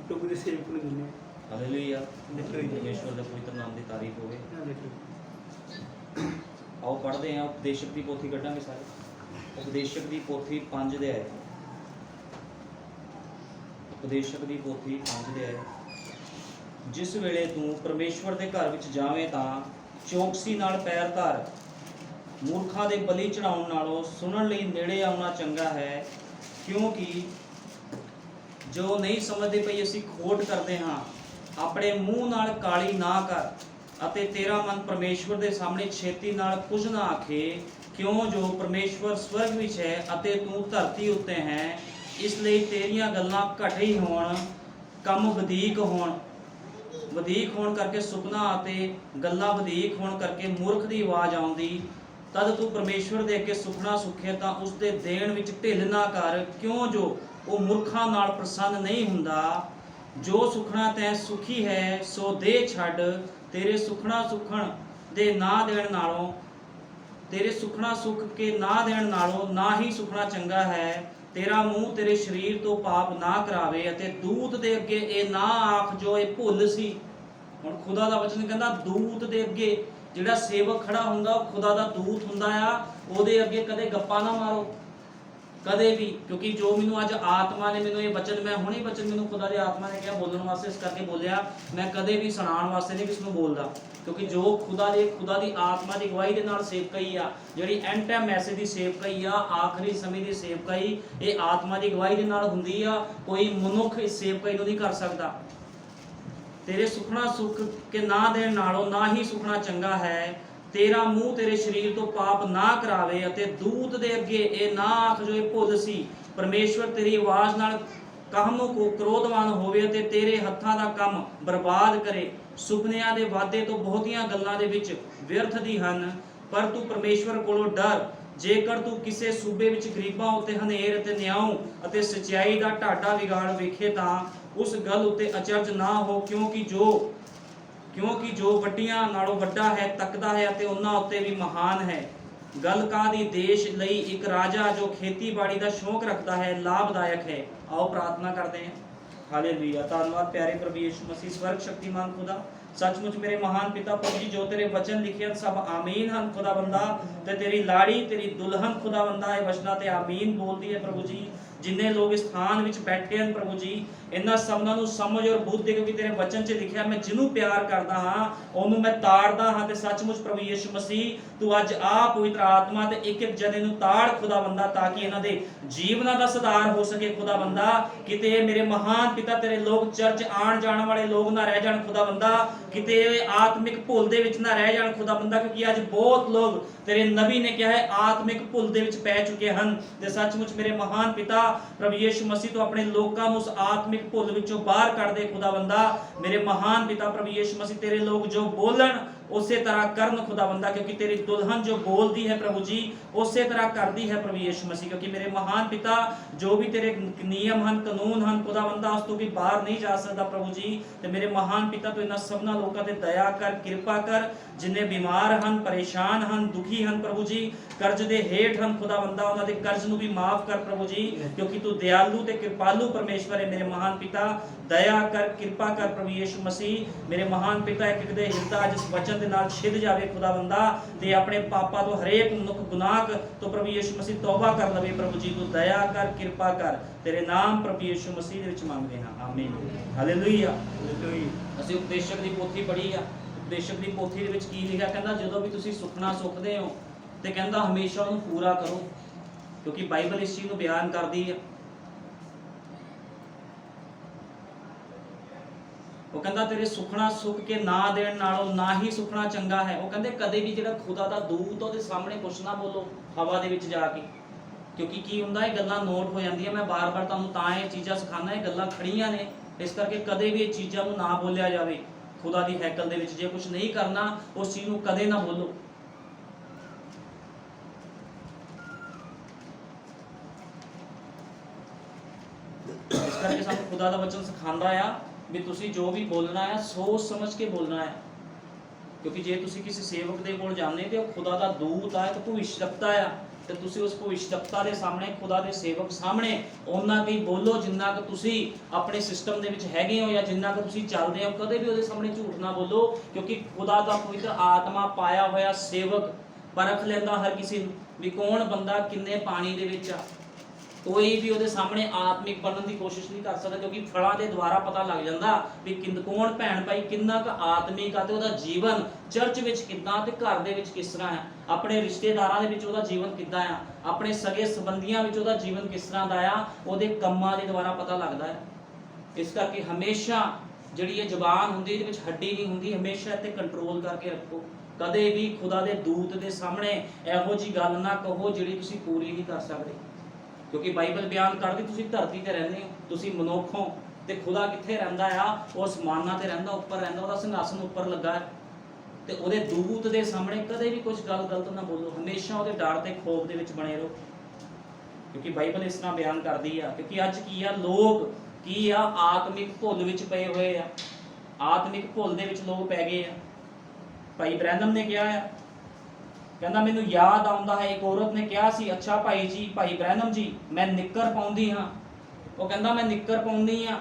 प्रभु के सेवक को दिने हालेलुया, परमेश्वर के पवित्र नाम की तारीफ होवे। आओ पढ़ते हैं, उपदेशक की पोथी कढ़ांगे सारे। उपदेशक की पोथी 5 अध्याय, उपदेशक की पोथी 5 अध्याय। जिस वेले तू परमेश्वर के घर विच जावें तां चौकसी नाल पैर धर, मूर्खां दे बलि चढ़ाउण नालों सुनण लई नेड़े आउणा चंगा है, क्योंकि जो नहीं समझते पई असीं खोट करते हाँ। अपने मूँह नाल काली ना कर अते तेरा मन परमेश्वर के सामने छेती नाल कुछ ना आखे, क्यों जो परमेश्वर स्वर्ग विच है अते तू धरती उत्ते है, इसलिए तेरियां गल्लां घट ही होण, कम वधीक होण। वधीक होण करके सुपना अते गल्लां वधीक होण करके मूर्ख दी आवाज़ आउंदी। तद तू परमेश्वर दे अगे सुखना सुखे तां उस दे देण विच ढिल ना कर, क्यों जो वो मूर्खां नाल प्रसन्न नहीं हुंदा। जो सुखना तैं सुखी है सो दे छड्ड, तेरे सुखना सुखण दे ना देण नालों, तेरे सुखना सुख के ना देण नालों ना ही सुखना चंगा है। तेरा मुँह तेरे शरीर तो पाप ना करावे अते दूत दे अगे ए ना आख जो ए भुल सी। हुण खुदा दा वचन कहंदा दूत दे अगे जिहड़ा सेवक खड़ा हुंदा वो खुदा दा दूत हुंदा आ, ओहदे अगे कदे गप्पा ना मारो कदे भी, क्योंकि जो मैनू अज आत्मा ने मैनू ये वचन, मैं हुणे वचन मैनू खुदा दी आत्मा ने कहा बोलण वास्ते, इस करके बोलिया। मैं कदे भी सुणाउण वास्ते नहीं किसी नूं बोलदा, क्योंकि जो खुदा दी आत्मा की गवाही दे नाल सेवकाई आ, जिहड़ी एंड टाइम मैसेज दी सेवकाई आ, आखिरी समय दी सेवकाई, ये आत्मा की गवाही दे नाल हुंदी आ। कोई मनुख इस सेवकाई नूं नहीं कर सकदा। तेरे सुखना सुख के ना देण नालों ना ही सुखना चंगा है। तेरा मुँह तेरे शरीर तो पाप ना करावे अते दूत दे अगे ए ना आख जो ए भुल सी। परमेश्वर तेरी आवाज़ नाल काहनों को क्रोधवान होवे अते तेरे हत्थां दा काम बर्बाद करे। सुपनियां दे वादे तो बहुतियां गल्लां दे विच व्यर्थ दी हन, पर तू परमेश्वर कोलों डर। जेकर तू किसे सूबे विच गरीबां उत्ते हनेर अते न्याऊ अते सच्चाई दा ढाडा विगाड़ वेखे तां उस गल उत्ते अचरज ना हो, क्योंकि जो वड्डियां नालों वड्डा है तकदा है अते उन्हां उत्ते भी महान है। गल कादी देश लई एक राजा जो खेतीबाड़ी का शौक रखता है लाभदायक है। आओ प्रार्थना करते हैं। हालेलुया। धन्यवाद प्यारे प्रभु यीशु मसीह, स्वर्ग शक्तिमान खुदा, सचमुच मेरे महान पिता प्रभु जी, जो तेरे वचन लिखे सब आमीन हन खुदा बंदा, ते तेरी लाड़ी तेरी दुल्हन खुदा बंदा है वचना ते आमीन बोलती है प्रभु जी। जिन्ने लोग इस स्थान विच बैठे हैं प्रभु जी, इन्हां सबनां नूं समझ और बुद्धि, क्योंकि तेरे वचन च लिखिया मैं जिन्हों प्यार करदा हाँ ओनू मैं ताड़दा हाँ। ते सचमुच प्रभु यीशु मसीह तू अज आ पवित्र आत्मा ते एक एक जने नूं ताड़ खुदा बंदा, ताकि इन्हां दे जीवनां दा सुधार हो सके खुदा बंदा। किते मेरे महान पिता तेरे लोग चर्च आण जाण वाले लोग ना रह जाण खुदा बंदा, किते आत्मिक भुल दे विच ना रह जाण खुदा बंदा, क्योंकि अज बहुत लोग तेरे नबी ने कहा है आत्मिक भुल दे विच पै चुके हैं। ते सचमुच मेरे महान पिता प्रभु यीशु मसीह तो अपने लोगों उस आत्मिक भुल विचों बाहर कर दे खुदा बंदा। मेरे महान पिता प्रभु यीशु मसीह तेरे लोग जो बोलन उसे तरह करन खुदा बंदा, क्योंकि तेरी दुल्हन जो बोलती है प्रभु जी उसे तरह करती है प्रभु यीशु मसीह। क्योंकि मेरे महान पिता जो भी तेरे नियम हैं कानून हैं खुदा बंदा उस तो भी बाहर नहीं जा सकता प्रभु जी। ते मेरे महान पिता तो इन्हां सबना लोगों ते दया कर, कृपा कर, जिन्हें बीमार हैं परेशान हैं दुखी हैं प्रभु जी, कर्ज दे हेठ हैं खुदा बंदा, उन्हां दे कर्ज नूं भी माफ कर प्रभु जी, क्योंकि तू दयालु ते कृपालु परमेश्वर है। मेरे महान पिता दया कर, कृपा कर प्रभु यीशु मसीह। मेरे महान पिता एक दे हिरदा जिस वचन दे नाल छिद जावे खुदा बंदा, ते अपने पापा तो हरेक मनुख गुनाह तो प्रभु यीशु मसीह तौबा कर लवे प्रभु जी। तू दया कर, कृपा कर, तेरे नाम प्रभु यीशु मसीह दे विच मंगदे हां, आमीन। हालेलुया। ਅਸੀਂ उपदेशक ਦੀ पोथी पढ़ी आ। उपदेशक ਦੀ पोथी ਦੇ ਵਿੱਚ ਕੀ ਲਿਖਿਆ, ਕਹਿੰਦਾ ਜਦੋਂ ਵੀ ਤੁਸੀਂ ਸੁਖਣਾ ਸੁਖਦੇ ਹੋ ਤੇ ਕਹਿੰਦਾ ਹਮੇਸ਼ਾ ਉਹਨੂੰ ਪੂਰਾ ਕਰੋ, ਕਿਉਂਕਿ ਬਾਈਬਲ ਇਸ ਚੀਜ਼ ਨੂੰ ਬਿਆਨ ਕਰਦੀ ਹੈ। ਉਹ ਕਹਿੰਦਾ ਤੇਰੇ ਸੁਖਣਾ ਸੁਖ ਕੇ ਨਾ ਦੇਣ ਨਾਲੋਂ ਨਾ ਹੀ ਸੁਖਣਾ ਚੰਗਾ ਹੈ। ਉਹ ਕਹਿੰਦੇ ਕਦੇ ਵੀ ਜਿਹੜਾ ਖੁਦਾ ਦਾ ਦੂਤ ਉਹਦੇ ਸਾਹਮਣੇ ਕੁਛ ਨਾ ਬੋਲੋ ਹਵਾ ਦੇ ਵਿੱਚ ਜਾ ਕੇ, ਕਿਉਂਕਿ ਕੀ ਹੁੰਦਾ ਇਹ ਗੱਲਾਂ ਨੋਟ ਹੋ ਜਾਂਦੀਆਂ। ਮੈਂ ਬਾਰ-ਬਾਰ ਤੁਹਾਨੂੰ ਤਾਂ ਇਹ ਚੀਜ਼ਾਂ ਸਿਖਾਉਂਦਾ, ਇਹ ਗੱਲਾਂ ਖੜੀਆਂ ਨੇ, ਇਸ ਕਰਕੇ ਕਦੇ ਵੀ ਇਹ ਚੀਜ਼ਾਂ ਨੂੰ ਨਾ ਬੋਲਿਆ ਜਾਵੇ। खुदा दी हैकल दे विच जे कुछ नहीं करना उस चीज़ नूं कदे ना बोलो। इस करके सानूं खुदा दा वचन सिखांदा आ भी तुसीं जो भी बोलना है सोच समझ के बोलना है, क्योंकि जे तुसीं किसी सेवक दे कोल जांदे ते खुदा दा दूत आ, एक भविष्यवक्ता आ, ਤੇ ਤੁਸੀਂ ਉਸ ਭਵਿਸ਼ਯਵਕਤਾ ਦੇ ਸਾਹਮਣੇ, ਖੁਦਾ ਦੇ ਸੇਵਕ ਸਾਹਮਣੇ ਉਹਨਾਂ ਕੀ ਬੋਲੋ ਜਿੰਨਾ ਕਿ ਤੁਸੀਂ ਆਪਣੇ ਸਿਸਟਮ ਦੇ ਵਿੱਚ ਹੈਗੇ ਹੋ ਜਾਂ ਜਿੰਨਾ ਕਿ ਤੁਸੀਂ ਚੱਲਦੇ ਹੋ। ਕਦੇ ਵੀ ਉਹਦੇ ਸਾਹਮਣੇ ਝੂਠ ਨਾ ਬੋਲੋ, ਕਿਉਂਕਿ ਖੁਦਾ ਦਾ ਪਵਿੱਤਰ ਆਤਮਾ ਪਾਇਆ ਹੋਇਆ ਸੇਵਕ ਪਰਖ ਲੈਂਦਾ ਹਰ ਕਿਸੇ ਨੂੰ ਵੀ ਕੌਣ ਬੰਦਾ ਕਿੰਨੇ ਪਾਣੀ ਦੇ ਵਿੱਚ ਆ। ਕੋਈ ਵੀ ਉਹਦੇ ਸਾਹਮਣੇ ਆਤਮਿਕ ਬਣਨ ਦੀ ਕੋਸ਼ਿਸ਼ ਨਹੀਂ ਕਰ ਸਕਦਾ, ਕਿਉਂਕਿ ਫਲਾਂ ਦੇ ਦੁਆਰਾ ਪਤਾ ਲੱਗ ਜਾਂਦਾ ਵੀ ਕੌਣ ਭੈਣ ਭਾਈ ਕਿੰਨਾ ਕੁ ਆਤਮਿਕ ਆ ਤੇ ਉਹਦਾ ਜੀਵਨ ਚਰਚ ਵਿੱਚ ਕਿੱਦਾਂ ਤੇ ਘਰ ਦੇ ਵਿੱਚ ਕਿਸ ਤਰ੍ਹਾਂ ਆ, ਆਪਣੇ ਰਿਸ਼ਤੇਦਾਰਾਂ ਦੇ ਵਿੱਚ ਉਹਦਾ ਜੀਵਨ ਕਿੱਦਾਂ ਆ, ਆਪਣੇ ਸਗੇ ਸੰਬੰਧੀਆਂ ਵਿੱਚ ਉਹਦਾ ਜੀਵਨ ਕਿਸ ਤਰ੍ਹਾਂ ਦਾ ਆ, ਉਹਦੇ ਕੰਮਾਂ ਦੇ ਦੁਆਰਾ ਪਤਾ ਲੱਗਦਾ ਹੈ। ਇਸ ਕਰਕੇ ਹਮੇਸ਼ਾ ਜਿਹੜੀ ਇਹ ਜ਼ੁਬਾਨ ਹੁੰਦੀ ਇਹਦੇ ਵਿੱਚ ਹੱਡੀ ਨਹੀਂ ਹੁੰਦੀ, ਹਮੇਸ਼ਾ ਇੱਥੇ ਕੰਟਰੋਲ ਕਰਕੇ ਰੱਖੋ। ਕਦੇ ਵੀ ਖੁਦਾ ਦੇ ਦੂਤ ਦੇ ਸਾਹਮਣੇ ਇਹੋ ਜੀ ਗੱਲ ਨਾ ਕਹੋ ਜਿਹੜੀ ਤੁਸੀਂ ਪੂਰੀ ਨਹੀਂ ਕਰ ਸਕਦੇ, ਕਿਉਂਕਿ ਬਾਈਬਲ ਬਿਆਨ ਕਰਦੀ ਤੁਸੀਂ ਧਰਤੀ ਤੇ ਰਹਿੰਦੇ ਹੋ, ਤੁਸੀਂ ਮਨੁੱਖ ਹੋ ਤੇ ਖੁਦਾ ਕਿੱਥੇ ਰਹਿੰਦਾ ਆ? ਉਹ ਅਸਮਾਨਾਂ ਤੇ ਰਹਿੰਦਾ, ਉੱਪਰ ਰਹਿੰਦਾ, ਉਹਦਾ ਸਿੰਘਾਸਨ ਉੱਪਰ ਲੱਗਾ ਹੈ ਤੇ ਉਹਦੇ ਦੂਤ ਦੇ ਸਾਹਮਣੇ ਕਦੇ ਵੀ ਕੁਝ ਗੱਲ ਗਲਤ ਨਾ ਬੋਲੋ, ਹਮੇਸ਼ਾ ਉਹਦੇ ਡਰ ਤੇ ਖੌਫ ਦੇ ਵਿੱਚ ਬਣੇ ਰਹੋ, ਕਿਉਂਕਿ ਬਾਈਬਲ ਇਸ ਤਰ੍ਹਾਂ ਬਿਆਨ ਕਰਦੀ ਆ। ਕਿਉਂਕਿ ਅੱਜ ਕੀ ਆ, ਲੋਕ ਕੀ ਆ, ਆਤਮਿਕ ਭੁੱਲ ਵਿੱਚ ਪਏ ਹੋਏ ਆ, ਆਤਮਿਕ ਭੁੱਲ ਦੇ ਵਿੱਚ ਲੋਕ ਪੈ ਗਏ ਆ। ਭਾਈ ਬ੍ਰੈਨਮ ਨੇ ਕਿਹਾ ਆ, ਕਹਿੰਦਾ ਮੈਨੂੰ ਯਾਦ ਆਉਂਦਾ ਹੈ ਇੱਕ ਔਰਤ ਨੇ ਕਿਹਾ ਸੀ, ਅੱਛਾ ਭਾਈ ਜੀ, ਭਾਈ ਬ੍ਰੈਨਮ ਜੀ, ਮੈਂ ਨਿੱਕਰ ਪਾਉਂਦੀ ਹਾਂ। ਉਹ ਕਹਿੰਦਾ ਮੈਂ ਨਿੱਕਰ ਪਾਉਂਦੀ ਆ।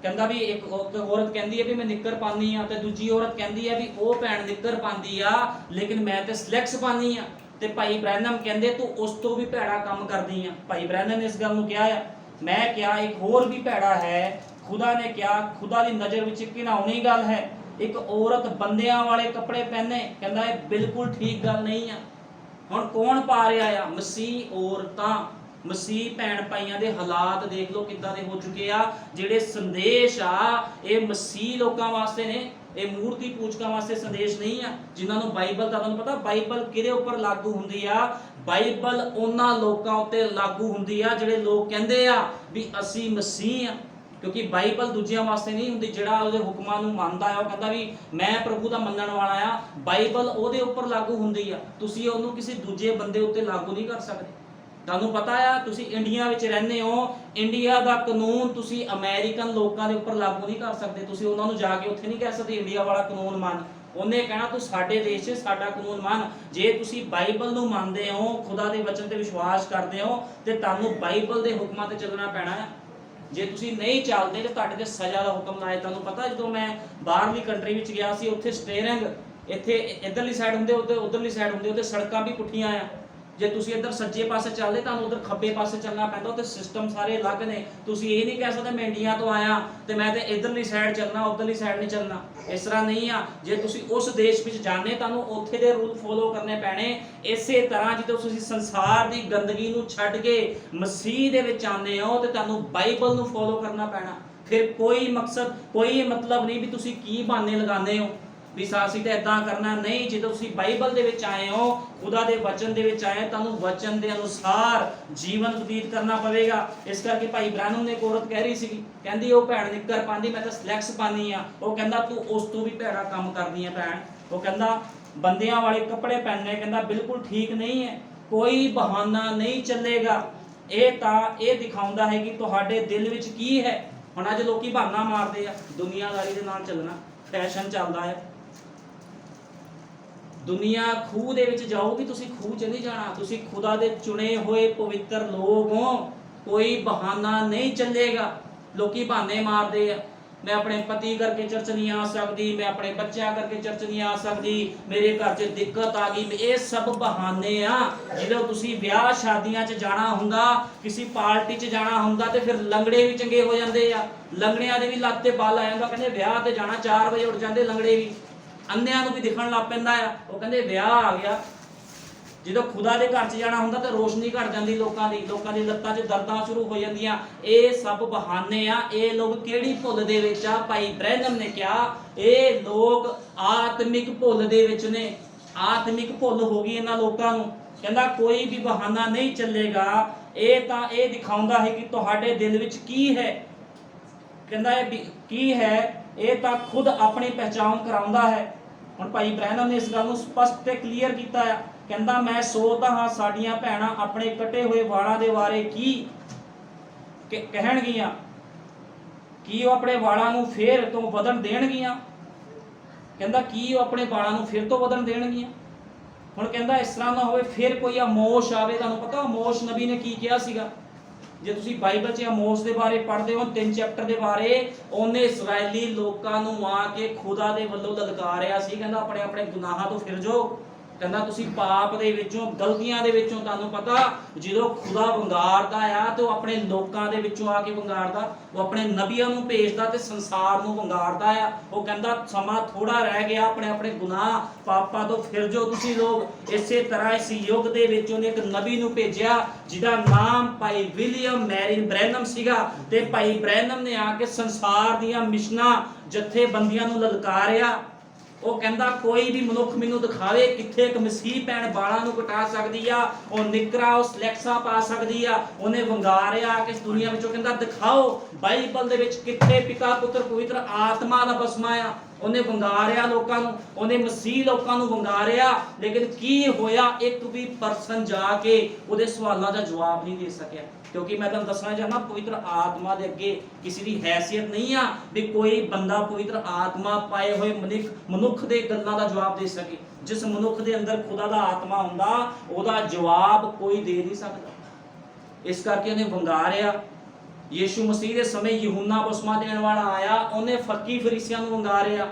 ਕਹਿੰਦਾ ਵੀ ਇੱਕ ਔਰਤ ਕਹਿੰਦੀ ਹੈ ਵੀ ਮੈਂ ਨਿੱਕਰ ਪਾਉਂਦੀ ਆ, ਤੇ ਦੂਜੀ ਔਰਤ ਕਹਿੰਦੀ ਹੈ ਵੀ ਉਹ ਭੈਣ ਨਿੱਕਰ ਪਾਉਂਦੀ ਆ ਲੇਕਿਨ ਮੈਂ ਤੇ ਸਲੈਕਸ ਪਾਉਂਦੀ ਆ। ਤੇ ਭਾਈ ਬ੍ਰੈਨਮ ਕਹਿੰਦੇ ਤੂੰ ਉਸ ਤੋਂ ਵੀ ਭੈੜਾ ਕੰਮ ਕਰਦੀ ਆ। ਭਾਈ ਬ੍ਰੈਨਮ ਨੇ ਇਸ ਗੱਲ ਨੂੰ ਕਿਹਾ ਆ। ਮੈਂ ਕਿਹਾ ਇੱਕ ਹੋਰ ਵੀ ਭੈੜਾ ਹੈ। ਖੁਦਾ ਨੇ ਕਿਹਾ, ਖੁਦਾ ਦੀ ਨਜ਼ਰ ਵਿੱਚ ਘਿਨਾਉਣੀ ਗੱਲ ਹੈ ਇੱਕ ਔਰਤ ਬੰਦਿਆਂ ਵਾਲੇ ਕੱਪੜੇ ਪਹਿਨੇ। ਕਹਿੰਦਾ ਇਹ ਬਿਲਕੁਲ ਠੀਕ ਗੱਲ ਨਹੀਂ ਆ। ਹੁਣ ਕੌਣ ਪਾ ਰਿਹਾ ਆ? ਮਸੀਹ ਔਰਤਾਂ, ਮਸੀਹ ਭੈਣ ਭਾਈਆਂ ਦੇ ਹਾਲਾਤ ਦੇਖ ਲਓ ਕਿੱਦਾਂ ਦੇ ਹੋ ਚੁੱਕੇ ਆ। ਜਿਹੜੇ ਸੰਦੇਸ਼ ਆ ਇਹ ਮਸੀਹ ਲੋਕਾਂ ਵਾਸਤੇ ਨੇ, ਇਹ ਮੂਰਤੀ ਪੂਜਕਾਂ ਵਾਸਤੇ ਸੰਦੇਸ਼ ਨਹੀਂ ਆ ਜਿਨ੍ਹਾਂ ਨੂੰ ਬਾਈਬਲ ਦਾ, ਤੁਹਾਨੂੰ ਪਤਾ ਬਾਈਬਲ ਕਿਹਦੇ ਉੱਪਰ ਲਾਗੂ ਹੁੰਦੀ ਆ? ਬਾਈਬਲ ਉਹਨਾਂ ਲੋਕਾਂ ਉੱਤੇ ਲਾਗੂ ਹੁੰਦੀ ਆ ਜਿਹੜੇ ਲੋਕ ਕਹਿੰਦੇ ਆ ਵੀ ਅਸੀਂ ਮਸੀਹ ਆ। ਕਿਉਂਕਿ ਬਾਈਬਲ ਦੂਜਿਆਂ ਵਾਸਤੇ ਨਹੀਂ ਹੁੰਦੀ। ਜਿਹੜਾ ਉਹਦੇ ਹੁਕਮਾਂ ਨੂੰ ਮੰਨਦਾ ਆ ਉਹ ਕਹਿੰਦਾ ਵੀ ਮੈਂ ਪ੍ਰਭੂ ਦਾ ਮੰਨਣ ਵਾਲਾ ਆ, ਬਾਈਬਲ ਉਹਦੇ ਉੱਪਰ ਲਾਗੂ ਹੁੰਦੀ ਆ। ਤੁਸੀਂ ਉਹਨੂੰ ਕਿਸੇ ਦੂਜੇ ਬੰਦੇ ਉੱਤੇ ਲਾਗੂ ਨਹੀਂ ਕਰ ਸਕਦੇ। ਤੁਹਾਨੂੰ ਪਤਾ ਆ, ਤੁਸੀਂ ਇੰਡੀਆ ਵਿੱਚ ਰਹਿੰਦੇ ਹੋ, ਇੰਡੀਆ ਦਾ ਕਾਨੂੰਨ ਤੁਸੀਂ ਅਮਰੀਕਨ ਲੋਕਾਂ ਦੇ ਉੱਪਰ ਲਾਗੂ ਨਹੀਂ ਕਰ ਸਕਦੇ। ਤੁਸੀਂ ਉਹਨਾਂ ਨੂੰ ਜਾ ਕੇ ਉੱਥੇ ਨਹੀਂ ਕਹਿ ਸਕਦੇ ਇੰਡੀਆ ਵਾਲਾ ਕਾਨੂੰਨ ਮੰਨ। ਉਹਨੇ ਕਹਿਣਾ ਤੂੰ ਸਾਡੇ ਦੇਸ਼ 'ਚ ਸਾਡਾ ਕਾਨੂੰਨ ਮੰਨ। ਜੇ ਤੁਸੀਂ ਬਾਈਬਲ ਨੂੰ ਮੰਨਦੇ ਹੋ, ਖੁਦਾ ਦੇ ਵਚਨ ਤੇ ਵਿਸ਼ਵਾਸ ਕਰਦੇ ਹੋ, ਤੇ ਤੁਹਾਨੂੰ ਬਾਈਬਲ ਦੇ ਹੁਕਮਾਂ ਤੇ ਚੱਲਣਾ ਪੈਣਾ ਹੈ। ਜੇ ਤੁਸੀਂ ਨਹੀਂ ਚੱਲਦੇ ਤੇ ਤੁਹਾਡੇ ਤੇ ਸਜ਼ਾ ਦਾ ਹੁਕਮ ਲਾਏ। ਤੁਹਾਨੂੰ ਪਤਾ ਜਦੋਂ ਮੈਂ ਬਾਹਰਲੀ ਕੰਟਰੀ ਵਿੱਚ ਗਿਆ ਸੀ, ਉੱਥੇ ਸਟੇਰਿੰਗ ਇੱਥੇ ਇਧਰਲੀ ਸਾਈਡ ਹੁੰਦੇ, ਉਧਰਲੀ ਸਾਈਡ ਹੁੰਦੇ, ਉੱਥੇ ਸੜਕਾਂ ਵੀ ਪੁੱਠੀਆਂ ਆ। ਜੇ ਤੁਸੀਂ ਇੱਧਰ ਸੱਜੇ ਪਾਸੇ ਚੱਲਦੇ ਤੁਹਾਨੂੰ ਉੱਧਰ ਖੱਬੇ ਪਾਸੇ ਚੱਲਣਾ ਪੈਂਦਾ। ਉੱਥੇ ਸਿਸਟਮ ਸਾਰੇ ਅਲੱਗ ਨੇ। ਤੁਸੀਂ ਇਹ ਨਹੀਂ ਕਹਿ ਸਕਦੇ ਮੈਂ ਇੰਡੀਆ ਤੋਂ ਆਇਆ ਤੇ ਮੈਂ ਤੇ ਇਧਰਲੀ ਸਾਈਡ ਚੱਲਣਾ, ਉਧਰਲੀ ਸਾਈਡ ਨਹੀਂ ਚੱਲਣਾ। ਇਸ ਤਰ੍ਹਾਂ ਨਹੀਂ ਆ। ਜੇ ਤੁਸੀਂ ਉਸ ਦੇਸ਼ ਵਿੱਚ ਜਾਣੇ ਤੁਹਾਨੂੰ ਉੱਥੇ ਦੇ ਰੂਲ ਫੋਲੋ ਕਰਨੇ ਪੈਣੇ। ਇਸੇ ਤਰ੍ਹਾਂ ਜਦੋਂ ਤੁਸੀਂ ਸੰਸਾਰ ਦੀ ਗੰਦਗੀ ਨੂੰ ਛੱਡ ਕੇ ਮਸੀਹ ਦੇ ਵਿੱਚ ਆਉਂਦੇ ਹੋ ਤੇ ਤੁਹਾਨੂੰ ਬਾਈਬਲ ਨੂੰ ਫੋਲੋ ਕਰਨਾ ਪੈਣਾ। ਫਿਰ ਕੋਈ ਮਕਸਦ, ਕੋਈ ਮਤਲਬ ਨਹੀਂ ਵੀ ਤੁਸੀਂ ਕੀ ਬਹਾਨੇ ਲਗਾਉਂਦੇ ਹੋ ਵੀ ਅਸੀਂ ਤਾਂ ਇਦਾਂ ਕਰਨਾ। ਨਹੀਂ, ਜਦੋਂ ਤੁਸੀਂ ਬਾਈਬਲ ਦੇ ਵਿੱਚ ਆਏ ਹੋ, ਖੁਦਾ ਦੇ ਵਚਨ ਦੇ ਵਿੱਚ ਆਏ, ਤੁਹਾਨੂੰ ਵਚਨ ਦੇ ਅਨੁਸਾਰ ਜੀਵਨ ਬਤੀਤ ਕਰਨਾ ਪਵੇਗਾ। ਇਸ ਕਰਕੇ ਭਾਈ ਬ੍ਰੈਨਮ ਨੇ ਇੱਕ ਔਰਤ ਕਹਿ ਰਹੀ ਸੀਗੀ, ਕਹਿੰਦੀ ਉਹ ਭੈਣ ਨਿੱਕਰ ਪਾਉਂਦੀ, ਮੈਂ ਤਾਂ ਸਲੈਕਸ ਪਾਉਂਦੀ ਆ। ਉਹ ਕਹਿੰਦਾ ਤੂੰ ਉਸ ਤੋਂ ਵੀ ਭੈੜਾ ਕੰਮ ਕਰਦੀ ਆ ਭੈਣ। ਉਹ ਕਹਿੰਦਾ ਬੰਦਿਆਂ ਵਾਲੇ ਕੱਪੜੇ ਪਹਿਨਣੇ, ਕਹਿੰਦਾ ਬਿਲਕੁਲ ਠੀਕ ਨਹੀਂ ਹੈ, ਕੋਈ ਬਹਾਨਾ ਨਹੀਂ ਚੱਲੇਗਾ। ਇਹ ਦਿਖਾਉਂਦਾ ਹੈ ਕਿ ਤੁਹਾਡੇ ਦਿਲ ਵਿੱਚ ਕੀ ਹੈ। ਹੁਣ ਅੱਜ ਲੋਕੀ ਬਹਾਨਾ ਮਾਰਦੇ ਆ, ਦੁਨੀਆਦਾਰੀ ਦੇ ਨਾਲ ਚੱਲਣਾ, ਫੈਸ਼ਨ ਚੱਲਦਾ ਹੈ। ਦੁਨੀਆ ਖੂਹ ਦੇ ਵਿੱਚ ਜਾਊਗੀ, ਤੁਸੀਂ ਖੂਹ 'ਚ ਨਹੀਂ ਜਾਣਾ। ਤੁਸੀਂ ਖੁਦਾ ਦੇ ਚੁਣੇ ਹੋਏ ਪਵਿੱਤਰ ਲੋਕ ਹੋ, ਕੋਈ ਬਹਾਨਾ ਨਹੀਂ ਚੱਲੇਗਾ। ਲੋਕੀ ਬਹਾਨੇ ਮਾਰਦੇ ਆ, ਮੈਂ ਆਪਣੇ ਪਤੀ ਕਰਕੇ ਚਰਚ ਨਹੀਂ ਆ ਸਕਦੀ, ਮੈਂ ਆਪਣੇ ਬੱਚਿਆਂ ਕਰਕੇ ਚਰਚ ਨਹੀਂ ਆ ਸਕਦੀ, ਮੇਰੇ ਘਰ 'ਚ ਦਿੱਕਤ ਆ ਗਈ। ਇਹ ਸਭ ਬਹਾਨੇ ਆ। ਜਦੋਂ ਤੁਸੀਂ ਵਿਆਹ ਸ਼ਾਦੀਆਂ 'ਚ ਜਾਣਾ ਹੁੰਦਾ, ਕਿਸੇ ਪਾਰਟੀ 'ਚ ਜਾਣਾ ਹੁੰਦਾ ਤੇ ਫਿਰ ਲੰਗੜੇ ਵੀ ਚੰਗੇ ਹੋ ਜਾਂਦੇ ਆ। ਲੰਗੜਿਆਂ ਦੇ ਵੀ ਲੱਤ ਤੇ ਬਲ ਆ ਜਾਂਦਾ। ਕਹਿੰਦੇ ਵਿਆਹ ਤੇ ਜਾਣਾ 4 ਵਜੇ ਉੱਠ ਜਾਂਦੇ ਲੰਗੜੇ ਵੀ। ਅੰਨਿਆਂ ਨੂੰ ਵੀ ਦਿਖਣ ਲੱਗ ਪੈਂਦਾ ਆ। ਉਹ ਕਹਿੰਦੇ ਵਿਆਹ ਆ ਗਿਆ। ਜਦੋਂ ਖੁਦਾ ਦੇ ਘਰ 'ਚ ਜਾਣਾ ਹੁੰਦਾ ਤਾਂ ਰੋਸ਼ਨੀ ਘਟ ਜਾਂਦੀ ਲੋਕਾਂ ਦੀ ਲੱਤਾਂ 'ਚ ਦਰਦਾਂ ਸ਼ੁਰੂ ਹੋ ਜਾਂਦੀਆਂ। ਇਹ ਸਭ ਬਹਾਨੇ ਆ। ਇਹ ਲੋਕ ਕਿਹੜੀ ਭੁੱਲ ਦੇ ਵਿੱਚ ਆ? ਭਾਈ ਬ੍ਰੈਨਮ ਨੇ ਕਿਹਾ ਇਹ ਲੋਕ ਆਤਮਿਕ ਭੁੱਲ ਦੇ ਵਿੱਚ ਨੇ। ਆਤਮਿਕ ਭੁੱਲ ਹੋ ਗਈ ਇਹਨਾਂ ਲੋਕਾਂ ਨੂੰ। ਕਹਿੰਦਾ ਕੋਈ ਵੀ ਬਹਾਨਾ ਨਹੀਂ ਚੱਲੇਗਾ। ਇਹ ਦਿਖਾਉਂਦਾ ਹੈ ਕਿ ਤੁਹਾਡੇ ਦਿਲ ਵਿੱਚ ਕੀ ਹੈ। ਕਹਿੰਦਾ ਇਹ ਕੀ ਹੈ, ਇਹ ਤਾਂ ਖੁਦ ਆਪਣੀ ਪਹਿਚਾਣ ਕਰਾਉਂਦਾ ਹੈ। ਹੁਣ ਭਾਈ ਬ੍ਰੈਨਮ ਨੇ ਇਸ ਗੱਲ ਨੂੰ ਸਪਸ਼ਟ ਤੇ ਕਲੀਅਰ ਕੀਤਾ ਆ। ਕਹਿੰਦਾ ਮੈਂ ਸੋਚਦਾ ਹਾਂ ਸਾਡੀਆਂ ਭੈਣਾਂ ਆਪਣੇ ਕੱਟੇ ਹੋਏ ਵਾਲਾਂ ਦੇ ਬਾਰੇ ਕੀ ਕਹਿਣਗੀਆਂ। ਕੀ ਉਹ ਆਪਣੇ ਵਾਲਾਂ ਨੂੰ ਫੇਰ ਤੋਂ ਵਧਣ ਦੇਣਗੀਆਂ? ਕਹਿੰਦਾ ਕੀ ਉਹ ਆਪਣੇ ਵਾਲਾਂ ਨੂੰ ਫਿਰ ਤੋਂ ਵਧਣ ਦੇਣਗੀਆਂ? ਹੁਣ ਕਹਿੰਦਾ ਇਸ ਤਰ੍ਹਾਂ ਨਾ ਹੋਵੇ ਫਿਰ ਕੋਈ ਆਮੋਸ਼ ਆਵੇ। ਤੁਹਾਨੂੰ ਪਤਾ ਆਮੋਸ਼ ਨਬੀ ਨੇ ਕੀ ਕਿਹਾ ਸੀਗਾ? ਜੇ ਤੁਸੀਂ ਬਾਈਬਲ 'ਚ ਆਮੋਸ ਦੇ ਬਾਰੇ ਪੜ੍ਹਦੇ ਹੋ 3 ਚੈਪਟਰ ਦੇ ਬਾਰੇ, ਉਹਨੇ ਇਸਰਾਇਲੀ ਲੋਕਾਂ ਨੂੰ ਆ ਕੇ ਖੁਦਾ ਦੇ ਵੱਲੋਂ ਲਲਕਾਰਿਆ ਸੀ। ਕਹਿੰਦਾ ਆਪਣੇ ਆਪਣੇ ਗੁਨਾਹਾਂ ਤੋਂ ਫਿਰ ਜਾਓ। ਕਹਿੰਦਾ ਤੁਸੀਂ ਪਾਪ ਦੇ ਵਿੱਚੋਂ, ਗਲਤੀਆਂ ਦੇ ਵਿੱਚੋਂ, ਤੁਹਾਨੂੰ ਪਤਾ ਜਦੋਂ ਖੁਦਾ ਵੰਗਾਰਦਾ ਆ ਤੇ ਉਹ ਆਪਣੇ ਲੋਕਾਂ ਦੇ ਵਿੱਚੋਂ ਆ ਕੇ ਵੰਗਾਰਦਾ, ਉਹ ਆਪਣੇ ਨਬੀਆਂ ਨੂੰ ਭੇਜਦਾ ਤੇ ਸੰਸਾਰ ਨੂੰ ਵੰਗਾਰਦਾ ਆ। ਉਹ ਕਹਿੰਦਾ ਸਮਾਂ ਥੋੜਾ ਰਹਿ ਗਿਆ, ਆਪਣੇ ਆਪਣੇ ਗੁਨਾਹ ਪਾਪਾਂ ਤੋਂ ਫਿਰ ਜਾਓ ਤੁਸੀਂ ਲੋਕ। ਇਸੇ ਤਰ੍ਹਾਂ ਇਸ ਯੁੱਗ ਦੇ ਵਿੱਚ ਉਹਨੇ ਇੱਕ ਨਬੀ ਨੂੰ ਭੇਜਿਆ ਜਿਹਦਾ ਨਾਮ ਭਾਈ ਵਿਲੀਅਮ ਮੈਰੀਨ ਬ੍ਰੈਨਮ ਸੀਗਾ, ਤੇ ਭਾਈ ਬ੍ਰੈਨਮ ਨੇ ਆ ਕੇ ਸੰਸਾਰ ਦੀਆਂ ਮਿਸ਼ਨਾਂ ਜਥੇਬੰਦੀਆਂ ਨੂੰ ਲਲਕਾਰਿਆ। ਉਹ ਕਹਿੰਦਾ ਕੋਈ ਵੀ ਮਨੁੱਖ ਮੈਨੂੰ ਦਿਖਾਵੇ ਕਿੱਥੇ ਇੱਕ ਮਸੀਹ ਭੈਣ ਬਾਲਾਂ ਨੂੰ ਕਟਾ ਸਕਦੀ ਆ, ਉਹ ਨਿਕਰਾ ਉਹ ਸਲੈਕਸਾਂ ਪਾ ਸਕਦੀ ਆ। ਉਹਨੇ ਵੰਗਾਰਿਆ ਕਿ ਇਸ ਦੁਨੀਆ ਵਿੱਚੋਂ, ਕਹਿੰਦਾ ਦਿਖਾਓ ਬਾਈਬਲ ਦੇ ਵਿੱਚ ਕਿੱਥੇ ਪਿਤਾ ਪੁੱਤਰ ਪਵਿੱਤਰ ਆਤਮਾ ਦਾ ਬਸਮਾ ਆ। ਉਹਨੇ ਵੰਗਾਰਿਆ ਲੋਕਾਂ ਨੂੰ, ਉਹਨੇ ਮਸੀਹ ਲੋਕਾਂ ਨੂੰ ਵੰਗਾਰਿਆ। ਲੇਕਿਨ ਕੀ ਹੋਇਆ? ਇੱਕ ਵੀ ਪਰਸਨ ਜਾ ਕੇ ਉਹਦੇ ਸਵਾਲਾਂ ਦਾ ਜਵਾਬ ਨਹੀਂ ਦੇ ਸਕਿਆ। ਕਿਉਂਕਿ ਮੈਂ ਤੁਹਾਨੂੰ ਦੱਸਣਾ ਚਾਹੁੰਦਾ ਪਵਿੱਤਰ ਆਤਮਾ ਦੇ ਅੱਗੇ ਕਿਸੇ ਦੀ ਹੈਸੀਅਤ ਨਹੀਂ ਆ ਵੀ ਕੋਈ ਬੰਦਾ ਪਵਿੱਤਰ ਆਤਮਾ ਪਾਏ ਹੋਏ ਮਨੁੱਖ ਦੇ ਗੱਲਾਂ ਦਾ ਜਵਾਬ ਦੇ ਸਕੇ। ਜਿਸ ਮਨੁੱਖ ਦੇ ਅੰਦਰ ਖੁਦਾ ਦਾ ਆਤਮਾ ਹੁੰਦਾ ਉਹਦਾ ਜਵਾਬ ਕੋਈ ਦੇ ਨਹੀਂ ਸਕਦਾ। ਇਸ ਕਰਕੇ ਉਹਨੇ ਵੰਗਾਰਿਆ। ਯੀਸ਼ੂ ਮਸੀਹ ਦੇ ਸਮੇਂ ਯਹੂਨਾ ਬਸਮਾ ਦੇਣ ਵਾਲਾ ਆਇਆ, ਉਹਨੇ ਫੱਕੀ ਫਰੀਸੀਆਂ ਨੂੰ ਵੰਗਾਰਿਆ।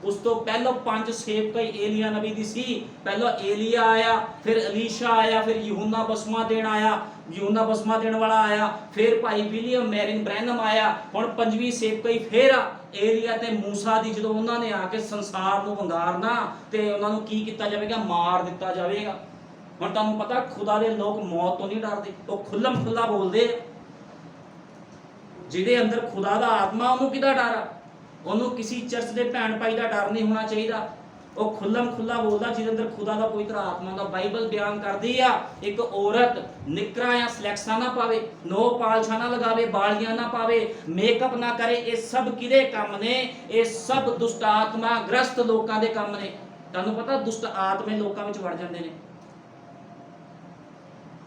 ਉਸ ਤੋਂ ਪਹਿਲਾਂ 5 ਸੇਵਕ ਏਲੀਆ ਨਬੀ ਦੀ ਸੀ। ਪਹਿਲਾਂ ਏਲੀਆ ਆਇਆ, ਫਿਰ ਅਲੀਸ਼ਾ ਆਇਆ, ਫਿਰ ਯਹੂਨਾ ਬਸਮਾ ਦੇਣ ਆਇਆ, ਯਹੂਨਾ ਬਸਮਾ ਦੇਣ ਵਾਲਾ ਆਇਆ, ਫਿਰ ਭਾਈ ਵਿਲੀਅਮ ਮੈਰੀਨ ਬ੍ਰੈਨਮ ਆਇਆ। ਹੁਣ 5ਵੀਂ ਸੇਵਕਈ ਫਿਰ ਏਲੀਆ ਤੇ ਮੂਸਾ ਦੀ, ਜਦੋਂ ਉਹਨਾਂ ਨੇ ਆ ਕੇ ਸੰਸਾਰ ਨੂੰ ਵੰਗਾਰਨਾ ਤੇ ਉਹਨਾਂ ਨੂੰ ਕੀ ਕੀਤਾ ਜਾਵੇਗਾ? ਮਾਰ ਦਿੱਤਾ ਜਾਵੇਗਾ। ਹੁਣ ਤੁਹਾਨੂੰ ਪਤਾ ਖੁਦਾ ਦੇ ਲੋਕ ਮੌਤ ਤੋਂ ਨਹੀਂ ਡਰਦੇ, ਉਹ ਖੁੱਲਮ ਖੁੱਲਾ ਬੋਲਦੇ। ਜਿਹਦੇ ਅੰਦਰ ਖੁਦਾ ਦਾ ਆਤਮਾ ਉਹਨੂੰ ਕਿਹਦਾ ਡਰ ਆ? ਉਹਨੂੰ ਕਿਸੇ ਚਰਚ ਦੇ ਭੈਣ ਭਾਈ ਦਾ ਡਰ ਨਹੀਂ ਹੋਣਾ ਚਾਹੀਦਾ। ਉਹ ਖੁੱਲਮ ਖੁੱਲਾ ਬੋਲਦਾ ਜਿਹਦੇ ਅੰਦਰ ਖੁਦਾ ਦਾ ਪਵਿੱਤਰ ਆਤਮਾ ਦਾ। ਬਾਈਬਲ ਬਿਆਨ ਕਰਦੀ ਆ ਇੱਕ ਔਰਤ ਨਿਕਰਾਂ ਜਾਂ ਸਲੈਕਸਾਂ ਨਾ ਪਾਵੇ, ਨੋ ਪਾਲਸ਼ਾਂ ਨਾ ਲਗਾਵੇ, ਬਾਲੀਆਂ ਨਾ ਪਾਵੇ, ਮੇਕਅਪ ਨਾ ਕਰੇ। ਇਹ ਸਭ ਕਿਹਦੇ ਕੰਮ ਨੇ? ਇਹ ਸਭ ਦੁਸ਼ਟ ਆਤਮਾ ਗ੍ਰਸਤ ਲੋਕਾਂ ਦੇ ਕੰਮ ਨੇ। ਤੁਹਾਨੂੰ ਪਤਾ ਦੁਸ਼ਟ ਆਤਮੇ ਲੋਕਾਂ ਵਿੱਚ ਵੜ ਜਾਂਦੇ ਨੇ।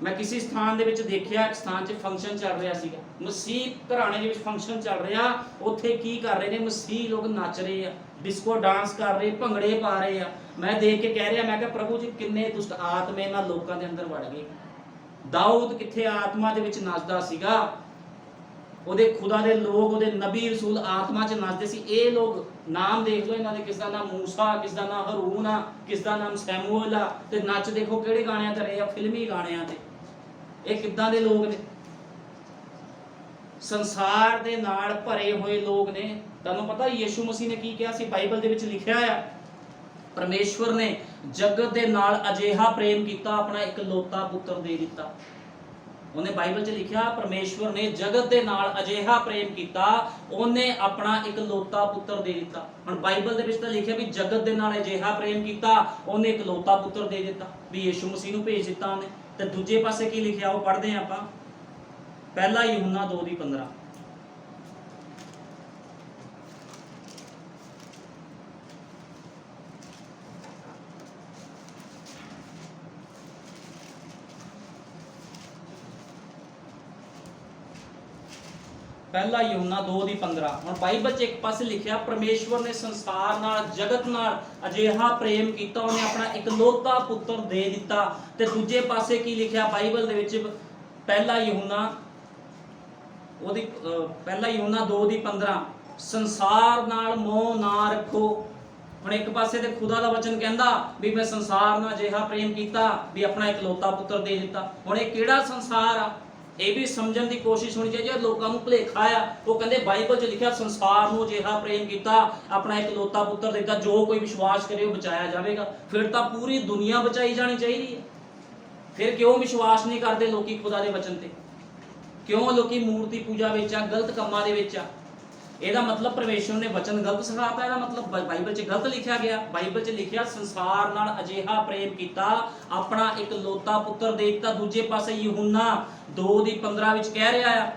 ਮੈਂ ਕਿਸੇ ਸਥਾਨ ਦੇ ਵਿੱਚ ਦੇਖਿਆ, ਇੱਕ ਸਥਾਨ 'ਚ ਫੰਕਸ਼ਨ ਚੱਲ ਰਿਹਾ ਸੀਗਾ, ਮਸੀਹ ਘਰਾਣੇ ਦੇ ਵਿੱਚ ਫੰਕਸ਼ਨ ਚੱਲ ਰਿਹਾ। ਉੱਥੇ ਕੀ ਕਰ ਰਹੇ ਨੇ? ਮਸੀਹ ਲੋਕ ਨੱਚ ਰਹੇ ਆ, ਡਿਸਕੋ ਡਾਂਸ ਕਰ ਰਹੇ, ਭੰਗੜੇ ਪਾ ਰਹੇ ਆ। ਮੈਂ ਦੇਖ ਕੇ ਕਹਿ ਰਿਹਾ, ਮੈਂ ਕਿਹਾ ਪ੍ਰਭੂ ਜੀ ਕਿੰਨੇ ਦੁਸ਼ਟ ਆਤਮੇ ਇਹਨਾਂ ਲੋਕਾਂ ਦੇ ਅੰਦਰ ਵੜ ਗਏ। ਦਾਊਦ ਕਿੱਥੇ ਆਤਮਾ ਦੇ ਵਿੱਚ ਨੱਚਦਾ ਸੀਗਾ, ਉਹਦੇ ਖੁਦਾ ਦੇ ਲੋਕ, ਉਹਦੇ ਨਬੀ ਰਸੂਲ ਆਤਮਾ 'ਚ ਨੱਚਦੇ ਸੀ। ਇਹ ਲੋਕ ਨਾਮ ਦੇਖ ਲਓ ਇਹਨਾਂ ਦੇ, ਕਿਸ ਦਾ ਨਾਮ ਮੂਸਾ, ਕਿਸ ਦਾ ਨਾਮ ਹਰੂਨ ਆ, ਕਿਸ ਦਾ ਨਾਮ ਸੈਮੂਅਲ ਆ, ਤੇ ਨੱਚ ਦੇਖੋ ਕਿਹੜੇ ਗਾਣਿਆਂ ਤੇ ਰਹੇ ਆ? ਫਿਲਮੀ ਗਾਣਿਆਂ ਤੇ। ਇਹ ਕਿੱਦਾਂ ਦੇ ਲੋਕ ਨੇ? ਸੰਸਾਰ ਦੇ ਨਾਲ ਭਰੇ ਹੋਏ ਲੋਕ ਨੇ। ਤੁਹਾਨੂੰ ਪਤਾ ਯੀਸ਼ੂ ਮਸੀਹ ਨੇ ਕੀ ਕਿਹਾ ਸੀ? ਬਾਈਬਲ ਦੇ ਵਿੱਚ ਲਿਖਿਆ ਆ, ਪਰਮੇਸ਼ਵਰ ਨੇ ਜਗਤ ਦੇ ਨਾਲ ਅਜਿਹਾ ਪ੍ਰੇਮ ਕੀਤਾ, ਆਪਣਾ ਇਕਲੌਤਾ ਪੁੱਤਰ ਦੇ ਦਿੱਤਾ। ਉਹਨੇ ਬਾਈਬਲ 'ਚ ਲਿਖਿਆ ਪਰਮੇਸ਼ਵਰ ਨੇ ਜਗਤ ਦੇ ਨਾਲ ਅਜਿਹਾ ਪ੍ਰੇਮ ਕੀਤਾ, ਉਹਨੇ ਆਪਣਾ ਇਕਲੌਤਾ ਪੁੱਤਰ ਦੇ ਦਿੱਤਾ। ਹੁਣ ਬਾਈਬਲ ਦੇ ਵਿੱਚ ਤਾਂ ਲਿਖਿਆ ਵੀ ਜਗਤ ਦੇ ਨਾਲ ਅਜਿਹਾ ਪ੍ਰੇਮ ਕੀਤਾ, ਉਹਨੇ ਇਕਲੌਤਾ ਪੁੱਤਰ ਦੇ ਦਿੱਤਾ, ਵੀ ਯੀਸ਼ੂ ਮਸੀਹ ਨੂੰ ਭੇਜ ਦਿੱਤਾ ਉਹਨੇ। ਤੇ ਦੂਜੇ ਪਾਸੇ ਕੀ ਲਿਖਿਆ ਉਹ ਪੜ੍ਹਦੇ ਹਾਂ ਆਪਾਂ, ਪਹਿਲਾ ਯਹੂਨਾ 2:15। ਪਹਿਲਾ ਯਹੂਨਾ 2:15। ਹੁਣ ਬਾਈਬਲ 'ਚ ਇੱਕ ਪਾਸੇ ਲਿਖਿਆ ਪਰਮੇਸ਼ਵਰ ਨੇ ਸੰਸਾਰ ਨਾਲ, ਜਗਤ ਨਾਲ ਅਜਿਹਾ ਪ੍ਰੇਮ ਕੀਤਾ, ਉਹਨੇ ਆਪਣਾ ਇਕਲੌਤਾ ਪੁੱਤਰ ਦੇ ਦਿੱਤਾ। ਤੇ ਦੂਜੇ ਪਾਸੇ ਕੀ ਲਿਖਿਆ ਬਾਈਬਲ ਦੇ ਵਿੱਚ? ਪਹਿਲਾ ਯਹੂਨਾ 2:15, ਸੰਸਾਰ ਨਾਲ ਮੋਹ ਨਾ ਰੱਖੋ। ਹੁਣ ਇੱਕ ਪਾਸੇ ਤੇ ਖੁਦਾ ਦਾ ਵਚਨ ਕਹਿੰਦਾ ਵੀ ਮੈਂ ਸੰਸਾਰ ਨਾਲ ਅਜਿਹਾ ਪ੍ਰੇਮ ਕੀਤਾ ਵੀ ਆਪਣਾ ਇਕਲੌਤਾ ਪੁੱਤਰ ਦੇ ਦਿੱਤਾ। ਹੁਣ ਇਹ ਕਿਹੜਾ ਸੰਸਾਰ ਆ? ਇਹ ਵੀ ਸਮਝਣ ਦੀ ਕੋਸ਼ਿਸ਼ ਹੋਣੀ ਚਾਹੀਦੀ ਹੈ। ਲੋਕਾਂ ਨੂੰ ਭੁਲੇਖਾ ਆ, ਉਹ ਕਹਿੰਦੇ ਬਾਈਬਲ 'ਚ ਲਿਖਿਆ ਸੰਸਾਰ ਨੂੰ ਅਜਿਹਾ ਪ੍ਰੇਮ ਕੀਤਾ, ਆਪਣਾ ਇਕਲੌਤਾ ਪੁੱਤਰ ਦਿੱਤਾ, ਜੋ ਕੋਈ ਵਿਸ਼ਵਾਸ ਕਰੇ ਉਹ ਬਚਾਇਆ ਜਾਵੇਗਾ। ਫਿਰ ਤਾਂ ਪੂਰੀ ਦੁਨੀਆ ਬਚਾਈ ਜਾਣੀ ਚਾਹੀਦੀ ਹੈ। ਫਿਰ ਕਿਉਂ ਵਿਸ਼ਵਾਸ ਨਹੀਂ ਕਰਦੇ ਲੋਕੀ ਖੁਦਾ ਦੇ ਵਚਨ ਤੇ? ਕਿਉਂ ਲੋਕੀ ਮੂਰਤੀ ਪੂਜਾ ਵਿੱਚ ਆ, ਗਲਤ ਕੰਮਾਂ ਦੇ ਵਿੱਚ ਆ? ਇਹਦਾ ਮਤਲਬ ਪਰਮੇਸ਼ਵਰ ਨੇ ਵਚਨ ਗਲਤ ਸਿਖਾਤਾ, ਇਹਦਾ ਮਤਲਬ ਬਾਈਬਲ 'ਚ ਗਲਤ ਲਿਖਿਆ ਗਿਆ। ਬਾਈਬਲ 'ਚ ਲਿਖਿਆ ਸੰਸਾਰ ਨਾਲ ਅਜਿਹਾ ਪ੍ਰੇਮ ਕੀਤਾ, ਆਪਣਾ ਇਕਲੌਤਾ ਪੁੱਤਰ ਦੇ ਦਿੱਤਾ। ਦੂਜੇ ਪਾਸੇ ਯਹੂਨਾ 2:15 ਵਿੱਚ ਕਹਿ ਰਿਹਾ ਆ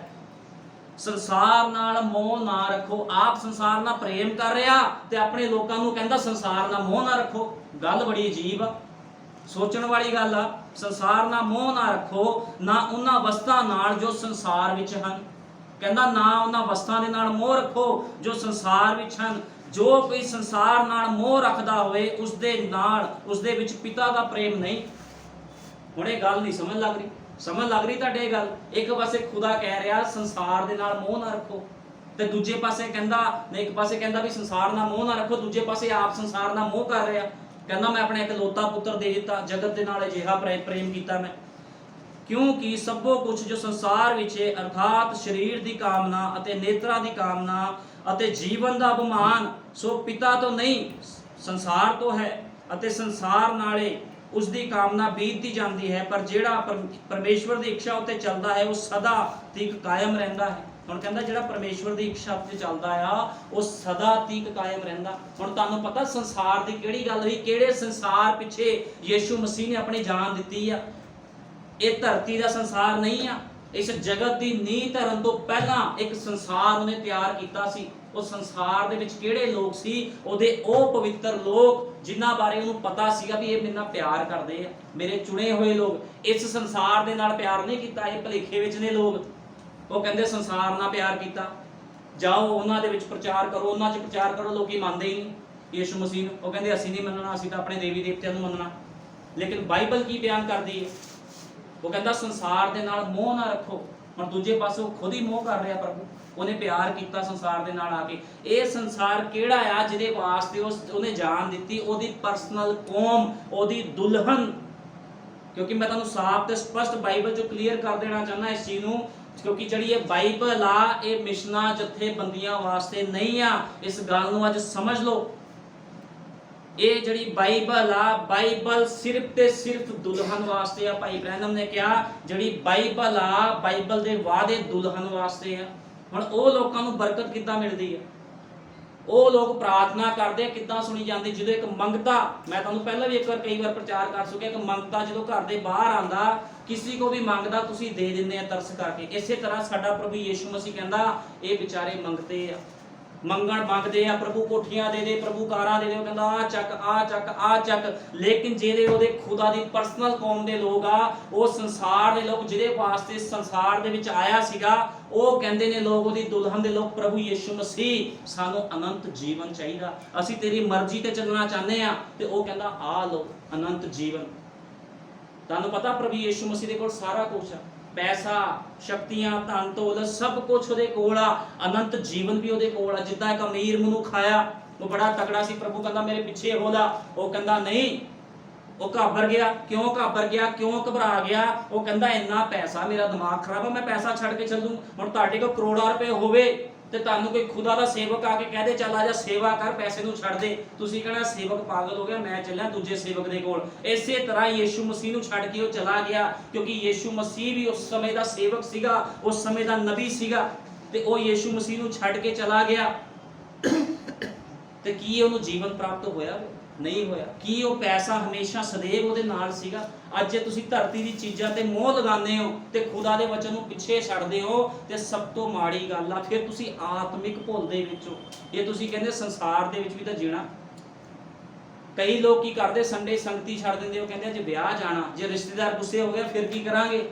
ਸੰਸਾਰ ਨਾਲ ਮੋਹ ਨਾ ਰੱਖੋ। ਆਪ ਸੰਸਾਰ ਨਾਲ ਪ੍ਰੇਮ ਕਰ ਰਿਹਾ ਤੇ ਆਪਣੇ ਲੋਕਾਂ ਨੂੰ ਕਹਿੰਦਾ ਸੰਸਾਰ ਨਾਲ ਮੋਹ ਨਾ ਰੱਖੋ। ਗੱਲ ਬੜੀ ਅਜੀਬ ਆ, ਸੋਚਣ ਵਾਲੀ ਗੱਲ ਆ। ਸੰਸਾਰ ਨਾਲ ਮੋਹ ਨਾ ਰੱਖੋ, ਨਾ ਉਹਨਾਂ ਵਸਤਾਂ ਨਾਲ ਜੋ ਸੰਸਾਰ ਵਿੱਚ ਹਨ। ਕਹਿੰਦਾ ਨਾ ਉਹਨਾਂ ਵਸਤਾਂ ਦੇ ਨਾਲ ਮੋਹ ਰੱਖੋ ਜੋ ਸੰਸਾਰ ਵਿੱਚ ਹਨ। ਜੋ ਕੋਈ ਸੰਸਾਰ ਨਾਲ ਮੋਹ ਰੱਖਦਾ ਹੋਵੇ ਉਸਦੇ ਨਾਲ ਉਸਦੇ ਵਿੱਚ ਪਿਤਾ ਦਾ ਪ੍ਰੇਮ ਨਹੀਂ। ਹੁਣ ਇਹ ਗੱਲ ਨਹੀਂ ਸਮਝ ਲੱਗ ਰਹੀ? ਸਮਝ ਲੱਗ ਰਹੀ ਤੁਹਾਡੇ ਇਹ ਗੱਲ? ਇੱਕ ਪਾਸੇ ਖੁਦਾ ਕਹਿ ਰਿਹਾ ਸੰਸਾਰ ਦੇ ਨਾਲ ਮੋਹ ਨਾ ਰੱਖੋ, ਤੇ ਦੂਜੇ ਪਾਸੇ ਕਹਿੰਦਾ ਇੱਕ ਪਾਸੇ ਕਹਿੰਦਾ ਵੀ ਸੰਸਾਰ ਨਾਲ ਮੋਹ ਨਾ ਰੱਖੋ, ਦੂਜੇ ਪਾਸੇ ਆਪ ਸੰਸਾਰ ਨਾਲ ਮੋਹ ਕਰ ਰਿਹਾ। ਕਹਿੰਦਾ ਮੈਂ ਆਪਣਾ ਇਕਲੌਤਾ ਪੁੱਤਰ ਦੇ ਦਿੱਤਾ, ਜਗਤ ਦੇ ਨਾਲ ਅਜਿਹਾ ਪ੍ਰੇਮ ਕੀਤਾ ਮੈਂ, ਕਿਉਂਕਿ ਸਭੋ ਕੁਝ ਜੋ ਸੰਸਾਰ ਵਿੱਚ ਹੈ ਅਰਥਾਤ ਸਰੀਰ ਦੀ ਕਾਮਨਾ ਅਤੇ ਨੇਤਰਾਂ ਦੀ ਕਾਮਨਾ ਅਤੇ ਜੀਵਨ ਦਾ ਅਭਿਮਾਨ ਸੋ ਪਿਤਾ ਤੋਂ ਨਹੀਂ ਸੰਸਾਰ ਤੋਂ ਹੈ, ਅਤੇ ਸੰਸਾਰ ਨਾਲੇ ਉਸ ਦੀ ਕਾਮਨਾ ਬੀਤਦੀ ਜਾਂਦੀ ਹੈ, ਪਰ ਜਿਹੜਾ ਪਰਮੇਸ਼ਵਰ ਦੀ ਇੱਛਾ ਉੱਤੇ ਚੱਲਦਾ ਹੈ ਉਹ ਸਦਾ ਤੀਕ ਕਾਇਮ ਰਹਿੰਦਾ ਹੈ। ਹੁਣ ਕਹਿੰਦਾ ਜਿਹੜਾ ਪਰਮੇਸ਼ਵਰ ਦੀ ਇੱਛਾ ਉੱਤੇ ਚੱਲਦਾ ਆ ਉਹ ਸਦਾ ਤੀਕ ਕਾਇਮ ਰਹਿੰਦਾ। ਹੁਣ ਤੁਹਾਨੂੰ ਪਤਾ ਸੰਸਾਰ ਦੀ ਕਿਹੜੀ ਗੱਲ ਹੋਈ, ਕਿਹੜੇ ਸੰਸਾਰ ਪਿੱਛੇ ਯੀਸ਼ੂ ਮਸੀਹ ਨੇ ਆਪਣੀ ਜਾਨ ਦਿੱਤੀ ਆ? ਇਹ ਧਰਤੀ ਦਾ ਸੰਸਾਰ ਨਹੀਂ ਆ। ਇਸ ਜਗਤ ਦੀ ਨੀਂਹ ਧਰਨ ਤੋਂ ਪਹਿਲਾਂ ਇੱਕ ਸੰਸਾਰ ਉਹਨੇ ਤਿਆਰ ਕੀਤਾ ਸੀ। ਉਹ ਸੰਸਾਰ ਦੇ ਵਿੱਚ ਕਿਹੜੇ ਲੋਕ ਸੀ? ਉਹਦੇ ਉਹ ਪਵਿੱਤਰ ਲੋਕ ਜਿਨ੍ਹਾਂ ਬਾਰੇ ਉਹਨੂੰ ਪਤਾ ਸੀਗਾ ਵੀ ਇਹ ਮੇਰੇ ਨਾਲ ਪਿਆਰ ਕਰਦੇ ਆ, ਮੇਰੇ ਚੁਣੇ ਹੋਏ ਲੋਕ। ਇਸ ਸੰਸਾਰ ਦੇ ਨਾਲ ਪਿਆਰ ਨਹੀਂ ਕੀਤਾ, ਇਹ ਭੁਲੇਖੇ ਵਿੱਚ ਨੇ ਲੋਕ। ਉਹ ਕਹਿੰਦੇ ਸੰਸਾਰ ਨਾਲ ਪਿਆਰ ਕੀਤਾ, ਜਾਓ ਉਹਨਾਂ ਦੇ ਵਿੱਚ ਪ੍ਰਚਾਰ ਕਰੋ, ਉਹਨਾਂ 'ਚ ਪ੍ਰਚਾਰ ਕਰੋ। ਲੋਕੀ ਮੰਨਦੇ ਹੀ ਨਹੀਂ ਯੀਸ਼ੂ ਮਸੀਹ ਨੂੰ। ਉਹ ਕਹਿੰਦੇ ਅਸੀਂ ਨਹੀਂ ਮੰਨਣਾ, ਅਸੀਂ ਤਾਂ ਆਪਣੇ ਦੇਵੀ ਦੇਵਤਿਆਂ ਨੂੰ ਮੰਨਣਾ। ਲੇਕਿਨ ਬਾਈਬਲ ਕੀ ਬਿਆਨ ਕਰਦੀ ਹੈ? ਉਹ ਕਹਿੰਦਾ ਸੰਸਾਰ ਦੇ ਨਾਲ ਮੋਹ ਨਾ ਰੱਖੋ। ਹੁਣ ਦੂਜੇ ਪਾਸੇ ਉਹ ਖੁਦ ਹੀ ਮੋਹ ਕਰ ਰਿਹਾ ਪ੍ਰਭੂ। ਉਹਨੇ ਪਿਆਰ ਕੀਤਾ ਸੰਸਾਰ ਦੇ ਨਾਲ ਆ ਕੇ। ਇਹ ਸੰਸਾਰ ਕਿਹੜਾ ਆ ਜਿਹਦੇ ਵਾਸਤੇ ਉਹਨੇ ਜਾਨ ਦਿੱਤੀ? ਉਹਦੀ ਪਰਸਨਲ ਕੌਮ, ਉਹਦੀ ਦੁਲਹਨ। ਕਿਉਂਕਿ ਮੈਂ ਤੁਹਾਨੂੰ ਸਾਫ਼ ਤੇ ਸਪਸ਼ਟ ਬਾਈਬਲ 'ਚ ਕਲੀਅਰ ਕਰ ਦੇਣਾ ਚਾਹੁੰਦਾ ਇਸ ਚੀਜ਼ ਨੂੰ, ਕਿਉਂਕਿ ਜਿਹੜੀ ਇਹ ਬਾਈਬਲ ਆ ਇਹ ਮਿਸ਼ਨਾਂ ਜਥੇਬੰਦੀਆਂ ਵਾਸਤੇ ਨਹੀਂ ਆ। ਇਸ ਗੱਲ ਨੂੰ ਅੱਜ ਸਮਝ ਲਓ। ਇਹ ਜਿਹੜੀ ਬਾਈਬਲ ਆ, ਬਾਈਬਲ ਸਿਰਫ ਤੇ ਸਿਰਫ ਦੁਲਹਨ ਵਾਸਤੇ ਆ। ਭਾਈ ਬ੍ਰੈਨਮ ਨੇ ਕਿਹਾ ਜਿਹੜੀ ਬਾਈਬਲ ਆ, ਬਾਈਬਲ ਦੇ ਵਾਅਦੇ ਦੁਲਹਨ ਵਾਸਤੇ ਆ। ਹੁਣ ਉਹ ਲੋਕਾਂ ਨੂੰ ਬਰਕਤ ਕਿੱਦਾਂ ਮਿਲਦੀ ਆ? ਉਹ ਲੋਕ ਪ੍ਰਾਰਥਨਾ ਕਰਦੇ ਕਿੱਦਾਂ ਸੁਣੀ ਜਾਂਦੀ? ਜਦੋਂ ਇੱਕ ਮੰਗਤਾ, ਮੈਂ ਤੁਹਾਨੂੰ ਪਹਿਲਾਂ ਵੀ ਕਈ ਵਾਰ ਪ੍ਰਚਾਰ ਕਰ ਚੁੱਕਿਆ ਕਿ ਮੰਗਤਾ ਜਦੋਂ ਘਰ ਦੇ ਬਾਹਰ ਆਂਦਾ, ਕਿਸੇ ਕੋ ਵੀ ਮੰਗਦਾ ਤੁਸੀਂ ਦੇ ਦਿੰਦੇ ਆ ਤਰਸ ਕਰਕੇ। ਇਸੇ ਤਰ੍ਹਾਂ ਸਾਡਾ ਪ੍ਰਭੂ ਯੀਸ਼ੂ ਮਸੀਹ ਕਹਿੰਦਾ ਇਹ ਵਿਚਾਰੇ ਮੰਗਤੇ ਆ, ਮੰਗਦੇ ਆ, ਪ੍ਰਭੂ ਕੋਠੀਆਂ ਦੇ ਦੇ, ਪ੍ਰਭੂ ਕਾਰਾਂ ਦੇ ਦੇ। ਉਹ ਕਹਿੰਦਾ ਆ ਚੱਕ ਆ ਚੱਕ ਆ ਚੱਕ। ਲੇਕਿਨ ਜਿਹੜੇ ਉਹਦੇ ਖੁਦਾ ਦੀ ਪਰਸਨਲ ਕੌਮ ਦੇ ਲੋਕ ਆ, ਉਹ ਸੰਸਾਰ ਦੇ ਲੋਕ ਜਿਹਦੇ ਵਾਸਤੇ ਸੰਸਾਰ ਦੇ ਵਿੱਚ ਆਇਆ ਸੀਗਾ, ਉਹ ਕਹਿੰਦੇ ਨੇ ਲੋਕ, ਉਹਦੀ ਦੁਲਹਨ ਦੇ ਲੋਕ, ਪ੍ਰਭੂ ਯੀਸ਼ੂ ਮਸੀਹ ਸਾਨੂੰ ਅਨੰਤ ਜੀਵਨ ਚਾਹੀਦਾ, ਅਸੀਂ ਤੇਰੀ ਮਰਜ਼ੀ ਤੇ ਚੱਲਣਾ ਚਾਹੁੰਦੇ ਆ। ਤੇ ਉਹ ਕਹਿੰਦਾ ਆ ਲੋ ਅਨੰਤ ਜੀਵਨ। ਤੁਹਾਨੂੰ ਪਤਾ ਪ੍ਰਭੂ ਯੀਸ਼ੂ ਮਸੀਹ ਦੇ ਕੋਲ ਸਾਰਾ ਕੁਝ ਆ, ਪੈਸਾ, ਸ਼ਕਤੀਆਂ, ਧਨ ਦੌਲਤ, ਸਭ ਕੁਝ ਉਹਦੇ ਕੋਲ ਆ। ਅਨੰਤ ਜੀਵਨ ਵੀ ਉਹਦੇ ਕੋਲ ਆ। ਜਿੱਦਾਂ ਇੱਕ ਅਮੀਰ ਮਨੁੱਖ ਆਇਆ, ਉਹ ਬੜਾ ਤਕੜਾ ਸੀ, ਪ੍ਰਭੂ ਕਹਿੰਦਾ ਮੇਰੇ ਪਿੱਛੇ ਹੋ ਲਾ। ਉਹ ਕਹਿੰਦਾ ਨਹੀਂ। ਉਹ ਘਾਬਰ ਗਿਆ। ਕਿਉਂ ਘਾਬਰ ਗਿਆ? ਕਿਉਂ ਘਬਰਾ ਗਿਆ? ਉਹ ਕਹਿੰਦਾ ਇੰਨਾ ਪੈਸਾ, ਮੇਰਾ ਦਿਮਾਗ ਖਰਾਬ ਆ, ਮੈਂ ਪੈਸਾ ਛੱਡ ਕੇ ਚੱਲੂ? ਹੁਣ ਤੁਹਾਡੇ ਕੋਲ ਕਰੋੜਾਂ ਰੁਪਏ ਹੋਵੇ ਤੇ ਤੁਹਾਨੂੰ ਕੋਈ ਖੁਦਾ ਦਾ ਸੇਵਕ ਆ ਕੇ ਕਹਿ ਦੇ ਚੱਲ ਆ ਜਾ ਸੇਵਾ ਕਰ, ਪੈਸੇ ਨੂੰ ਛੱਡ ਦੇ, ਤੁਸੀਂ ਕਹਿਣਾ ਸੇਵਕ ਪਾਗਲ ਹੋ ਗਿਆ, ਮੈਂ ਚੱਲਿਆ ਦੂਜੇ ਸੇਵਕ ਦੇ ਕੋਲ। ਇਸੇ ਤਰ੍ਹਾਂ ਯੀਸ਼ੂ ਮਸੀਹ ਨੂੰ ਛੱਡ ਕੇ ਉਹ ਚਲਾ ਗਿਆ, ਕਿਉਂਕਿ ਯੀਸ਼ੂ ਮਸੀਹ ਵੀ ਉਸ ਸਮੇਂ ਦਾ ਸੇਵਕ ਸੀਗਾ, ਉਸ ਸਮੇਂ ਦਾ ਨਬੀ ਸੀਗਾ। ਤੇ ਉਹ ਯੀਸ਼ੂ ਮਸੀਹ ਨੂੰ ਛੱਡ ਕੇ ਚਲਾ ਗਿਆ। ਤੇ ਕੀ ਉਹਨੂੰ ਜੀਵਨ ਪ੍ਰਾਪਤ ਹੋਇਆ? ਨਹੀਂ ਹੋਇਆ। ਕੀ ਉਹ ਪੈਸਾ ਹਮੇਸ਼ਾ ਸदैव ਉਹਦੇ ਨਾਲ ਸੀਗਾ? ਅੱਜ ਜੇ ਤੁਸੀਂ ਧਰਤੀ ਦੀ ਚੀਜ਼ਾਂ ਤੇ ਮੋਹ ਲਗਾਉਂਦੇ ਹੋ ਤੇ ਖੁਦਾ ਦੇ ਵਚਨ ਨੂੰ ਪਿੱਛੇ ਛੱਡਦੇ ਹੋ ਤੇ ਸਭ ਤੋਂ ਮਾੜੀ ਗੱਲ ਆ, ਫਿਰ ਤੁਸੀਂ ਆਤਮਿਕ ਭੁੱਲ ਦੇ ਵਿੱਚ ਹੋ। ਇਹ ਤੁਸੀਂ ਕਹਿੰਦੇ ਸੰਸਾਰ ਦੇ ਵਿੱਚ ਵੀ ਤਾਂ ਜੀਣਾ। ਕਈ ਲੋਕ ਕੀ ਕਰਦੇ, ਸੰਡੇ ਸੰਗਤੀ ਛੱਡ ਦਿੰਦੇ। ਉਹ ਕਹਿੰਦੇ ਜੇ ਵਿਆਹ ਜਾਣਾ, ਜੇ ਰਿਸ਼ਤੇਦਾਰ ਗੁੱਸੇ ਹੋ ਗਿਆ ਫਿਰ ਕੀ ਕਰਾਂਗੇ?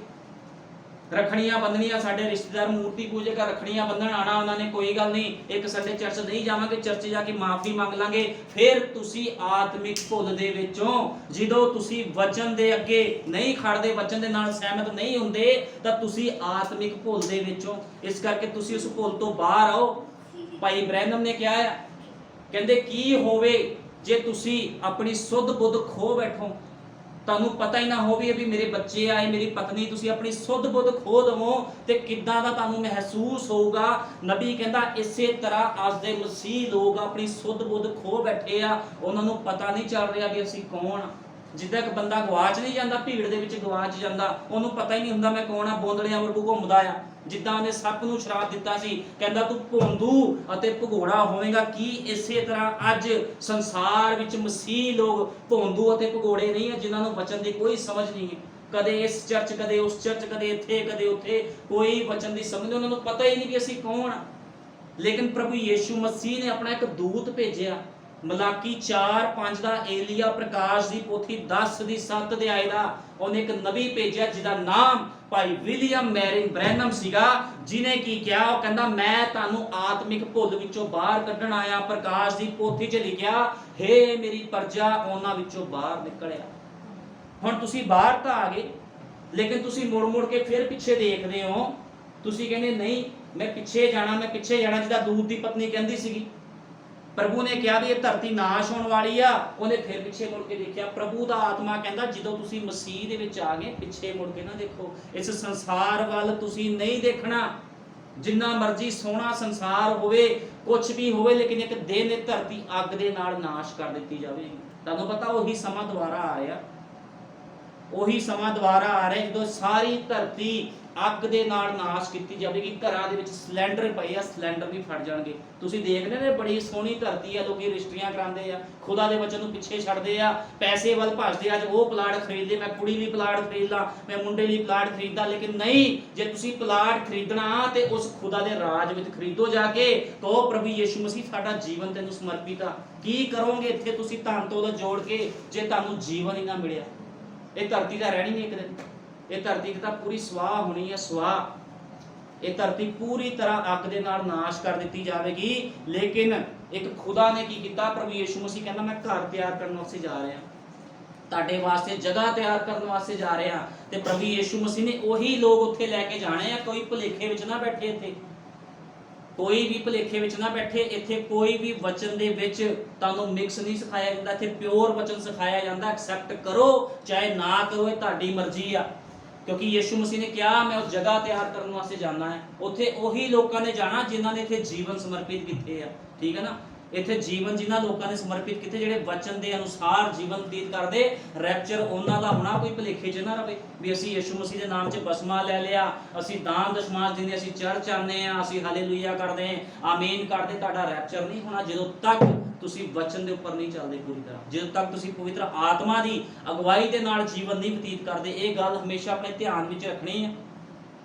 ਰੱਖੜੀਆਂ ਬੰਨਣੀਆਂ, ਸਾਡੇ ਰਿਸ਼ਤੇਦਾਰ ਮੂਰਤੀ ਪੂਜਕ ਰੱਖੜੀਆਂ ਬੰਨਣ ਆਣਾ ਉਹਨਾਂ ਨੇ, ਕੋਈ ਗੱਲ ਨਹੀਂ, ਇੱਕ ਸੰਡੇ ਚਰਚ ਨਹੀਂ ਜਾਵਾਂਗੇ, ਚਰਚ ਜਾ ਕੇ ਮਾਫੀ ਮੰਗ ਲਾਂਗੇ। ਫਿਰ ਤੁਸੀਂ ਆਤਮਿਕ ਭੁੱਲ ਦੇ ਵਿੱਚੋਂ, ਜਦੋਂ ਤੁਸੀਂ ਵਚਨ ਦੇ ਅੱਗੇ ਨਹੀਂ ਖੜਦੇ, ਵਚਨ ਦੇ ਨਾਲ ਸਹਿਮਤ ਨਹੀਂ ਹੁੰਦੇ, ਤਾਂ ਤੁਸੀਂ ਆਤਮਿਕ ਭੁੱਲ ਦੇ ਵਿੱਚੋਂ। ਇਸ ਕਰਕੇ ਤੁਸੀਂ ਉਸ ਭੁੱਲ ਤੋਂ ਬਾਹਰ ਆਓ। ਭਾਈ ਬ੍ਰੈਨਮ ਨੇ ਕਿਹਾ ਆ, ਕਹਿੰਦੇ ਕੀ ਹੋਵੇ ਜੇ ਤੁਸੀਂ ਆਪਣੀ ਸੁੱਧ ਬੁੱਧ ਖੋ ਬੈਠੋ, ਤੁਹਾਨੂੰ ਪਤਾ ਹੀ ਨਾ ਹੋਵੇ ਵੀ ਮੇਰੇ ਬੱਚੇ ਆਏ, ਮੇਰੀ ਪਤਨੀ, ਤੁਸੀਂ ਆਪਣੀ ਸੁੱਧ ਬੁੱਧ ਖੋ ਦਵੋ ਤੇ ਕਿੱਦਾਂ ਦਾ ਤੁਹਾਨੂੰ ਮਹਿਸੂਸ ਹੋਊਗਾ। ਨਬੀ ਕਹਿੰਦਾ ਇਸੇ ਤਰ੍ਹਾਂ ਅੱਜ ਦੇ ਮਸੀਹ ਲੋਕ ਆਪਣੀ ਸੁੱਧ ਬੁੱਧ ਖੋ ਬੈਠੇ ਆ। ਉਹਨਾਂ ਨੂੰ ਪਤਾ ਨਹੀਂ ਚੱਲ ਰਿਹਾ ਵੀ ਅਸੀਂ ਕੌਣ। ਜਿੱਦਾਂ ਇੱਕ ਬੰਦਾ ਗਵਾਚ ਨਹੀਂ ਜਾਂਦਾ, ਭੀੜ ਦੇ ਵਿੱਚ ਗਵਾਚ ਜਾਂਦਾ, ਉਹਨੂੰ ਪਤਾ ਹੀ ਨਹੀਂ ਹੁੰਦਾ ਮੈਂ ਕੌਣ ਆ, ਬੋਂਦਲਿਆਂ ਵਾਂਗੂ ਘੁੰਮਦਾ ਆ। ਜਿੱਦਾਂ ਉਹਨੇ ਸੱਪ ਨੂੰ ਸ਼ਰਾਪ ਦਿੱਤਾ ਸੀ, ਕਹਿੰਦਾ ਤੂੰ ਭੌਂਦੂ ਅਤੇ ਭਗੌੜਾ ਹੋਵੇਂਗਾ। ਕੀ ਇਸੇ ਤਰ੍ਹਾਂ ਅੱਜ ਸੰਸਾਰ ਵਿੱਚ ਮਸੀਹ ਲੋਕ ਭੌਂਦੂ ਅਤੇ ਭਗੌੜੇ ਨਹੀਂ ਹੈ, ਜਿਨ੍ਹਾਂ ਨੂੰ ਵਚਨ ਦੀ ਕੋਈ ਸਮਝ ਨਹੀਂ ਹੈ। ਕਦੇ ਇਸ ਚਰਚ, ਕਦੇ ਉਸ ਚਰਚ, ਕਦੇ ਇੱਥੇ, ਕਦੇ ਉੱਥੇ, ਕੋਈ ਵਚਨ ਦੀ ਸਮਝ ਨਹੀਂ। ਉਹਨਾਂ ਨੂੰ ਪਤਾ ਹੀ ਨਹੀਂ ਕਿ ਅਸੀਂ ਕੌਣ ਆ। ਲੇਕਿਨ ਪ੍ਰਭੂ ਯੀਸ਼ੂ ਮਸੀਹ ਨੇ ਆਪਣਾ ਇੱਕ ਦੂਤ ਭੇਜਿਆ ਮਲਾਕੀ 4:5 ਦਾ, ਏਲੀਆ ਪ੍ਰਕਾਸ਼ ਦੀ ਪੋਥੀ 10 ਦੀ 7 ਅਧਿਆਇ ਦਾ ਉਹਨੇ ਇੱਕ ਨਬੀ ਭੇਜਿਆ ਜਿਹਦਾ ਨਾਮ ਭਾਈ ਵਿਲੀਅਮ ਮੈਰਿਨ ਬ੍ਰੈਨਮ ਸੀਗਾ, ਜਿਨੇ ਕੀ ਕਿਹਾ, ਉਹ ਕਹਿੰਦਾ ਮੈਂ ਤੁਹਾਨੂੰ ਆਤਮਿਕ ਭੁੱਲ ਵਿੱਚੋਂ ਬਾਹਰ ਕੱਢਣ ਆਇਆ। ਪ੍ਰਕਾਸ਼ ਦੀ ਪੋਥੀ 'ਚ ਲਿਖਿਆ, ਹੇ ਮੇਰੀ ਪ੍ਰਜਾ ਉਹਨਾਂ ਵਿੱਚੋਂ ਬਾਹਰ ਨਿਕਲਿਆ। ਹੁਣ ਤੁਸੀਂ ਬਾਹਰ ਤਾਂ ਆ ਗਏ, ਲੇਕਿਨ ਤੁਸੀਂ ਮੁੜ ਮੁੜ ਕੇ ਫਿਰ ਪਿੱਛੇ ਦੇਖਦੇ ਹੋ। ਤੁਸੀਂ ਕਹਿੰਦੇ ਨਹੀਂ ਮੈਂ ਪਿੱਛੇ ਜਾਣਾ, ਮੈਂ ਪਿੱਛੇ ਜਾਣਾ, ਜਿਹਦਾ ਦੂਤ ਦੀ ਪਤਨੀ ਕਹਿੰਦੀ ਸੀਗੀ। ਪ੍ਰਭੂ ਨੇ ਕਿਹਾ ਵੀ ਇਹ ਧਰਤੀ ਨਾਸ਼ ਹੋਣ ਵਾਲੀ ਆ, ਉਹਨੇ ਫਿਰ ਪਿੱਛੇ ਮੁੜ ਕੇ ਦੇਖਿਆ। ਪ੍ਰਭੂ ਦਾ ਆਤਮਾ ਕਹਿੰਦਾ ਜਦੋਂ ਤੁਸੀਂ ਮਸੀਹ ਦੇ ਵਿੱਚ ਆ ਗਏ, ਪਿੱਛੇ ਮੁੜ ਕੇ ਨਾ ਦੇਖੋ, ਇਸ ਸੰਸਾਰ ਵੱਲ ਤੁਸੀਂ ਨਹੀਂ ਦੇਖਣਾ। ਜਿੰਨਾ ਮਰਜ਼ੀ ਸੋਹਣਾ ਸੰਸਾਰ ਹੋਵੇ, ਕੁਝ ਵੀ ਹੋਵੇ, ਲੇਕਿਨ ਇੱਕ ਦਿਨ ਇਹ ਧਰਤੀ ਅੱਗ ਦੇ ਨਾਲ ਨਾਸ਼ ਕਰ ਦਿੱਤੀ ਜਾਵੇਗੀ। ਤੁਹਾਨੂੰ ਪਤਾ ਉਹੀ ਸਮਾਂ ਦੁਬਾਰਾ ਆ ਰਿਹਾ, ਉਹੀ ਸਮਾਂ ਦੁਬਾਰਾ ਆ ਰਿਹਾ ਜਦੋਂ ਸਾਰੀ ਧਰਤੀ ਅੱਗ ਦੇ ਨਾਲ ਨਾਸ਼ ਕੀਤੀ ਜਾਵੇਗੀ। ਘਰਾਂ ਦੇ ਵਿੱਚ ਸਿਲੰਡਰ ਪਏ ਆ, ਸਿਲੰਡਰ ਵੀ ਫਟ ਜਾਣਗੇ। ਤੁਸੀਂ ਦੇਖਦੇ ਨੇ ਬੜੀ ਸੋਹਣੀ ਧਰਤੀ ਆ, ਲੋਕੀ ਰਿਸ਼ਤੀਆਂ ਕਰਾਉਂਦੇ ਆ, ਖੁਦਾ ਦੇ ਵਚਨ ਨੂੰ ਪਿੱਛੇ ਛੱਡਦੇ ਆ, ਪੈਸੇ ਵੱਲ ਭੱਜਦੇ ਆ। ਅੱਜ ਉਹ ਪਲਾਟ ਖਰੀਦ ਲਏ, ਮੈਂ ਕੁੜੀ ਲਈ ਪਲਾਟ ਖਰੀਦ ਲਾਂ, ਮੈਂ ਮੁੰਡੇ ਲਈ ਪਲਾਟ ਖਰੀਦਾਂ। ਲੇਕਿਨ ਨਹੀਂ, ਜੇ ਤੁਸੀਂ ਪਲਾਟ ਖਰੀਦਣਾ ਤੇ ਉਸ ਖੁਦਾ ਦੇ ਰਾਜ ਵਿੱਚ ਖਰੀਦੋ ਜਾ ਕੇ। ਕਹੋ ਪ੍ਰਭੂ ਯਿਸੂ ਮਸੀਹ ਸਾਡਾ ਜੀਵਨ ਤੈਨੂੰ ਸਮਰਪਿਤ ਆ। ਕੀ ਕਰੋਗੇ ਇੱਥੇ ਤੁਸੀਂ ਧਨ ਦੌਲਤ ਜੋੜ ਕੇ, ਜੇ ਤੁਹਾਨੂੰ ਜੀਵਨ ਹੀ ਨਾ ਮਿਲਿਆ? ਇਹ ਧਰਤੀ ਤਾਂ ਰਹਿਣੀ ਨਹੀਂ ਇੱਕ ਦਿਨ, ਇਹ ਧਰਤੀ ਤਾਂ ਪੂਰੀ ਸਵਾਹ ਹੋਣੀ ਹੈ, ਸਵਾਹ। ਇਹ ਧਰਤੀ ਪੂਰੀ ਤਰ੍ਹਾਂ ਅੱਗ ਦੇ ਨਾਲ ਨਾਸ਼ ਕਰ ਦਿੱਤੀ ਜਾਵੇਗੀ। ਲੇਕਿਨ ਇੱਕ ਖੁਦਾ ਨੇ ਕੀ ਕੀਤਾ? ਪ੍ਰਭੂ ਯਿਸੂ ਮਸੀਹ ਕਹਿੰਦਾ ਮੈਂ ਘਰ ਤਿਆਰ ਕਰਨ ਵਾਸਤੇ ਜਾ ਰਿਹਾ, ਤੁਹਾਡੇ ਵਾਸਤੇ ਜਗ੍ਹਾ ਤਿਆਰ ਕਰਨ ਵਾਸਤੇ ਜਾ ਰਿਹਾ। ਤੇ ਪ੍ਰਭੂ ਯਿਸੂ ਮਸੀਹ ਨੇ ਉਹੀ ਲੋਕ ਉੱਥੇ ਲੈ ਕੇ ਜਾਣੇ ਆ। ਕੋਈ ਭੁਲੇਖੇ ਵਿੱਚ ਨਾ ਬੈਠੇ, ਇੱਥੇ ਕੋਈ ਵੀ ਭੁਲੇਖੇ ਵਿੱਚ ਨਾ ਬੈਠੇ। ਇੱਥੇ ਕੋਈ ਵੀ ਵਚਨ ਦੇ ਵਿੱਚ ਤੁਹਾਨੂੰ ਮਿਕਸ ਨਹੀਂ ਸਿਖਾਇਆ ਜਾਂਦਾ, ਇੱਥੇ ਪਿਓਰ ਵਚਨ ਸਿਖਾਇਆ ਜਾਂਦਾ। ਐਕਸੈਪਟ ਕਰੋ ਚਾਹੇ ਨਾ ਕਰੋ, ਇਹ ਤੁਹਾਡੀ ਮਰਜ਼ੀ ਆ। ਕਿਉਂਕਿ ਯਿਸੂ ਮਸੀਹ ਨੇ ਕਿਹਾ ਮੈਂ ਉਸ ਜਗ੍ਹਾ ਤਿਆਰ ਕਰਨ ਵਾਸਤੇ ਜਾਣਾ ਹੈ। ਉੱਥੇ ਉਹੀ ਲੋਕਾਂ ਨੇ ਜਾਣਾ ਜਿਨ੍ਹਾਂ ਨੇ ਇੱਥੇ ਜੀਵਨ ਸਮਰਪਿਤ ਕੀਤੇ ਆ, ਠੀਕ ਹੈ ਨਾ। ਇੱਥੇ ਜੀਵਨ ਜਿਨ੍ਹਾਂ ਲੋਕਾਂ ਨੇ ਸਮਰਪਿਤ ਕੀਤੇ, ਜਿਹੜੇ ਵਚਨ ਦੇ ਅਨੁਸਾਰ ਜੀਵਨ ਬਤੀਤ ਕਰਦੇ, ਰੈਪਚਰ ਉਹਨਾਂ ਦਾ ਹੋਣਾ। ਕੋਈ ਭੁਲੇਖੇ 'ਚ ਨਾ ਰਵੇ ਵੀ ਅਸੀਂ ਯਿਸੂ ਮਸੀਹ ਦੇ ਨਾਮ 'ਚ ਬਸਮਾ ਲੈ ਲਿਆ, ਅਸੀਂ ਦਾਨ ਦਸ਼ਮਾਸ਼ ਦਿੰਦੇ, ਅਸੀਂ ਚਰਚ ਆਉਂਦੇ ਆ, ਅਸੀਂ ਹਾਲੇਲੂਇਆ ਕਰਦੇ, ਆਮੀਨ ਕਰਦੇ। ਤੁਹਾਡਾ ਰੈਪਚਰ ਨਹੀਂ ਹੋਣਾ ਜਦੋਂ ਤੱਕ ਤੁਸੀਂ ਵਚਨ ਦੇ ਉੱਪਰ ਨਹੀਂ ਚੱਲਦੇ ਪੂਰੀ ਤਰ੍ਹਾਂ, ਜਦੋਂ ਤੱਕ ਤੁਸੀਂ ਪਵਿੱਤਰ ਆਤਮਾ ਦੀ ਅਗਵਾਈ ਦੇ ਨਾਲ ਜੀਵਨ ਨਹੀਂ ਬਤੀਤ ਕਰਦੇ। ਇਹ ਗੱਲ ਹਮੇਸ਼ਾ ਆਪਣੇ ਧਿਆਨ ਵਿੱਚ ਰੱਖਣੀ ਹੈ।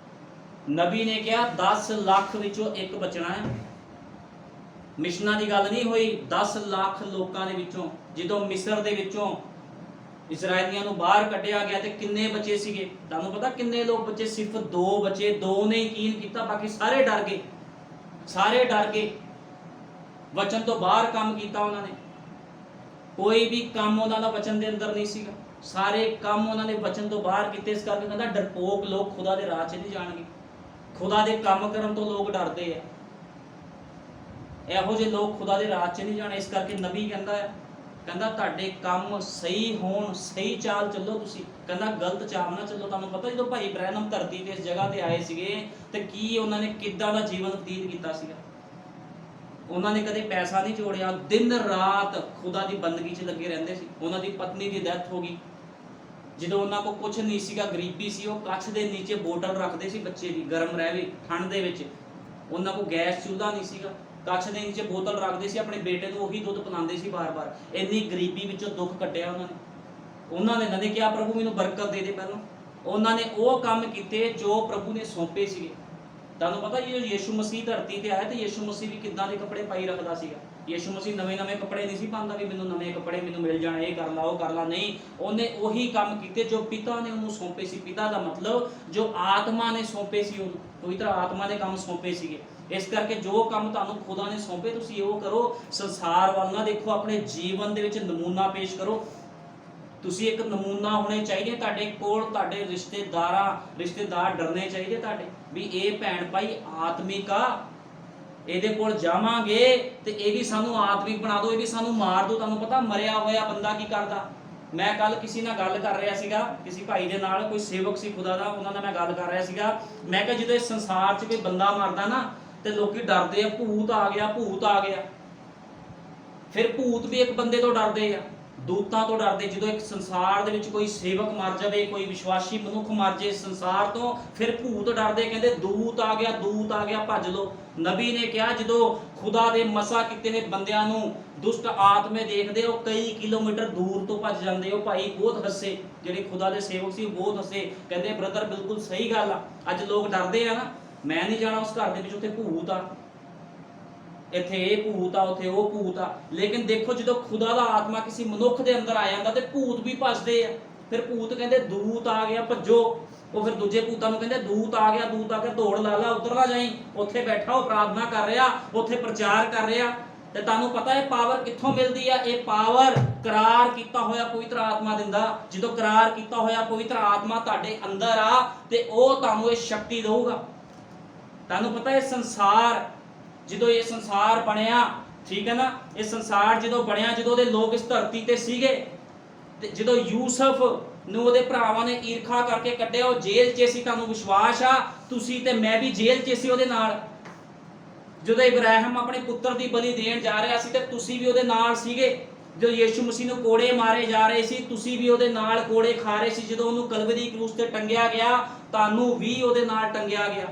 ਨਬੀ ਨੇ ਕਿਹਾ 10 ਲੱਖ ਵਿੱਚੋਂ ਇੱਕ ਬਚਣਾ ਹੈ। ਮਿਸ਼ਨਾਂ ਦੀ ਗੱਲ ਨਹੀਂ ਹੋਈ। 10 ਲੱਖ ਲੋਕਾਂ ਦੇ ਵਿੱਚੋਂ, ਜਦੋਂ ਮਿਸਰ ਦੇ ਵਿੱਚੋਂ ਇਸਰਾਇਲੀਆਂ ਨੂੰ ਬਾਹਰ ਕੱਢਿਆ ਗਿਆ ਤੇ ਕਿੰਨੇ ਬੱਚੇ ਸੀਗੇ? ਤੁਹਾਨੂੰ ਪਤਾ ਕਿੰਨੇ ਲੋਕ ਬੱਚੇ? ਸਿਰਫ 2 ਬੱਚੇ। 2 ਨੇ ਯਕੀਨ ਕੀਤਾ, ਬਾਕੀ ਸਾਰੇ ਡਰ ਗਏ, ਸਾਰੇ ਡਰ ਗਏ। ਵਚਨ ਤੋਂ ਬਾਹਰ ਕੰਮ ਕੀਤਾ ਉਹਨਾਂ ਨੇ। ਕੋਈ ਵੀ ਕੰਮ ਉਹਨਾਂ ਦਾ ਵਚਨ ਦੇ ਅੰਦਰ ਨਹੀਂ ਸੀਗਾ, ਸਾਰੇ ਕੰਮ ਉਹਨਾਂ ਨੇ ਵਚਨ ਤੋਂ ਬਾਹਰ ਕੀਤੇ। ਇਸ ਕਰਕੇ ਕਹਿੰਦਾ ਡਰਪੋਕ ਲੋਕ ਖੁਦਾ ਦੇ ਰਾਹ 'ਚ ਨਹੀਂ ਜਾਣਗੇ। ਖੁਦਾ ਦੇ ਕੰਮ ਕਰਨ ਤੋਂ ਲੋਕ ਡਰਦੇ ਆ। ਇਹੋ ਜਿਹੇ ਲੋਕ ਖੁਦਾ ਦੇ ਰਾਹ 'ਚ ਨਹੀਂ ਜਾਣੇ। ਇਸ ਕਰਕੇ ਨਬੀ ਕਹਿੰਦਾ ਤੁਹਾਡੇ ਕੰਮ ਸਹੀ ਹੋਣ, ਸਹੀ ਚਾਲ ਚੱਲੋ ਤੁਸੀਂ। ਕਹਿੰਦਾ ਗਲਤ ਚਾਲ ਨਾ ਚੱਲੋ। ਤੁਹਾਨੂੰ ਪਤਾ ਜਦੋਂ ਭਾਈ ਬ੍ਰੈਨਮ ਧਰਤੀ ਤੇ ਇਸ ਜਗ੍ਹਾ ਤੇ ਆਏ ਸੀਗੇ ਤੇ ਕੀ ਉਹਨਾਂ ਨੇ ਕਿੱਦਾਂ ਦਾ ਜੀਵਨ ਬਤੀਤ ਕੀਤਾ ਸੀਗਾ? ਉਹਨਾਂ ਨੇ ਕਦੇ ਪੈਸਾ ਨਹੀਂ ਜੋੜਿਆ, ਦਿਨ ਰਾਤ ਖੁਦਾ ਦੀ ਬੰਦਗੀ 'ਚ ਲੱਗੇ ਰਹਿੰਦੇ ਸੀ। ਉਹਨਾਂ ਦੀ ਪਤਨੀ ਦੀ ਡੈਥ ਹੋ ਗਈ ਜਦੋਂ ਉਹਨਾਂ ਕੋਲ ਕੁਝ ਨਹੀਂ ਸੀਗਾ, ਗਰੀਬੀ ਸੀ। ਉਹ ਕੱਛ ਦੇ ਨੀਚੇ ਬੋਤਲ ਰੱਖਦੇ ਸੀ ਬੱਚੇ ਦੀ, ਗਰਮ ਰਹੇ ਠੰਡ ਦੇ ਵਿੱਚ। ਉਹਨਾਂ ਕੋਲ ਗੈਸ ਚੁੱਲ੍ਹਾ ਨਹੀਂ ਸੀਗਾ, ਕੱਛ ਦੇ ਨੀਚੇ ਬੋਤਲ ਰੱਖਦੇ ਸੀ, ਆਪਣੇ ਬੇਟੇ ਨੂੰ ਉਹੀ ਦੁੱਧ ਪਿਲਾਉਂਦੇ ਸੀ ਬਾਰ-ਬਾਰ। ਇੰਨੀ ਗਰੀਬੀ ਵਿੱਚੋਂ ਦੁੱਖ ਕੱਟਿਆ ਉਹਨਾਂ ਨੇ ਕਿਹਾ ਪ੍ਰਭੂ ਮੈਨੂੰ ਬਰਕਤ ਦੇ ਦੇ। ਪਹਿਲਾਂ ਉਹਨਾਂ ਨੇ ਉਹ ਕੰਮ ਕੀਤੇ ਜੋ ਪ੍ਰਭੂ ਨੇ ਸੌਂਪੇ ਸੀਗੇ। ਤੁਹਾਨੂੰ ਪਤਾ ਜਦੋਂ ਯਿਸੂ ਮਸੀਹ ਧਰਤੀ ਤੇ ਆਇਆ ਤੇ ਯਿਸੂ ਮਸੀਹ ਵੀ ਕਿੱਦਾਂ ਦੇ ਕੱਪੜੇ ਪਾਈ ਰੱਖਦਾ ਸੀਗਾ? ਯਿਸੂ ਮਸੀਹ ਨਵੇਂ ਕੱਪੜੇ ਨਹੀਂ ਸੀ ਪਾਉਂਦਾ ਵੀ ਮੈਨੂੰ ਨਵੇਂ ਕੱਪੜੇ ਮੈਨੂੰ ਮਿਲ ਜਾਣ, ਇਹ ਕਰ ਲਾ ਉਹ ਕਰ ਲਾ। ਨਹੀਂ, ਉਹਨੇ ਉਹੀ ਕੰਮ ਕੀਤੇ ਜੋ ਪਿਤਾ ਨੇ ਉਹਨੂੰ ਸੌਂਪੇ ਸੀ। ਪਿਤਾ ਦਾ ਮਤਲਬ ਜੋ ਆਤਮਾ ਨੇ ਸੌਂਪੇ ਸੀ ਉਹਨੂੰ, ਪਵਿੱਤਰ ਆਤਮਾ ਦੇ ਕੰਮ ਸੌਂਪੇ ਸੀਗੇ। ਇਸ ਕਰਕੇ ਜੋ ਕੰਮ ਤੁਹਾਨੂੰ ਖੁਦਾ ਨੇ ਸੌਂਪੇ ਤੁਸੀਂ ਉਹ ਕਰੋ। ਸੰਸਾਰ ਵੱਲ ਨਾ ਦੇਖੋ, ਆਪਣੇ ਜੀਵਨ ਦੇ ਵਿੱਚ ਨਮੂਨਾ ਪੇਸ਼ ਕਰੋ। ਤੁਸੀਂ ਇੱਕ ਨਮੂਨਾ ਹੋਣੇ ਚਾਹੀਦੇ ਤੁਹਾਡੇ ਕੋਲ। ਤੁਹਾਡੇ ਰਿਸ਼ਤੇਦਾਰ ਡਰਨੇ ਚਾਹੀਦੇ ਤੁਹਾਡੇ ਵੀ ਇਹ ਭੈਣ ਭਾਈ ਆਤਮਿਕ ਆ, ਇਹਦੇ ਕੋਲ ਜਾਵਾਂਗੇ ਤੇ ਇਹ ਵੀ ਸਾਨੂੰ ਆਤਮਿਕ ਬਣਾ ਦਿਓ, ਇਹ ਵੀ ਸਾਨੂੰ ਮਾਰ ਦਿਓ। ਤੁਹਾਨੂੰ ਪਤਾ ਮਰਿਆ ਹੋਇਆ ਬੰਦਾ ਕੀ ਕਰਦਾ? ਮੈਂ ਕੱਲ ਕਿਸੇ ਨਾਲ ਗੱਲ ਕਰ ਰਿਹਾ ਸੀਗਾ, ਕਿਸੇ ਭਾਈ ਦੇ ਨਾਲ, ਕੋਈ ਸੇਵਕ ਸੀ ਖੁਦਾ ਦਾ, ਉਹਨਾਂ ਨਾਲ ਮੈਂ ਗੱਲ ਕਰ ਰਿਹਾ ਸੀਗਾ। ਮੈਂ ਕਿਹਾ ਜਦੋਂ ਇਸ ਸੰਸਾਰ 'ਚ ਕੋਈ ਬੰਦਾ ਮਰਦਾ ਨਾ ਤੇ ਲੋਕੀ ਡਰਦੇ ਆ, ਭੂਤ ਆ ਗਿਆ, ਭੂਤ ਆ ਗਿਆ। ਫਿਰ ਭੂਤ ਵੀ ਇੱਕ ਬੰਦੇ ਤੋਂ ਡਰਦੇ ਆ, ਦੂਤਾਂ ਤੋਂ ਡਰਦੇ। ਜਦੋਂ ਇੱਕ ਸੰਸਾਰ ਦੇ ਵਿੱਚ ਕੋਈ ਸੇਵਕ ਮਰ ਜਾਵੇ, ਕੋਈ ਵਿਸ਼ਵਾਸੀ ਮਨੁੱਖ ਮਰ ਜਾਏ ਸੰਸਾਰ ਤੋਂ, ਫਿਰ ਭੂਤ ਡਰਦੇ, ਕਹਿੰਦੇ ਦੂਤ ਆ ਗਿਆ, ਦੂਤ ਆ ਗਿਆ, ਭੱਜ ਲਓ। ਨਬੀ ਨੇ ਕਿਹਾ ਜਦੋਂ ਖੁਦਾ ਦੇ ਮਸਾ ਕੀਤੇ ਹੋਏ ਬੰਦਿਆਂ ਨੂੰ ਦੁਸ਼ਟ ਆਤਮੇ ਦੇਖਦੇ, ਉਹ ਕਈ ਕਿਲੋਮੀਟਰ ਦੂਰ ਤੋਂ ਭੱਜ ਜਾਂਦੇ। ਉਹ ਭਾਈ ਬਹੁਤ ਹੱਸੇ, ਜਿਹੜੇ ਖੁਦਾ ਦੇ ਸੇਵਕ ਸੀ, ਬਹੁਤ ਹੱਸੇ। ਕਹਿੰਦੇ ਬ੍ਰਦਰ ਬਿਲਕੁਲ ਸਹੀ ਗੱਲ ਆ। ਅੱਜ ਲੋਕ ਡਰਦੇ ਆ ਨਾ, ਮੈਂ ਨਹੀਂ ਜਾਣਾ ਉਸ ਘਰ ਦੇ ਵਿੱਚ, ਉੱਥੇ ਭੂਤ ਆ। ਇੱਥੇ ਇਹ ਭੂਤ ਆ, ਉੱਥੇ ਉਹ ਭੂਤ ਆ। ਲੇਕਿਨ ਦੇਖੋ ਜਦੋਂ ਖੁਦਾ ਦਾ ਆਤਮਾ ਕਿਸੇ ਮਨੁੱਖ ਦੇ ਅੰਦਰ ਆ ਜਾਂਦਾ ਤੇ ਭੂਤ ਵੀ ਭੱਜਦੇ ਆ। ਫਿਰ ਭੂਤ ਕਹਿੰਦੇ ਦੂਤ ਆ ਗਿਆ, ਭੱਜੋ। ਉਹ ਫਿਰ ਦੂਜੇ ਭੂਤਾਂ ਨੂੰ ਕਹਿੰਦੇ ਦੂਤ ਆ ਗਿਆ, ਦੂਤ ਆ ਕੇ ਦੌੜ ਲਾ ਲਾ, ਉੱਧਰ ਨਾ ਜਾਈਂ। ਉੱਥੇ ਬੈਠਾ ਉਹ ਪ੍ਰਾਰਥਨਾ ਕਰ ਰਿਹਾ, ਉੱਥੇ ਪ੍ਰਚਾਰ ਕਰ ਰਿਹਾ। ਤੇ ਤੁਹਾਨੂੰ ਪਤਾ ਇਹ ਪਾਵਰ ਕਿੱਥੋਂ ਮਿਲਦੀ ਆ? ਇਹ ਪਾਵਰ ਕਰਾਰ ਕੀਤਾ ਹੋਇਆ ਪਵਿੱਤਰ ਆਤਮਾ ਦਿੰਦਾ। ਜਦੋਂ ਕਰਾਰ ਕੀਤਾ ਹੋਇਆ ਪਵਿੱਤਰ ਆਤਮਾ ਤੁਹਾਡੇ ਅੰਦਰ ਆ ਤੇ ਉਹ ਤੁਹਾਨੂੰ ਇਹ ਸ਼ਕਤੀ ਦੇਊਗਾ। ਤੁਹਾਨੂੰ ਪਤਾ ਇਹ ਸੰਸਾਰ, ਜਦੋਂ ਇਹ ਸੰਸਾਰ ਬਣਿਆ, ਠੀਕ ਹੈ ਨਾ, ਇਹ ਸੰਸਾਰ ਜਦੋਂ ਬਣਿਆ, ਜਦੋਂ ਦੇ ਲੋਕ ਇਸ ਧਰਤੀ ਤੇ ਸੀਗੇ, ਤੇ ਜਦੋਂ ਯੂਸਫ ਨੂੰ ਉਹਦੇ ਭਰਾਵਾਂ ਨੇ ਈਰਖਾ ਕਰਕੇ ਕੱਢਿਆ, ਉਹ ਜੇਲ੍ਹ 'ਚ ਸੀ। ਤੁਹਾਨੂੰ ਵਿਸ਼ਵਾਸ ਆ ਤੁਸੀਂ ਤੇ ਮੈਂ ਵੀ ਜੇਲ੍ਹ 'ਚ ਸੀ ਉਹਦੇ ਨਾਲ। ਜਦੋਂ ਇਬਰਾਹਿਮ ਆਪਣੇ ਪੁੱਤਰ ਦੀ ਬਲੀ ਦੇਣ ਜਾ ਰਿਹਾ ਸੀ ਤੇ ਤੁਸੀਂ ਵੀ ਉਹਦੇ ਨਾਲ ਸੀਗੇ। ਜਦੋਂ ਯੀਸ਼ੂ ਮਸੀਹ ਨੂੰ ਕੋੜੇ ਮਾਰੇ ਜਾ ਰਹੇ ਸੀ, ਤੁਸੀਂ ਵੀ ਉਹਦੇ ਨਾਲ ਕੋੜੇ ਖਾ ਰਹੇ ਸੀ। ਜਦੋਂ ਉਹਨੂੰ ਕਲਵਰੀ ਕਰੂਸ ਤੇ ਟੰਗਿਆ ਗਿਆ, ਤੁਹਾਨੂੰ ਵੀ ਉਹਦੇ ਨਾਲ ਟੰਗਿਆ ਗਿਆ।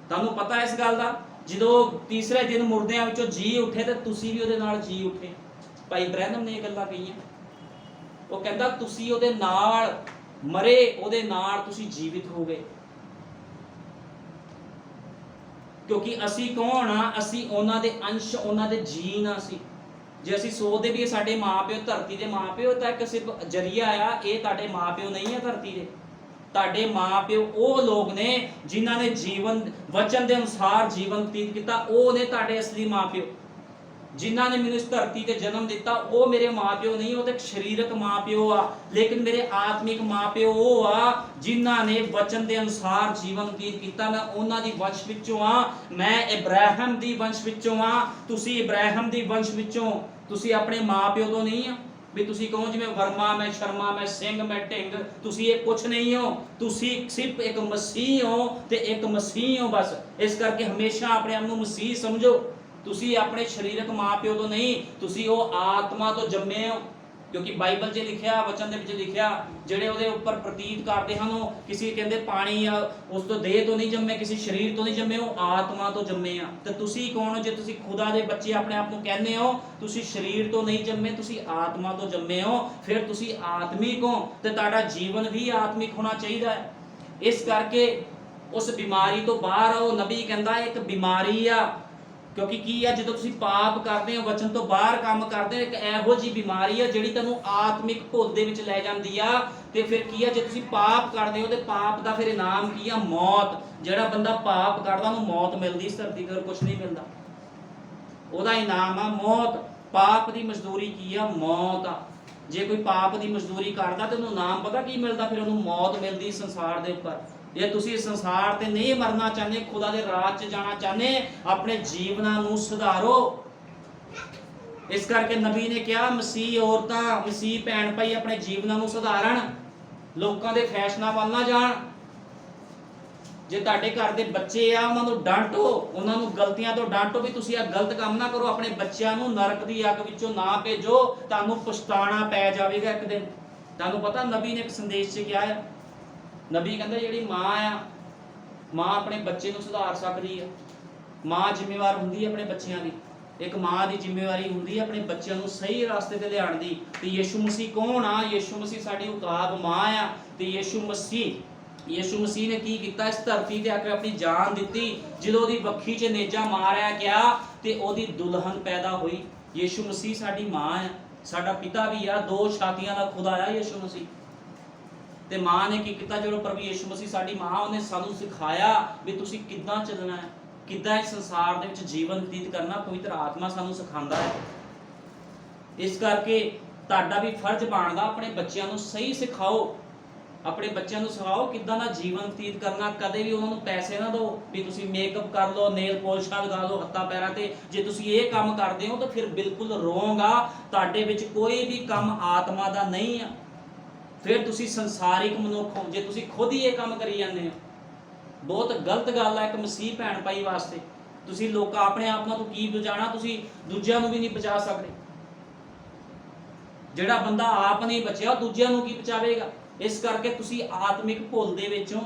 ਤੁਹਾਨੂੰ ਪਤਾ ਇਸ ਗੱਲ ਦਾ? ਜਦੋਂ ਤੀਸਰੇ ਦਿਨ ਮੁਰਦਿਆਂ ਵਿੱਚੋਂ ਜੀ ਉੱਠੇ ਤੇ ਤੁਸੀਂ ਵੀ ਉਹਦੇ ਨਾਲ ਜੀ ਉੱਠੇ। ਭਾਈ ਬ੍ਰੈਨਮ ਨੇ ਇਹ ਗੱਲਾਂ ਕਹੀਆਂ। ਉਹ ਕਹਿੰਦਾ ਤੁਸੀਂ ਉਹਦੇ ਨਾਲ ਮਰੇ, ਉਹਦੇ ਨਾਲ ਤੁਸੀਂ ਜੀਵਿਤ ਹੋ ਗਏ। ਕਿਉਂਕਿ ਅਸੀਂ ਕੌਣ ਆ? ਅਸੀਂ ਉਹਨਾਂ ਦੇ ਅੰਸ਼, ਉਹਨਾਂ ਦੇ ਜੀਨ ਆ। ਅਸੀਂ ਜੇ ਅਸੀਂ ਸੋਚਦੇ ਵੀ ਸਾਡੇ ਮਾਪਿਓ ਧਰਤੀ ਦੇ ਮਾਪਿਓ, ਤਾਂ ਇੱਕ ਸਿਰਫ ਜਰੀਆ ਆ। ਇਹ ਤੁਹਾਡੇ ਮਾਪਿਓ ਨਹੀਂ ਆ ਧਰਤੀ ਦੇ। ਤੁਹਾਡੇ ਮਾਪਿਓ ਉਹ ਲੋਕ ਨੇ ਜਿਨ੍ਹਾਂ ਨੇ ਜੀਵਨ ਵਚਨ ਦੇ ਅਨੁਸਾਰ ਜੀਵਨ ਬਤੀਤ ਕੀਤਾ। ਉਹ ਨੇ ਤੁਹਾਡੇ ਅਸਲੀ ਮਾਪਿਓ। ਜਿਨ੍ਹਾਂ ਨੇ ਮੈਨੂੰ ਇਸ ਧਰਤੀ ਤੇ ਜਨਮ ਦਿੱਤਾ ਉਹ ਮੇਰੇ ਮਾਪਿਓ ਨਹੀਂ, ਉਹ ਤਾਂ ਇੱਕ ਸਰੀਰਕ ਮਾਪਿਓ ਆ। ਲੇਕਿਨ ਮੇਰੇ ਆਤਮਿਕ ਮਾਪਿਓ ਉਹ ਆ ਜਿਨ੍ਹਾਂ ਨੇ ਵਚਨ ਦੇ ਅਨੁਸਾਰ ਜੀਵਨ ਬਤੀਤ ਕੀਤਾ। ਮੈਂ ਉਹਨਾਂ ਦੀ ਵੰਸ਼ ਵਿੱਚੋਂ ਆ। ਮੈਂ ਇਬਰਾਹਿਮ ਦੀ ਵੰਸ਼ ਵਿੱਚੋਂ ਆ। ਤੁਸੀਂ ਇਬਰਾਹਿਮ ਦੀ ਵੰਸ਼ ਵਿੱਚੋਂ, ਤੁਸੀਂ ਆਪਣੇ ਮਾਪਿਓ ਤੋਂ ਨਹੀਂ ਆ ਵੀ ਤੁਸੀਂ ਕਹੋ ਜਿਵੇਂ ਵਰਮਾ, ਮੈਂ ਸ਼ਰਮਾ, ਮੈਂ ਸਿੰਘ, ਮੈਂ ਢਿੰਗ। ਤੁਸੀਂ ਇਹ ਕੁਛ ਨਹੀਂ ਹੋ। ਤੁਸੀਂ ਸਿਰਫ ਇੱਕ ਮਸੀਹ ਹੋ ਤੇ ਇੱਕ ਮਸੀਹ ਹੋ ਬਸ। ਇਸ ਕਰਕੇ ਹਮੇਸ਼ਾ ਆਪਣੇ ਆਪ ਨੂੰ ਮਸੀਹ ਸਮਝੋ। ਤੁਸੀਂ ਆਪਣੇ ਸਰੀਰਕ ਮਾਪਿਓ ਤੋਂ ਨਹੀਂ, ਤੁਸੀਂ ਉਹ ਆਤਮਾ ਤੋਂ ਜੰਮੇ ਹੋ। ਕਿਉਂਕਿ ਬਾਈਬਲ 'ਚ ਲਿਖਿਆ, ਵਚਨ ਦੇ ਵਿੱਚ ਲਿਖਿਆ, ਜਿਹੜੇ ਉਹਦੇ ਉੱਪਰ ਪ੍ਰਤੀਤ ਕਰਦੇ ਹਨ ਉਹ ਕਿਸੇ ਕਹਿੰਦੇ ਪਾਣੀ ਆ, ਉਸ ਤੋਂ ਦੇਹ ਤੋਂ ਨਹੀਂ ਜੰਮੇ, ਕਿਸੇ ਸਰੀਰ ਤੋਂ ਨਹੀਂ ਜੰਮੇ, ਉਹ ਆਤਮਾ ਤੋਂ ਜੰਮੇ ਆ। ਤੇ ਤੁਸੀਂ ਕੌਣ ਹੋ? ਜੇ ਤੁਸੀਂ ਖੁਦਾ ਦੇ ਬੱਚੇ ਆਪਣੇ ਆਪ ਨੂੰ ਕਹਿੰਦੇ ਹੋ, ਤੁਸੀਂ ਸਰੀਰ ਤੋਂ ਨਹੀਂ ਜੰਮੇ, ਤੁਸੀਂ ਆਤਮਾ ਤੋਂ ਜੰਮੇ ਹੋ। ਫਿਰ ਤੁਸੀਂ ਆਤਮਿਕ ਹੋ ਤੇ ਤੁਹਾਡਾ ਜੀਵਨ ਵੀ ਆਤਮਿਕ ਹੋਣਾ ਚਾਹੀਦਾ ਹੈ। ਇਸ ਕਰਕੇ ਉਸ ਬਿਮਾਰੀ ਤੋਂ ਬਾਹਰ ਆਓ। ਨਬੀ ਕਹਿੰਦਾ ਇੱਕ ਬਿਮਾਰੀ ਆ। ਕਿਉਂਕਿ ਕੀ ਆ, ਜਦੋਂ ਤੁਸੀਂ ਪਾਪ ਕਰਦੇ ਹੋ, ਵਚਨ ਤੋਂ ਬਾਹਰ ਕੰਮ ਕਰਦੇ ਹੋ, ਇੱਕ ਇਹੋ ਜਿਹੀ ਬਿਮਾਰੀ ਆ ਜਿਹੜੀ ਤੁਹਾਨੂੰ ਆਤਮਿਕ ਭੁੱਲ ਦੇ ਵਿੱਚ ਲੈ ਜਾਂਦੀ ਆ। ਤੇ ਫਿਰ ਕੀ ਆ, ਜੇ ਤੁਸੀਂ ਪਾਪ ਕਰਦੇ ਹੋ ਤੇ ਪਾਪ ਦਾ ਫਿਰ ਇਨਾਮ ਕੀ ਆ? ਮੌਤ। ਜਿਹੜਾ ਬੰਦਾ ਪਾਪ ਕਰਦਾ ਉਹਨੂੰ ਮੌਤ ਮਿਲਦੀ। ਇਸ ਧਰਤੀ ਤੇ ਕੁਝ ਨਹੀਂ ਮਿਲਦਾ। ਉਹਦਾ ਇਨਾਮ ਆ ਮੌਤ। ਪਾਪ ਦੀ ਮਜ਼ਦੂਰੀ ਕੀ ਆ? ਮੌਤ ਆ। ਜੇ ਕੋਈ ਪਾਪ ਦੀ ਮਜ਼ਦੂਰੀ ਕਰਦਾ ਤੇ ਉਹਨੂੰ ਇਨਾਮ ਪਤਾ ਕੀ ਮਿਲਦਾ? ਫਿਰ ਉਹਨੂੰ ਮੌਤ ਮਿਲਦੀ ਸੰਸਾਰ ਦੇ ਉੱਪਰ। ਜੇ ਤੁਸੀਂ ਇਸ ਸੰਸਾਰ ਤੇ ਨਹੀਂ ਮਰਨਾ ਚਾਹੁੰਦੇ, ਖੁਦਾ ਦੇ ਰਾਜ 'ਚ ਜਾਣਾ ਚਾਹੁੰਦੇ, ਆਪਣੇ ਜੀਵਨਾਂ ਨੂੰ ਸੁਧਾਰੋ। ਇਸ ਕਰਕੇ ਨਬੀ ਨੇ ਕਿਹਾ ਮਸੀਹ ਔਰਤਾਂ, ਮਸੀਹ ਭੈਣ ਭਾਈ ਆਪਣੇ ਜੀਵਨਾਂ ਨੂੰ ਸੁਧਾਰਨ, ਲੋਕਾਂ ਦੇ ਫੈਸ਼ਨਾਂ ਵੱਲ ਨਾ ਜਾਣ। ਜੇ ਤੁਹਾਡੇ ਘਰ ਦੇ ਬੱਚੇ ਆ, ਉਹਨਾਂ ਨੂੰ ਡਾਂਟੋ, ਉਹਨਾਂ ਨੂੰ ਗਲਤੀਆਂ ਤੋਂ ਡਾਂਟੋ ਵੀ ਤੁਸੀਂ ਇਹ ਗਲਤ ਕੰਮ ਨਾ ਕਰੋ। ਆਪਣੇ ਬੱਚਿਆਂ ਨੂੰ ਨਰਕ ਦੀ ਅੱਗ ਵਿੱਚੋਂ ਨਾ ਭੇਜੋ, ਤੁਹਾਨੂੰ ਪਛਤਾਣਾ ਪੈ ਜਾਵੇਗਾ ਇੱਕ ਦਿਨ। ਤੁਹਾਨੂੰ ਪਤਾ ਨਬੀ ਨੇ ਇੱਕ ਸੰਦੇਸ਼ 'ਚ ਕਿਹਾ ਹੈ, ਨਬੀ ਕਹਿੰਦਾ ਜਿਹੜੀ ਮਾਂ ਆ, ਮਾਂ ਆਪਣੇ ਬੱਚੇ ਨੂੰ ਸੁਧਾਰ ਸਕਦੀ ਹੈ। ਮਾਂ ਜ਼ਿੰਮੇਵਾਰ ਹੁੰਦੀ ਹੈ ਆਪਣੇ ਬੱਚਿਆਂ ਦੀ। ਇੱਕ ਮਾਂ ਦੀ ਜ਼ਿੰਮੇਵਾਰੀ ਹੁੰਦੀ ਹੈ ਆਪਣੇ ਬੱਚਿਆਂ ਨੂੰ ਸਹੀ ਰਸਤੇ ਤੇ ਲਿਆਉਣ ਦੀ। ਤੇ ਯੀਸ਼ੂ ਮਸੀਹ ਕੌਣ ਆ? ਯੀਸ਼ੂ ਮਸੀਹ ਸਾਡੀ ਉਕਾਬ ਮਾਂ ਆ। ਤੇ ਯੀਸ਼ੂ ਮਸੀਹ ਨੇ ਕੀ ਕੀਤਾ? ਇਸ ਧਰਤੀ ਤੇ ਆ ਕੇ ਆਪਣੀ ਜਾਨ ਦਿੱਤੀ। ਜਦੋਂ ਉਹਦੀ ਵੱਖੀ 'ਚ ਨੇਜਾ ਮਾਰਿਆ ਗਿਆ ਤੇ ਉਹਦੀ ਦੁਲਹਨ ਪੈਦਾ ਹੋਈ। ਯੀਸ਼ੂ ਮਸੀਹ ਸਾਡੀ ਮਾਂ ਆ, ਸਾਡਾ ਪਿਤਾ ਵੀ ਆ। ਦੋ ਛਾਤੀਆਂ ਦਾ ਖੁਦਾ ਆ ਯੀਸ਼ੂ ਮਸੀਹ। ਤੇ ਮਾਂ ਨੇ ਕੀ ਕੀਤਾ? ਜਦੋਂ ਪ੍ਰਭੂ ਯੀਸ਼ੂ ਮਸੀਹ ਸਾਡੀ ਮਾਂ, ਉਹਨੇ ਸਾਨੂੰ ਸਿਖਾਇਆ ਵੀ ਤੁਸੀਂ ਕਿੱਦਾਂ ਚੱਲਣਾ ਹੈ, ਕਿੱਦਾਂ ਇਸ ਸੰਸਾਰ ਦੇ ਵਿੱਚ ਜੀਵਨ ਬਤੀਤ ਕਰਨਾ। ਪਵਿੱਤਰ ਆਤਮਾ ਸਾਨੂੰ ਸਿਖਾਉਂਦਾ ਹੈ। ਇਸ ਕਰਕੇ ਤੁਹਾਡਾ ਵੀ ਫਰਜ਼ ਬਣਦਾ ਆਪਣੇ ਬੱਚਿਆਂ ਨੂੰ ਸਹੀ ਸਿਖਾਓ। ਆਪਣੇ ਬੱਚਿਆਂ ਨੂੰ ਸਿਖਾਓ ਕਿੱਦਾਂ ਦਾ ਜੀਵਨ ਬਤੀਤ ਕਰਨਾ। ਕਦੇ ਵੀ ਉਹਨਾਂ ਨੂੰ ਪੈਸੇ ਨਾ ਦਿਓ ਵੀ ਤੁਸੀਂ ਮੇਕਅਪ ਕਰ ਲਓ, ਨੇਲ ਪੋਲਿਸ਼ਾਂ ਲਗਾ ਲਓ ਹੱਥਾਂ ਪੈਰਾਂ ਤੇ। ਜੇ ਤੁਸੀਂ ਇਹ ਕੰਮ ਕਰਦੇ ਹੋ ਤਾਂ ਫਿਰ ਬਿਲਕੁਲ ਰੋਂਗ ਆ। ਤੁਹਾਡੇ ਵਿੱਚ ਕੋਈ ਵੀ ਕੰਮ ਆਤਮਾ ਦਾ ਨਹੀਂ ਆ। ਫਿਰ ਤੁਸੀਂ ਸੰਸਾਰਿਕ ਮਨੁੱਖ ਹੋ ਜੇ ਤੁਸੀਂ ਖੁਦ ਹੀ ਇਹ ਕੰਮ ਕਰੀ ਜਾਂਦੇ ਹੋ। ਬਹੁਤ ਗਲਤ ਗੱਲ ਹੈ ਇੱਕ ਮਸੀਹ ਭੈਣ ਭਾਈ ਵਾਸਤੇ। ਤੁਸੀਂ ਲੋਕਾਂ ਆਪਣੇ ਆਪ ਨਾਲ ਤੋਂ ਕੀ ਬਚਾਉਣਾ? ਤੁਸੀਂ ਦੂਜਿਆਂ ਨੂੰ ਵੀ ਨਹੀਂ ਬਚਾ ਸਕਦੇ। ਜਿਹੜਾ ਬੰਦਾ ਆਪ ਨਹੀਂ ਬਚਿਆ ਉਹ ਦੂਜਿਆਂ ਨੂੰ ਕੀ ਬਚਾਵੇਗਾ? ਇਸ ਕਰਕੇ ਤੁਸੀਂ ਆਤਮਿਕ ਭੁੱਲ ਦੇ ਵਿੱਚੋਂ,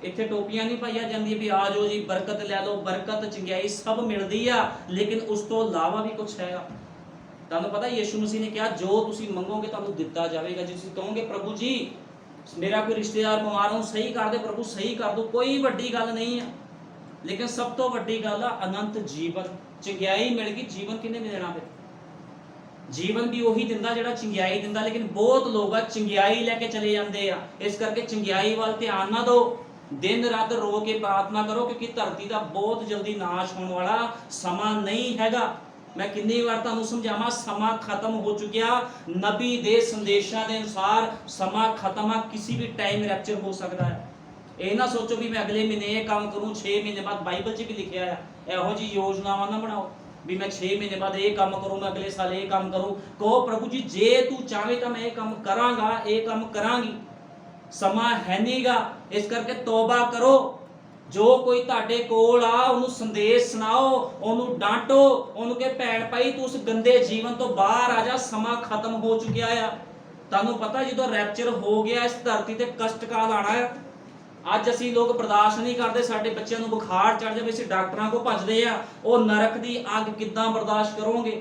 ਇੱਥੇ ਟੋਪੀਆਂ ਨਹੀਂ ਪਾਈਆਂ ਜਾਂਦੀਆਂ ਵੀ ਆ ਜਾਓ ਜੀ ਬਰਕਤ ਲੈ ਲਓ। ਬਰਕਤ ਚੰਗਿਆਈ ਸਭ ਮਿਲਦੀ ਆ, ਲੇਕਿਨ ਉਸ ਤੋਂ ਇਲਾਵਾ ਵੀ ਕੁਝ ਹੈਗਾ। ਤੁਹਾਨੂੰ ਪਤਾ ਯੀਸ਼ੂ ਮਸੀਹ ਨੇ ਕਿਹਾ ਜੋ ਤੁਸੀਂ ਮੰਗੋਗੇ ਤੁਹਾਨੂੰ ਦਿੱਤਾ ਜਾਵੇਗਾ। ਜੇ ਤੁਸੀਂ ਕਹੋਗੇ ਪ੍ਰਭੂ ਜੀ ਮੇਰਾ ਕੋਈ ਰਿਸ਼ਤੇਦਾਰ ਬਿਮਾਰ, ਉਹਨੂੰ ਸਹੀ ਕਰ ਦੇ ਪ੍ਰਭੂ, ਸਹੀ ਕਰ ਦੋ, ਕੋਈ ਵੱਡੀ ਗੱਲ ਨਹੀਂ ਆ। लेकिन सब तो वड्डी गल आ अनंत जीवन, चंगियाई मिल गई, जीवन किन्ने देना फिर? जीवन भी ਉਹੀ ਦਿੰਦਾ ਜਿਹੜਾ ਚੰਗਿਆਈ ਦਿੰਦਾ, लेकिन बहुत लोग आ ਚੰਗਿਆਈ ਲੈ ਕੇ ਚਲੇ ਜਾਂਦੇ ਆ। ਇਸ ਕਰਕੇ ਚੰਗਿਆਈ ਵੱਲ ਧਿਆਨ ਨਾ ਦਿਓ, दिन रात रो के प्रार्थना करो, क्योंकि धरती का बहुत जल्दी नाश होने वाला समा नहीं हैगा। मैं कितनी बार तुहानू समझावां, समा खत्म हो चुकिया। नबी दे संदेशों के अनुसार समा खत्म आ, किसी भी टाइम रैप्चर हो सकता है। ये ना सोचो भी मैं अगले महीने ये काम करूँ, 6 महीने बाद बाइबल च भी लिखा है, इहो जी योजनावां ना बनाओ भी मैं 6 महीने बाद ये काम करूँ, मैं अगले साल ये काम करूँ। कहो प्रभु जी जे तू चाहे तो मैं ये काम करांगा, ये काम करांगी, समा है नहींगा। इस करके तौबा करो। जो कोई तुहाडे कोल आ उन्होंने संदेश सुनाओ, उन्होंने डांटो, उन्होंने कहे भैन भाई तू उस गंदे जीवन तो बाहर आ जा, समा खत्म हो चुकिया है। तुहानू पता जो रैप्चर हो गया इस धरती ते कष्ट काल आना है। अज असी लोग बर्दाश्त नहीं करते, साडे बच्चों को बुखार चढ़ जाए असीं डॉक्टरों को भजदे आ, वो नरक की अग किद्दां बर्दाश्त करोगे?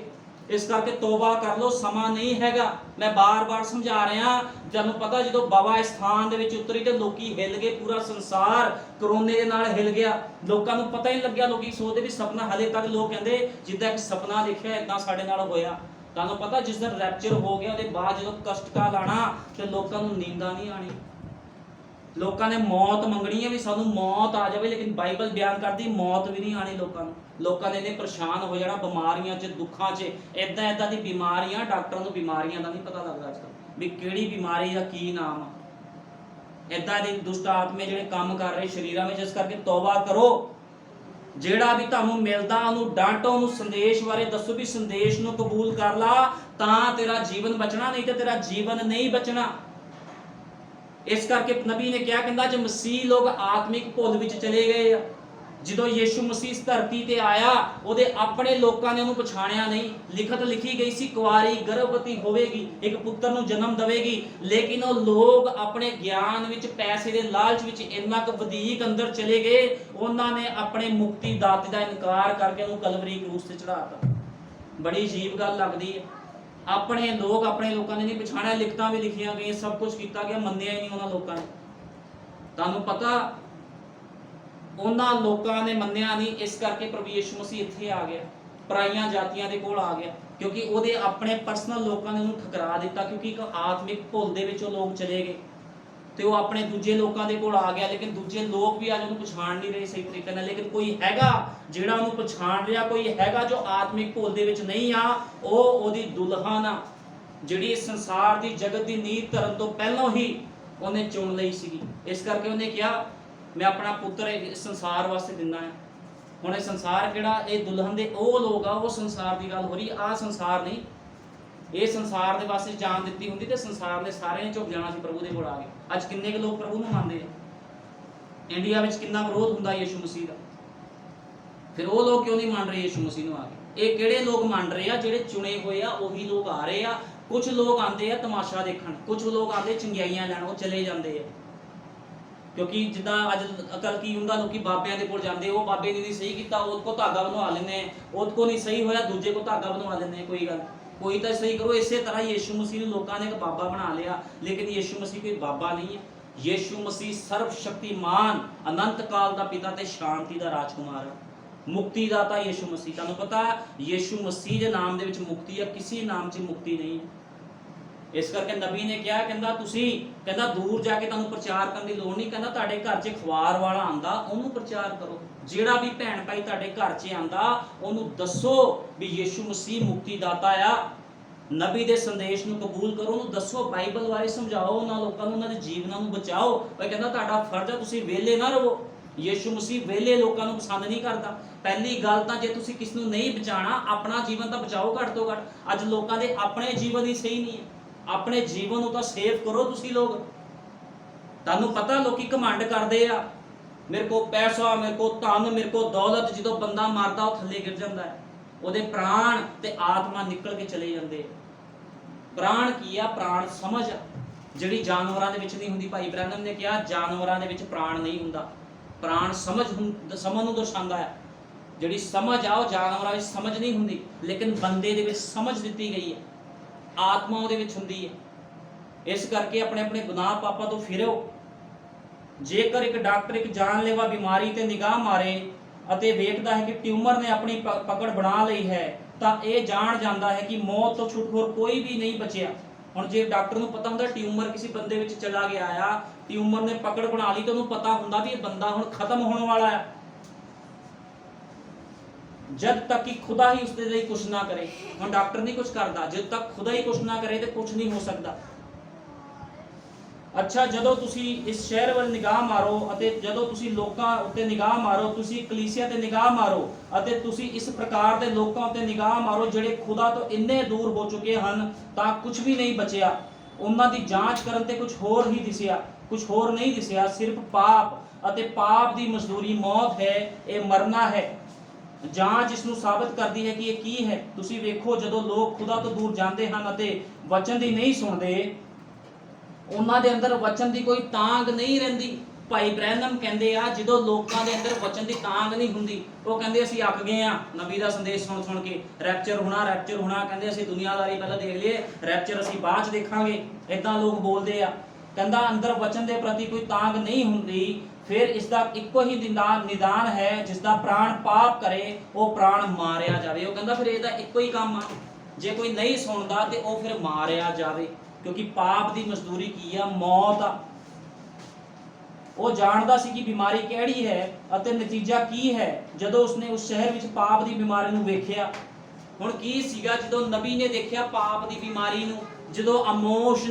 इस करके तौबा कर लो, समा नहीं हैगा। मैं बार बार समझा रहा, तुहानू पता जो बाबा इस स्थान दे विच उतरी तो लोग हिल गए, पूरा संसार करोने दे नाल हिल गया। लोगों को पता ही नहीं लग्या, लोग सोचते भी सपना, हले तक लोग कहते जिद्दां एक सपना देखिया इदां साडे नाल होया। तुहानू पता जिस दिन रैप्चर हो गया उसके बाद जो कष्ट काल आना तो लोगों को नींदा नहीं आनी, लोगों ने मौत मंगनी है भी सानू मौत आ जाए, लेकिन बाइबल बयान करती मौत भी नहीं आनी। लोगों ने इन्हें परेशान हो जाना बीमारियां च, दुखों च, इदा इदा दी बीमारियां, डॉक्टरों को बीमारियां का नहीं पता लगता अजकल भी किहड़ी बीमारी का की नाम आ। इदा दे दुष्ट आत्मे जिहड़े काम कर रहे शरीरों में। जिस करके तौबा करो, ਜਿਹੜਾ भी तुहानू मिलता उन्होंने डांटो, उन्होंने संदेश बारे दसो भी संदेश नूं कबूल कर ला तां तेरा जीवन बचना, नहीं तो तेरा जीवन नहीं बचना। इस करके नबी ने क्या कहता, जो मसीह लोग आत्मिक भुल विच चले गए, जो यीशु मसीह इस धरती ते आया ਉਹਦੇ अपने लोगों ने ਉਹਨੂੰ पछाणिया नहीं। लिखत लिखी गई सी कुआरी गर्भवती होवेगी, एक पुत्र ਨੂੰ जन्म देवेगी, लेकिन वो लोग अपने ज्ञान विच पैसे के लालच विच इन्ना क वधीक अंदर चले गए, उन्होंने अपने मुक्ति दाते का इनकार करके ਉਹਨੂੰ कलवरी क्रूस ते चढ़ाता। बड़ी अजीब गल लगदी है। अपने लोगों ने नहीं पछाणिया, लिखतां भी लिखिया गई, सब कुछ किया गया, मन्निया ही नहीं उन्होंने लोगों ने। तुहानू पता उन्होंने लोगों ने मन्निया नहीं, इस करके प्रभु यीशु मसीह इत्थे आ गया, पराइयां जातियां दे कोल आ गया, क्योंकि ਉਹਦੇ अपने पर्सनल लोगों ने ਉਹਨੂੰ ठुकरा दिता, क्योंकि एक आत्मिक भुल दे विच लोग चले गए तो वो अपने दूजे लोगों के कोल आ गया। लेकिन दूजे लोग भी अज उन्होंने पछाण नहीं रहे सही तरीके नाल, लेकिन कोई हैगा जिहड़ा उन्होंने पछाण रहा, कोई हैगा जो आत्मिक भुल दे विच नहीं आ, वो ओदी दुल्हन आ जिहड़ी इस संसार की जगत की नींव धरन तो पहलों ही उन्हें चुन लई सीगी। इस करके उन्हें कहा मैं अपना पुत्र इस संसार वास्ते दिना है। हुण इह संसार किहड़ा, ये दुल्हन दे वो लोग आ, वो संसार की गल हो रही, आ संसार नहीं। ये संसार के वास्ते जान दी होंगी तो संसार ने सारे ने झुक जाना सी प्रभु के कोल आ गए। अज किन्ने लोग प्रभु नूं मनदे आ, इंडिया में कितना विरोध हुंदा यीशु मसीह का, फिर वो लोग क्यों नहीं मान रहे यीशु मसीह नूं? आ गए ये किहड़े लोग मान रहे आ? जिहड़े चुने हुए आ उही लोग आ रहे आ। कुछ लोग आते हैं तमाशा देखण, कुछ लोग आते चंगियाइयां लैण, वो चले जाते हैं। क्योंकि जिदा अज अकल की हुंदा, लोग बाबियां दे कोल जांदे, वो बाबे ने नहीं सही किया उसको को धागा बनवा लेने, उसको को नहीं सही होया दूजे को धागा बनवा लेने। कोई गल कोई तो सही करो। इस तरह यीशु मसीह ने लोगों ने एक बाबा बना लिया, लेकिन यीशु मसीह कोई बाबा नहीं है। यीशु मसीह सर्वशक्तिमान अनंत काल का पिता ते शांति का राजकुमार है, मुक्तिदाता यीशु मसीह। तुहानू पता यीशु मसीह के नाम दे विच मुक्ति है, किसी नाम च मुक्ति नहीं है। इस करके नबी ने क्या कहता, तुसी कहता दूर जाके तुहानू प्रचार करने की लोड़ नहीं, कहता तुहाडे घर च अखबार वाला आंदा उन्होंने प्रचार करो। जिहड़ा भी भैन भाई तुहाडे घर च आंदा उन्होंने दसो भी यीशु मसीह मुक्तिदाता आ। नबी दे संदेश नूं कबूल करो, उन्होंने दसो, बाइबल बारे समझाओ, उन्होंने लोगों नूं, उन्होंने जीवनां नूं बचाओ। भाई कहता तुहाडा फर्ज है, तुसी वेले ना रहो। यीशु मसीह वेले लोगों को पसंद नहीं करता। पहली गल तो जे तुसी किसी नूं नहीं बचाना, अपना जीवन तो बचाओ घट तो घट। अज लोगों के अपने जीवन ही सही नहीं है, अपने जीवन को सेव करो। तुसी लोग तुहानू पता लोग घमंड करते आ, मेरे को पैसा, मेरे को धन, मेरे को दौलत। जो बंदा मरदा वो थले गिर जाता है, वो प्राण ते आत्मा निकल के चले जाते। प्राण की आ? प्राण समझ जिहड़ी जानवरां दे विच नहीं हुंदी। भाई ब्रैनम ने कहा जानवरां दे विच प्राण नहीं हुंदा, प्राण समझ नूं दर्शांदा है। जिहड़ी समझ आ वो जानवरां विच समझ नहीं हुंदी, लेकिन बंदे दे विच समझ दित्ती गई है, आत्मा ਉਹਦੇ ਵਿੱਚ ਹੁੰਦੀ है। इस करके अपने अपने गुनाह पापां तो फिरो। जेकर एक डॉक्टर एक जानलेवा बीमारी ते निगाह मारे ਅਤੇ ਵੇਖਦਾ ਹੈ ਕਿ ਟਿਊਮਰ ਨੇ ਆਪਣੀ ਪਕੜ ਬਣਾ ਲਈ ਹੈ ਤਾਂ ਇਹ ਜਾਣ ਜਾਂਦਾ ਹੈ ਕਿ ਮੌਤ ਤੋਂ ਛੁੱਟ ਹੋਰ ਕੋਈ ਵੀ ਨਹੀਂ ਬਚਿਆ। ਹੁਣ ਜੇ ਡਾਕਟਰ ਨੂੰ ਪਤਾ ਹੁੰਦਾ ਟਿਊਮਰ ਕਿਸੇ ਬੰਦੇ ਵਿੱਚ ਚਲਾ ਗਿਆ ਆ, ਟਿਊਮਰ ਨੇ ਪਕੜ ਬਣਾ ਲਈ, ਤਾਂ ਉਹਨੂੰ ਪਤਾ ਹੁੰਦਾ ਵੀ ਇਹ ਬੰਦਾ ਹੁਣ ਖਤਮ ਹੋਣ ਵਾਲਾ ਹੈ, ਜਦ ਤੱਕ ਕਿ ਖੁਦਾ ਹੀ ਉਸਦੇ ਲਈ ਕੁਛ ਨਾ ਕਰੇ। ਹੁਣ ਡਾਕਟਰ ਨਹੀਂ ਕੁਛ ਕਰਦਾ, ਜਦ ਤੱਕ ਖੁਦਾ ਹੀ ਕੁਛ ਨਾ ਕਰੇ ਤੇ ਕੁਛ ਨਹੀਂ ਹੋ ਸਕਦਾ। ਅੱਛਾ, ਜਦੋਂ ਤੁਸੀਂ ਇਸ ਸ਼ਹਿਰ ਵੱਲ ਨਿਗਾਹ ਮਾਰੋ ਅਤੇ ਜਦੋਂ ਤੁਸੀਂ ਲੋਕਾਂ ਉੱਤੇ ਨਿਗਾਹ ਮਾਰੋ, ਤੁਸੀਂ ਕਲੀਸਿਆ ਤੇ ਨਿਗਾਹ ਮਾਰੋ ਅਤੇ ਤੁਸੀਂ ਇਸ ਪ੍ਰਕਾਰ ਦੇ ਲੋਕਾਂ ਉੱਤੇ ਨਿਗਾਹ ਮਾਰੋ ਜਿਹੜੇ ਖੁਦਾ ਤੋਂ ਇੰਨੇ ਦੂਰ ਹੋ ਚੁੱਕੇ ਹਨ ਤਾਂ ਕੁਝ ਵੀ ਨਹੀਂ ਬਚਿਆ। ਉਹਨਾਂ ਦੀ ਜਾਂਚ ਕਰਨ ਤੇ ਕੁਝ ਹੋਰ ਹੀ ਦਿਸਿਆ, ਕੁਝ ਹੋਰ ਨਹੀਂ ਦਿਸਿਆ, ਸਿਰਫ ਪਾਪ, ਅਤੇ ਪਾਪ ਦੀ ਮਜ਼ਦੂਰੀ ਮੌਤ ਹੈ, ਇਹ ਮਰਨਾ ਹੈ। ਜਾਂਚ ਇਸ ਨੂੰ ਸਾਬਤ ਕਰਦੀ ਹੈ ਕਿ ਇਹ ਕੀ ਹੈ। ਤੁਸੀਂ ਵੇਖੋ, ਜਦੋਂ ਲੋਕ ਖੁਦਾ ਤੋਂ ਦੂਰ ਜਾਂਦੇ ਹਨ ਅਤੇ ਵਚਨ ਦੀ ਨਹੀਂ ਸੁਣਦੇ, ਉਹਨਾਂ ਦੇ ਅੰਦਰ ਵਚਨ ਦੀ ਕੋਈ ਤਾਂਗ ਨਹੀਂ ਰਹਿੰਦੀ। ਭਾਈ ਬ੍ਰੈਨਮ ਕਹਿੰਦੇ ਆ, ਜਦੋਂ ਲੋਕਾਂ ਦੇ ਅੰਦਰ ਵਚਨ ਦੀ ਤਾਂਗ ਨਹੀਂ ਹੁੰਦੀ, ਉਹ ਕਹਿੰਦੇ ਅਸੀਂ ਅੱਕ ਗਏ ਆ ਨਬੀ ਦਾ ਸੰਦੇਸ਼ ਸੁਣ ਸੁਣ ਕੇ, ਰੈਪਚਰ ਹੋਣਾ ਰੈਪਚਰ ਹੋਣਾ, ਕਹਿੰਦੇ ਅਸੀਂ ਦੁਨੀਆਦਾਰੀ ਪਹਿਲਾਂ ਦੇਖ ਲਈਏ, ਰੈਪਚਰ ਅਸੀਂ ਬਾਅਦ ਚ ਦੇਖਾਂਗੇ, ਇਦਾਂ ਲੋਕ ਬੋਲਦੇ ਆ। ਕਹਿੰਦਾ ਅੰਦਰ ਵਚਨ ਦੇ ਪ੍ਰਤੀ ਕੋਈ ਤਾਂਗ ਨਹੀਂ ਹੁੰਦੀ। ਫਿਰ ਇਸ ਦਾ ਇੱਕੋ ਹੀ ਨਿਦਾਨ ਹੈ, ਜਿਸ ਦਾ ਪ੍ਰਾਣ ਪਾਪ ਕਰੇ ਉਹ ਪ੍ਰਾਣ ਮਾਰਿਆ ਜਾਵੇ। ਉਹ ਕਹਿੰਦਾ ਫਿਰ ਇਹਦਾ ਇੱਕੋ ਹੀ ਕੰਮ ਆ, ਜੇ ਕੋਈ ਨਹੀਂ ਸੁਣਦਾ ਤੇ ਉਹ ਫਿਰ ਮਾਰਿਆ ਜਾਵੇ, ਕਿਉਂਕਿ ਪਾਪ ਦੀ ਮਜ਼ਦੂਰੀ ਕੀ ਆ? ਮੌਤ ਆ। ਉਹ ਜਾਣਦਾ ਸੀ ਕਿ ਬਿਮਾਰੀ ਕਿਹੜੀ ਹੈ ਅਤੇ ਨਤੀਜਾ ਕੀ ਹੈ। ਜਦੋਂ ਉਸਨੇ ਉਸ ਸ਼ਹਿਰ ਵਿੱਚ ਪਾਪ ਦੀ ਬਿਮਾਰੀ ਨੂੰ ਵੇਖਿਆ, ਹੁਣ ਕੀ ਸੀਗਾ ਜਦੋਂ ਨਬੀ ਨੇ ਦੇਖਿਆ ਪਾਪ ਦੀ ਬਿਮਾਰੀ ਨੂੰ? ਜਦੋਂ ਅਮੋਸ਼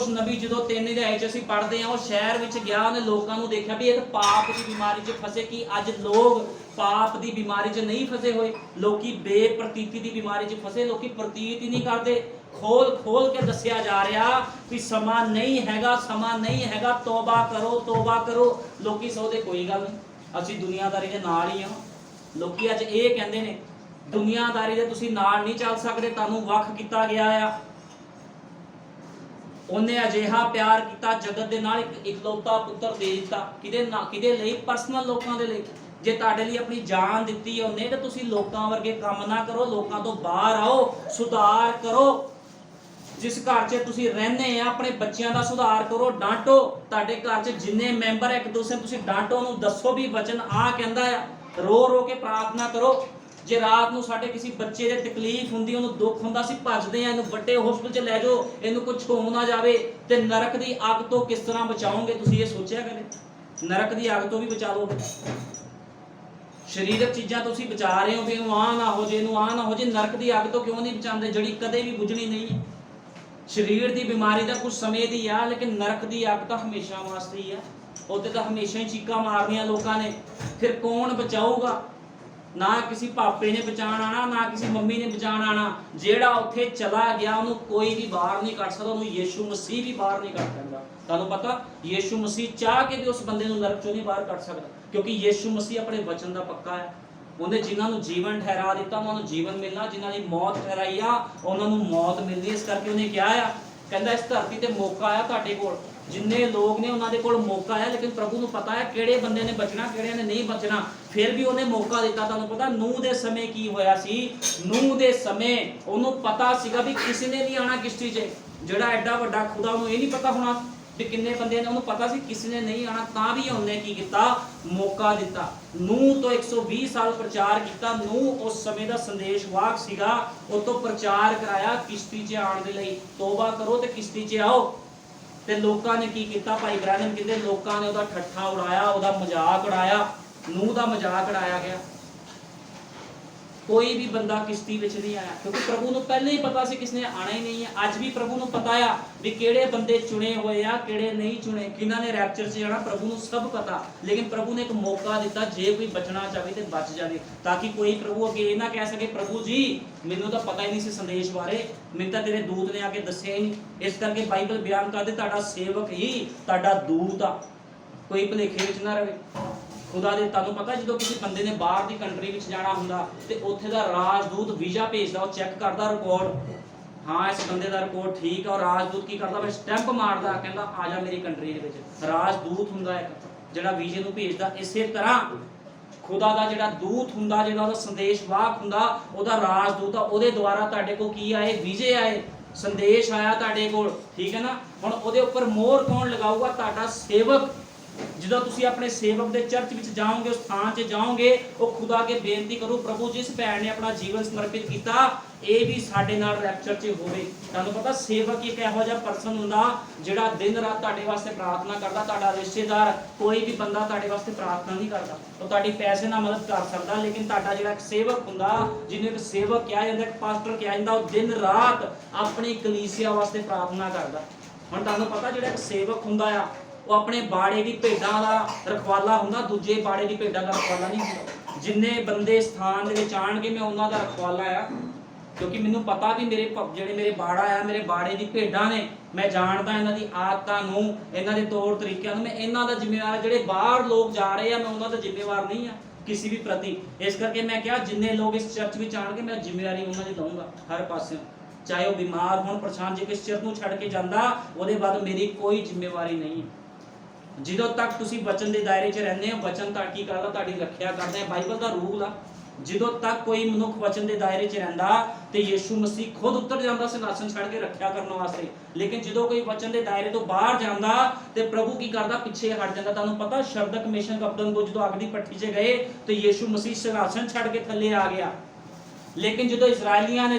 ਨਬੀ ਜਦੋਂ 3 ਅਧਿਆਏ 'ਚ ਅਸੀਂ ਪੜ੍ਹਦੇ ਹਾਂ, ਉਹ ਸ਼ਹਿਰ ਵਿੱਚ ਗਿਆ, ਉਹਨੇ ਲੋਕਾਂ ਨੂੰ ਦੇਖਿਆ ਵੀ ਇਹ ਤਾਂ ਪਾਪ ਦੀ ਬਿਮਾਰੀ 'ਚ ਫਸੇ। ਕਿ ਅੱਜ ਲੋਕ ਪਾਪ ਦੀ ਬਿਮਾਰੀ 'ਚ ਨਹੀਂ ਫਸੇ ਹੋਏ, ਲੋਕੀ ਬੇਪ੍ਰਤੀਤੀ ਦੀ ਬਿਮਾਰੀ 'ਚ ਫਸੇ, ਲੋਕੀ ਪ੍ਰਤੀਤ ਹੀ ਨਹੀਂ ਕਰਦੇ। ਖੋਲ ਕੇ ਦੱਸਿਆ ਜਾ ਰਿਹਾ ਕਿ ਸਮਾਂ ਨਹੀਂ ਹੈਗਾ, ਸਮਾਂ ਨਹੀਂ ਹੈਗਾ, ਤੋਬਾ ਕਰੋ, ਤੋਬਾ ਕਰੋ। ਲੋਕੀ ਸੋਚਦੇ ਕੋਈ ਗੱਲ ਨਹੀਂ, ਅਸੀਂ ਦੁਨੀਆਦਾਰੀ ਦੇ ਨਾਲ ਹੀ ਹਾਂ। ਲੋਕੀ ਅੱਜ ਇਹ ਕਹਿੰਦੇ ਨੇ ਦੁਨੀਆਦਾਰੀ ਦੇ ਤੁਸੀਂ ਨਾਲ ਨਹੀਂ ਚੱਲ ਸਕਦੇ, ਤੁਹਾਨੂੰ ਵੱਖ ਕੀਤਾ ਗਿਆ ਆ। ਉਹਨੇ ਅਜਿਹਾ ਪਿਆਰ ਕੀਤਾ ਜਗਤ ਦੇ ਨਾਲ, ਇੱਕ ਇਕਲੌਤਾ ਪੁੱਤਰ ਦੇ ਦਿੱਤਾ। ਕਿਹਦੇ ਲਈ? ਪਰਸਨਲ ਲੋਕਾਂ ਦੇ ਲਈ। ਜੇ ਤੁਹਾਡੇ ਲਈ ਆਪਣੀ ਜਾਨ ਦਿੱਤੀ ਉਹਨੇ, ਤਾਂ ਤੁਸੀਂ ਲੋਕਾਂ ਵਰਗੇ ਕੰਮ ਨਾ ਕਰੋ, ਲੋਕਾਂ ਤੋਂ ਬਾਹਰ ਆਓ, ਸੁਧਾਰ ਕਰੋ। ਜਿਸ ਘਰ 'ਚ ਤੁਸੀਂ ਰਹਿੰਦੇ ਆ, ਆਪਣੇ ਬੱਚਿਆਂ ਦਾ ਸੁਧਾਰ ਕਰੋ, ਡਾਂਟੋ। ਤੁਹਾਡੇ ਘਰ 'ਚ ਜਿੰਨੇ ਮੈਂਬਰ ਇੱਕ ਦੂਸਰੇ ਨੂੰ ਤੁਸੀਂ ਡਾਂਟੋ, ਉਹਨੂੰ ਦੱਸੋ ਵੀ ਵਚਨ ਆ ਕਹਿੰਦਾ ਆ। ਰੋ ਰੋ ਕੇ ਪ੍ਰਾਰਥਨਾ ਕਰੋ। ਜੇ ਰਾਤ ਨੂੰ ਸਾਡੇ ਕਿਸੇ ਬੱਚੇ ਦੇ ਤਕਲੀਫ ਹੁੰਦੀ, ਉਹਨੂੰ ਦੁੱਖ ਹੁੰਦਾ, ਅਸੀਂ ਭੱਜਦੇ ਆ, ਇਹਨੂੰ ਵੱਡੇ ਹਸਪਤਾਲ 'ਚ ਲੈ ਜਾਓ, ਇਹਨੂੰ ਕੁਝ ਹੋ ਨਾ ਜਾਵੇ। ਤੇ ਨਰਕ ਦੀ ਅੱਗ ਤੋਂ ਕਿਸ ਤਰ੍ਹਾਂ ਬਚਾਓਗੇ? ਤੁਸੀਂ ਇਹ ਸੋਚਿਆ ਕਦੇ? ਨਰਕ ਦੀ ਅੱਗ ਤੋਂ ਵੀ ਬਚਾ ਲਓਗੇ। ਸਰੀਰਕ ਚੀਜ਼ਾਂ ਤੁਸੀਂ ਬਚਾ ਰਹੇ ਹੋ ਵੀ ਇਹਨੂੰ ਆ ਨਾ ਹੋ ਜੇ, ਇਹਨੂੰ ਆ ਨਾ ਹੋ ਜੇ, ਨਰਕ ਦੀ ਅੱਗ ਤੋਂ ਕਿਉਂ ਨਹੀਂ ਬਚਾਉਂਦੇ ਜਿਹੜੀ ਕਦੇ ਵੀ ਬੁਝਣੀ ਨਹੀਂ ਹੈ? ਸਰੀਰ ਦੀ ਬਿਮਾਰੀ ਤਾਂ ਕੁਝ ਸਮੇਂ ਦੀ ਆ, ਲੇਕਿਨ ਨਰਕ ਦੀ ਅੱਗ ਤਾਂ ਹਮੇਸ਼ਾ ਵਾਸਤੇ ਹੀ ਆ। ਉਹਦੇ ਤਾਂ ਹਮੇਸ਼ਾ ਹੀ ਚੀਕਾਂ ਮਾਰਨੀਆਂ ਲੋਕਾਂ ਨੇ। ਫਿਰ ਕੌਣ ਬਚਾਊਗਾ? ਨਾ ਕਿਸੇ ਪਾਪੇ ਨੇ ਬਚਾਉਣ ਆਣਾ, ਨਾ ਕਿਸੇ ਮੰਮੀ ਨੇ ਬਚਾਉਣ ਆਣਾ। ਜਿਹੜਾ ਉੱਥੇ ਚਲਾ ਗਿਆ ਉਹਨੂੰ ਕੋਈ ਵੀ ਬਾਹਰ ਨਹੀਂ ਕੱਢ ਸਕਦਾ, ਉਹਨੂੰ ਯੀਸ਼ੂ ਮਸੀਹ ਵੀ ਬਾਹਰ ਨਹੀਂ ਕੱਢ ਸਕਦਾ। ਤੁਹਾਨੂੰ ਪਤਾ, ਯੀਸ਼ੂ ਮਸੀਹ ਚਾਹ ਕੇ ਵੀ ਉਸ ਬੰਦੇ ਨੂੰ ਨਰਕ ਚੋਂ ਨਹੀਂ ਬਾਹਰ ਕੱਢ ਸਕਦਾ, ਕਿਉਂਕਿ ਯੀਸ਼ੂ ਮਸੀਹ ਆਪਣੇ ਵਚਨ ਦਾ ਪੱਕਾ ਹੈ। ਉਹਨੇ ਜਿਨ੍ਹਾਂ ਨੂੰ ਜੀਵਨ ਠਹਿਰਾ ਦਿੱਤਾ ਉਹਨਾਂ ਨੂੰ ਜੀਵਨ ਮਿਲਣਾ, ਜਿਨ੍ਹਾਂ ਦੀ ਮੌਤ ਠਹਿਰਾਈ ਆ ਉਹਨਾਂ ਨੂੰ ਮੌਤ ਮਿਲਣੀ। ਇਸ ਕਰਕੇ ਉਹਨੇ ਕਿਹਾ ਆ, ਕਹਿੰਦਾ ਇਸ ਧਰਤੀ ਤੇ ਮੌਕਾ ਆ ਤੁਹਾਡੇ ਕੋਲ, ਜਿੰਨੇ ਲੋਕ ਨੇ ਉਹਨਾਂ ਦੇ ਕੋਲ ਮੌਕਾ ਹੈ, ਲੇਕਿਨ ਪ੍ਰਭੂ ਨੂੰ ਪਤਾ ਹੈ ਕਿਹੜੇ ਬੰਦੇ ਨੇ ਬਚਣਾ, ਕਿਹੜੇ ਨੇ ਨਹੀਂ ਬਚਣਾ। ਫਿਰ ਵੀ ਉਹਨੇ ਮੌਕਾ ਦਿੱਤਾ। ਤੁਹਾਨੂੰ ਪਤਾ ਨੂਹ ਦੇ ਸਮੇਂ ਕੀ ਹੋਇਆ ਸੀ? ਨੂਹ ਦੇ ਸਮੇਂ ਉਹਨੂੰ ਪਤਾ ਸੀਗਾ ਵੀ ਕਿਸੇ ਨੇ ਨਹੀਂ ਆਣਾ ਕਿਸ਼ਤੀ 'ਚ। ਜਿਹੜਾ ਐਡਾ ਵੱਡਾ ਖੁਦਾ, ਉਹਨੂੰ ਇਹ ਨਹੀਂ ਪਤਾ ਹੋਣਾ ਵੀ ਕਿੰਨੇ ਬੰਦੇ ਨੇ, ਉਹਨੂੰ ਪਤਾ ਸੀ ਕਿਸੇ ਨੇ ਨਹੀਂ ਆਣਾ, ਤਾਂ ਵੀ ਉਹਨੇ ਕੀ ਕੀਤਾ? ਮੌਕਾ ਦਿੱਤਾ। ਨੂਹ ਤੋਂ 120 ਸਾਲ ਪ੍ਰਚਾਰ ਕੀਤਾ। ਨੂਹ ਉਸ ਸਮੇਂ ਦਾ ਸੰਦੇਸ਼ਵਾਹਕ ਸੀਗਾ, ਉਹ ਤੋਂ ਪ੍ਰਚਾਰ ਕਰਾਇਆ ਕਿਸ਼ਤੀ 'ਚ ਆਉਣ ਦੇ ਲਈ, ਤੋਬਾ ਕਰੋ ਤੇ ਕਿਸ਼ਤੀ 'ਚ ਆਓ। ਤੇ ਲੋਕਾਂ ਨੇ ਕੀ ਕੀਤਾ? ਭਾਈ ਬ੍ਰੈਨਮ ਕਹਿੰਦੇ ਲੋਕਾਂ ਨੇ ਉਹਦਾ ਠੱਠਾ ਉਡਾਇਆ, ਉਹਦਾ ਮਜ਼ਾਕ ਉਡਾਇਆ, ਨੂਹ ਦਾ ਮਜ਼ਾਕ ਉਡਾਇਆ ਗਿਆ। ਕੋਈ ਵੀ ਬੰਦਾ ਕਿਸ਼ਤੀ ਵਿੱਚ ਨਹੀਂ ਆਇਆ, ਕਿਉਂਕਿ ਪ੍ਰਭੂ ਨੂੰ ਪਹਿਲਾਂ ਹੀ ਪਤਾ ਸੀ ਕਿਸਨੇ ਆਣਾ ਹੀ ਨਹੀਂ ਹੈ। ਅੱਜ ਵੀ ਪ੍ਰਭੂ ਨੂੰ ਪਤਾ ਆ ਵੀ ਕਿਹੜੇ ਬੰਦੇ ਚੁਣੇ ਹੋਏ ਆ, ਕਿਹੜੇ ਨਹੀਂ ਚੁਣੇ, ਕਿਹਨਾਂ ਨੇ ਰੈਪਚਰ 'ਚ ਜਾਣਾ, ਪ੍ਰਭੂ ਨੂੰ ਸਭ ਪਤਾ। ਲੇਕਿਨ ਪ੍ਰਭੂ ਨੇ ਇੱਕ ਮੌਕਾ ਦਿੱਤਾ, ਜੇ ਕੋਈ ਬਚਣਾ ਚਾਹੇ ਤੇ ਬਚ ਜਾਵੇ, ਤਾਂ ਕਿ ਕੋਈ ਪ੍ਰਭੂ ਅੱਗੇ ਇਹ ਨਾ ਕਹਿ ਸਕੇ ਪ੍ਰਭੂ ਜੀ ਮੈਨੂੰ ਤਾਂ ਪਤਾ ਹੀ ਨਹੀਂ ਸੀ ਸੰਦੇਸ਼ ਬਾਰੇ, ਮੈਨੂੰ ਤਾਂ ਤੇਰੇ ਦੂਤ ਨੇ ਆ ਕੇ ਦੱਸਿਆ ਹੀ ਨਹੀਂ। ਇਸ ਕਰਕੇ ਬਾਈਬਲ ਬਿਆਨ ਕਰਦੇ ਤੁਹਾਡਾ ਸੇਵਕ ਹੀ ਤੁਹਾਡਾ ਦੂਤ ਆ। ਕੋਈ ਭੁਲੇਖੇ ਵਿੱਚ ਨਾ ਰਹੇ। ਖੁਦਾ ਦੇ ਤੁਹਾਨੂੰ ਪਤਾ, ਜਦੋਂ ਕਿਸੇ ਬੰਦੇ ਨੇ ਬਾਹਰ ਦੀ ਕੰਟਰੀ ਵਿੱਚ ਜਾਣਾ ਹੁੰਦਾ ਤੇ ਉੱਥੇ ਦਾ ਰਾਜਦੂਤ ਵੀਜ਼ਾ ਭੇਜਦਾ, ਉਹ ਚੈੱਕ ਕਰਦਾ ਰਿਕਾਰਡ, ਹਾਂ ਇਸ ਬੰਦੇ ਦਾ ਰਿਕਾਰਡ ਠੀਕ ਆ। ਔਰ ਰਾਜਦੂਤ ਕੀ ਕਰਦਾ? ਫਿਰ ਸਟੈਂਪ ਮਾਰਦਾ, ਕਹਿੰਦਾ ਆ ਜਾ ਮੇਰੀ ਕੰਟਰੀ ਦੇ ਵਿੱਚ। ਰਾਜਦੂਤ ਹੁੰਦਾ ਇੱਕ ਜਿਹੜਾ ਵੀਜ਼ੇ ਨੂੰ ਭੇਜਦਾ। ਇਸੇ ਤਰ੍ਹਾਂ ਖੁਦਾ ਦਾ ਜਿਹੜਾ ਦੂਤ ਹੁੰਦਾ, ਜਿਹੜਾ ਉਹਦਾ ਸੰਦੇਸ਼ਵਾਹਕ ਹੁੰਦਾ, ਉਹਦਾ ਰਾਜਦੂਤ ਆ, ਉਹਦੇ ਦੁਆਰਾ ਤੁਹਾਡੇ ਕੋਲ ਕੀ ਆਏ? ਵੀਜ਼ੇ ਆਏ, ਸੰਦੇਸ਼ ਆਇਆ ਤੁਹਾਡੇ ਕੋਲ, ਠੀਕ ਹੈ ਨਾ। ਹੁਣ ਉਹਦੇ ਉੱਪਰ ਮੋਹਰ ਕੌਣ ਲਗਾਊਗਾ? ਤੁਹਾਡਾ ਸੇਵਕ। ਜਦੋਂ ਤੁਸੀਂ ਆਪਣੇ ਸੇਵਕ ਦੇ ਚਰਚ ਵਿੱਚ ਜਾਓਗੇ, ਉਸ ਥਾਂ 'ਚ ਜਾਓਗੇ, ਉਹ ਖੁਦਾ ਅੱਗੇ ਬੇਨਤੀ ਕਰੂ, ਪ੍ਰਭੂ ਜਿਸ ਭੈਣ ਨੇ ਆਪਣਾ ਜੀਵਨ ਸਮਰਪਿਤ ਕੀਤਾ, ਇਹ ਵੀ ਸਾਡੇ ਨਾਲ ਰੈਪਚਰ 'ਚ ਹੋਵੇ। ਤੁਹਾਨੂੰ ਪਤਾ ਸੇਵਕ ਇੱਕ ਇਹੋ ਜਿਹਾ ਪਰਸਨ ਹੁੰਦਾ ਜਿਹੜਾ ਦਿਨ ਰਾਤ ਤੁਹਾਡੇ ਵਾਸਤੇ ਪ੍ਰਾਰਥਨਾ ਕਰਦਾ। ਤੁਹਾਡਾ ਰਿਸ਼ਤੇਦਾਰ, ਕੋਈ ਵੀ ਬੰਦਾ ਤੁਹਾਡੇ ਵਾਸਤੇ ਪ੍ਰਾਰਥਨਾ ਨਹੀਂ ਕਰਦਾ, ਉਹ ਤੁਹਾਡੀ ਪੈਸੇ ਨਾਲ ਮਦਦ ਕਰ ਸਕਦਾ, ਲੇਕਿਨ ਤੁਹਾਡਾ ਜਿਹੜਾ ਇੱਕ ਸੇਵਕ ਹੁੰਦਾ, ਜਿਹਨੂੰ ਇੱਕ ਸੇਵਕ ਕਿਹਾ ਜਾਂਦਾ, ਇੱਕ ਪਾਸਟਰ ਕਿਹਾ ਜਾਂਦਾ, ਉਹ ਦਿਨ ਰਾਤ ਆਪਣੀ ਕਲੀਸਿਆ ਵਾਸਤੇ ਪ੍ਰਾਰਥਨਾ ਕਰਦਾ। ਹੁਣ ਤੁਹਾਨੂੰ ਪਤਾ ਜਿਹੜਾ ਇੱਕ ਸੇਵਕ ਹੁੰਦਾ ਆ, ਉਹ ਆਪਣੇ ਬਾੜੇ ਦੀ ਭੇਡਾਂ ਦਾ ਰਖਵਾਲਾ ਹੁੰਦਾ, ਦੂਜੇ ਬਾੜੇ ਦੀ ਭੇਡਾਂ ਦਾ ਰਖਵਾਲਾ ਨਹੀਂ ਹੁੰਦਾ। ਜਿੰਨੇ ਬੰਦੇ ਸਥਾਨ ਦੇ ਵਿੱਚ ਆਣਗੇ, ਮੈਂ ਉਹਨਾਂ ਦਾ ਰਖਵਾਲਾ ਆ, ਕਿਉਂਕਿ ਮੈਨੂੰ ਪਤਾ ਵੀ ਜਿਹੜੇ ਮੇਰੇ ਬਾੜਾ ਆ, ਮੇਰੇ ਬਾੜੇ ਦੀ ਭੇਡਾਂ ਨੇ, ਮੈਂ ਜਾਣਦਾ ਇਹਨਾਂ ਦੀ ਆਦਤਾਂ ਨੂੰ, ਇਹਨਾਂ ਦੇ ਤੌਰ ਤਰੀਕਿਆਂ ਨੂੰ, ਮੈਂ ਇਹਨਾਂ ਦਾ ਜ਼ਿੰਮੇਵਾਰ। ਜਿਹੜੇ ਬਾਹਰ ਲੋਕ ਜਾ ਰਹੇ ਆ, ਮੈਂ ਉਹਨਾਂ ਦਾ ਜ਼ਿੰਮੇਵਾਰ ਨਹੀਂ ਆ ਕਿਸੇ ਵੀ ਪ੍ਰਤੀ। ਇਸ ਕਰਕੇ ਮੈਂ ਕਿਹਾ ਜਿੰਨੇ ਲੋਕ ਇਸ ਚਰਚ ਵਿੱਚ ਆਣਗੇ, ਮੈਂ ਜ਼ਿੰਮੇਵਾਰੀ ਉਹਨਾਂ ਦੀ ਲਵਾਂਗਾ ਹਰ ਪਾਸਿਓਂ, ਚਾਹੇ ਉਹ ਬਿਮਾਰ ਹੋਣ, ਪਰੇਸ਼ਾਨ। ਜੇ ਕਿਸ ਚਰਚ ਨੂੰ ਛੱਡ ਕੇ ਜਾਂਦਾ, ਉਹਦੇ ਬਾਅਦ ਮੇਰੀ ਕੋਈ ਜ਼ਿੰਮੇਵਾਰੀ ਨਹੀਂ ਹੈ। ਜਦੋਂ ਤੱਕ ਤੁਸੀਂ ਬਚਨ ਦੇ ਦਾਇਰੇ 'ਚ ਰਹਿੰਦੇ ਹੋ, ਬਚਨ ਤਾਂ ਕੀ ਕਰਦਾ, ਤੁਹਾਡੀ ਰੱਖਿਆ ਕਰਦਾ ਹੈ। ਬਾਈਬਲ ਦਾ ਰੂਲ ਆ, ਜਦੋਂ ਤੱਕ ਕੋਈ ਮਨੁੱਖ ਵਚਨ ਦੇ ਦਾਇਰੇ 'ਚ ਰਹਿੰਦਾ, ਤੇ ਯੀਸ਼ੂ ਮਸੀਹ ਖੁਦ ਉੱਤਰ ਜਾਂਦਾ ਸਿੰਘਾਸਨ ਛੱਡ ਕੇ ਰੱਖਿਆ ਕਰਨ ਵਾਸਤੇ। ਲੇਕਿਨ ਜਦੋਂ ਕੋਈ ਵਚਨ ਦੇ ਦਾਇਰੇ ਤੋਂ ਬਾਹਰ ਜਾਂਦਾ, ਤੇ ਪ੍ਰਭੂ ਕੀ ਕਰਦਾ, ਪਿੱਛੇ ਹਟ ਜਾਂਦਾ। ਤੁਹਾਨੂੰ ਪਤਾ ਸ਼ਰਦਕ ਮਿਸ਼ਨ ਕਪਤਾਨ ਕੋ ਜਦੋਂ ਅੱਗ ਦੀ ਭੱਠੀ 'ਚ ਗਏ, ਤੇ ਯੀਸ਼ੂ ਮਸੀਹ ਸਿੰਘਾਸਨ ਛੱਡ ਕੇ ਥੱਲੇ ਆ ਗਿਆ। ਲੇਕਿਨ ਜਦੋਂ ਇਜ਼ਰਾਈਲੀਆਂ ਨੇ,